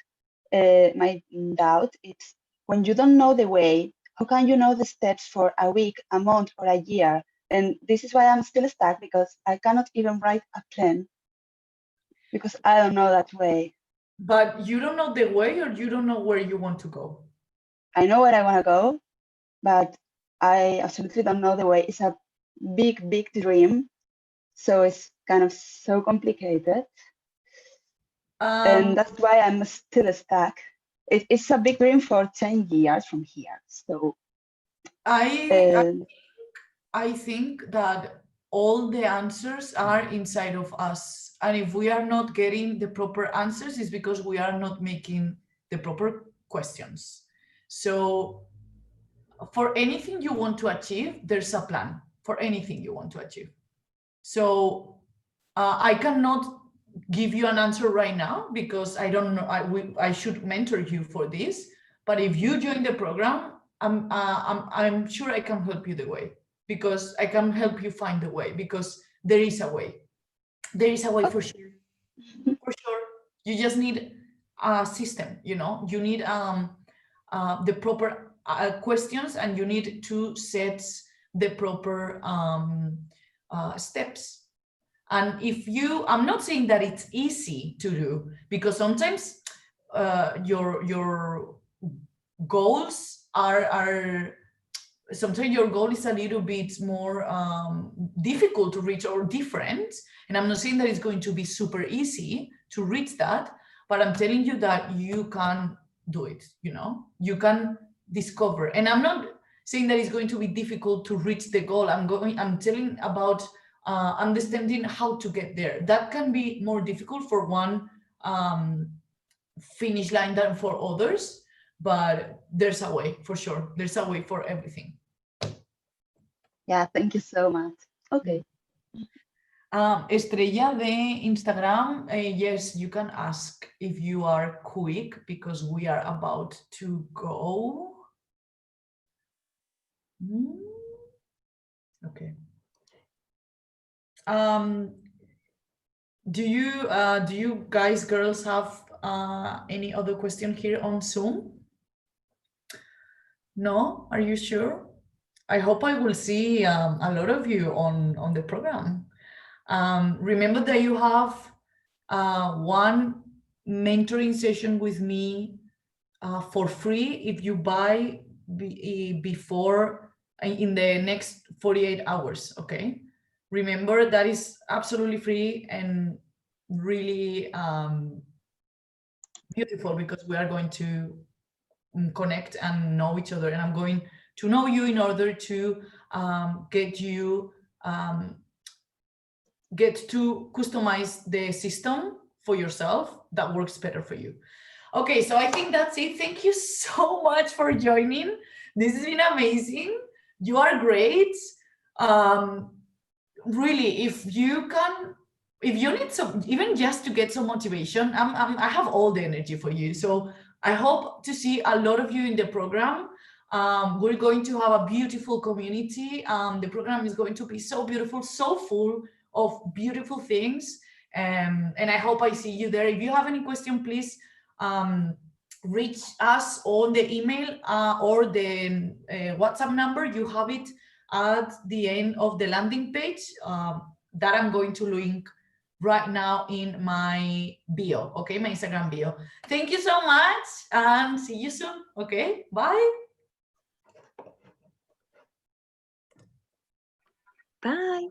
my doubt is, when you don't know the way, how can you know the steps for a week, a month, or a year? And this is why I'm still stuck, because I cannot even write a plan, because I don't know that way. But you don't know the way, or you don't know where you want to go? I know where I want to go, but I absolutely don't know the way. It's a big, big dream. So it's kind of so complicated. And that's why I'm still stuck. It's a big dream for 10 years from here. So I think that all the answers are inside of us. And if we are not getting the proper answers, it's because we are not making the proper questions. So for anything you want to achieve, there's a plan for anything you want to achieve. So I cannot give you an answer right now because I don't know. I should mentor you for this. But if you join the program, I'm sure I can help you the way, because I can help you find the way, because there is a way. There is a way for sure. For sure. You just need a system, you know. You need the proper questions, and you need to set the proper steps. And if I'm not saying that it's easy to do, because sometimes your goals are sometimes your goal is a little bit more difficult to reach or different. And I'm not saying that it's going to be super easy to reach that, but I'm telling you that you can do it, you know, you can discover. And I'm not saying that it's going to be difficult to reach the goal. I'm telling about understanding how to get there. That can be more difficult for one finish line than for others, but there's a way, for sure. There's a way for everything. Yeah, thank you so much. Okay. Estrella de Instagram, yes, you can ask if you are quick, because we are about to go. Okay. Do you guys, girls, have any other question here on Zoom? No? Are you sure? I hope I will see a lot of you on the program. Remember that you have one mentoring session with me for free if you buy before in the next 48 hours, okay? Remember, that is absolutely free and really beautiful, because we are going to connect and know each other, and I'm going to know you in order to get to customize the system for yourself that works better for you. Okay, so I think that's it. Thank you so much for joining. This has been amazing. You are great. Really, if you need some, even just to get some motivation, I have all the energy for you. So I hope to see a lot of you in the program. We're going to have a beautiful community. The program is going to be so beautiful, so full of beautiful things. And I hope I see you there. If you have any question, please reach us on the email or the WhatsApp number. You have it at the end of the landing page that I'm going to link right now in my bio, okay, my Instagram bio. Thank you so much and see you soon, okay? Bye. Bye.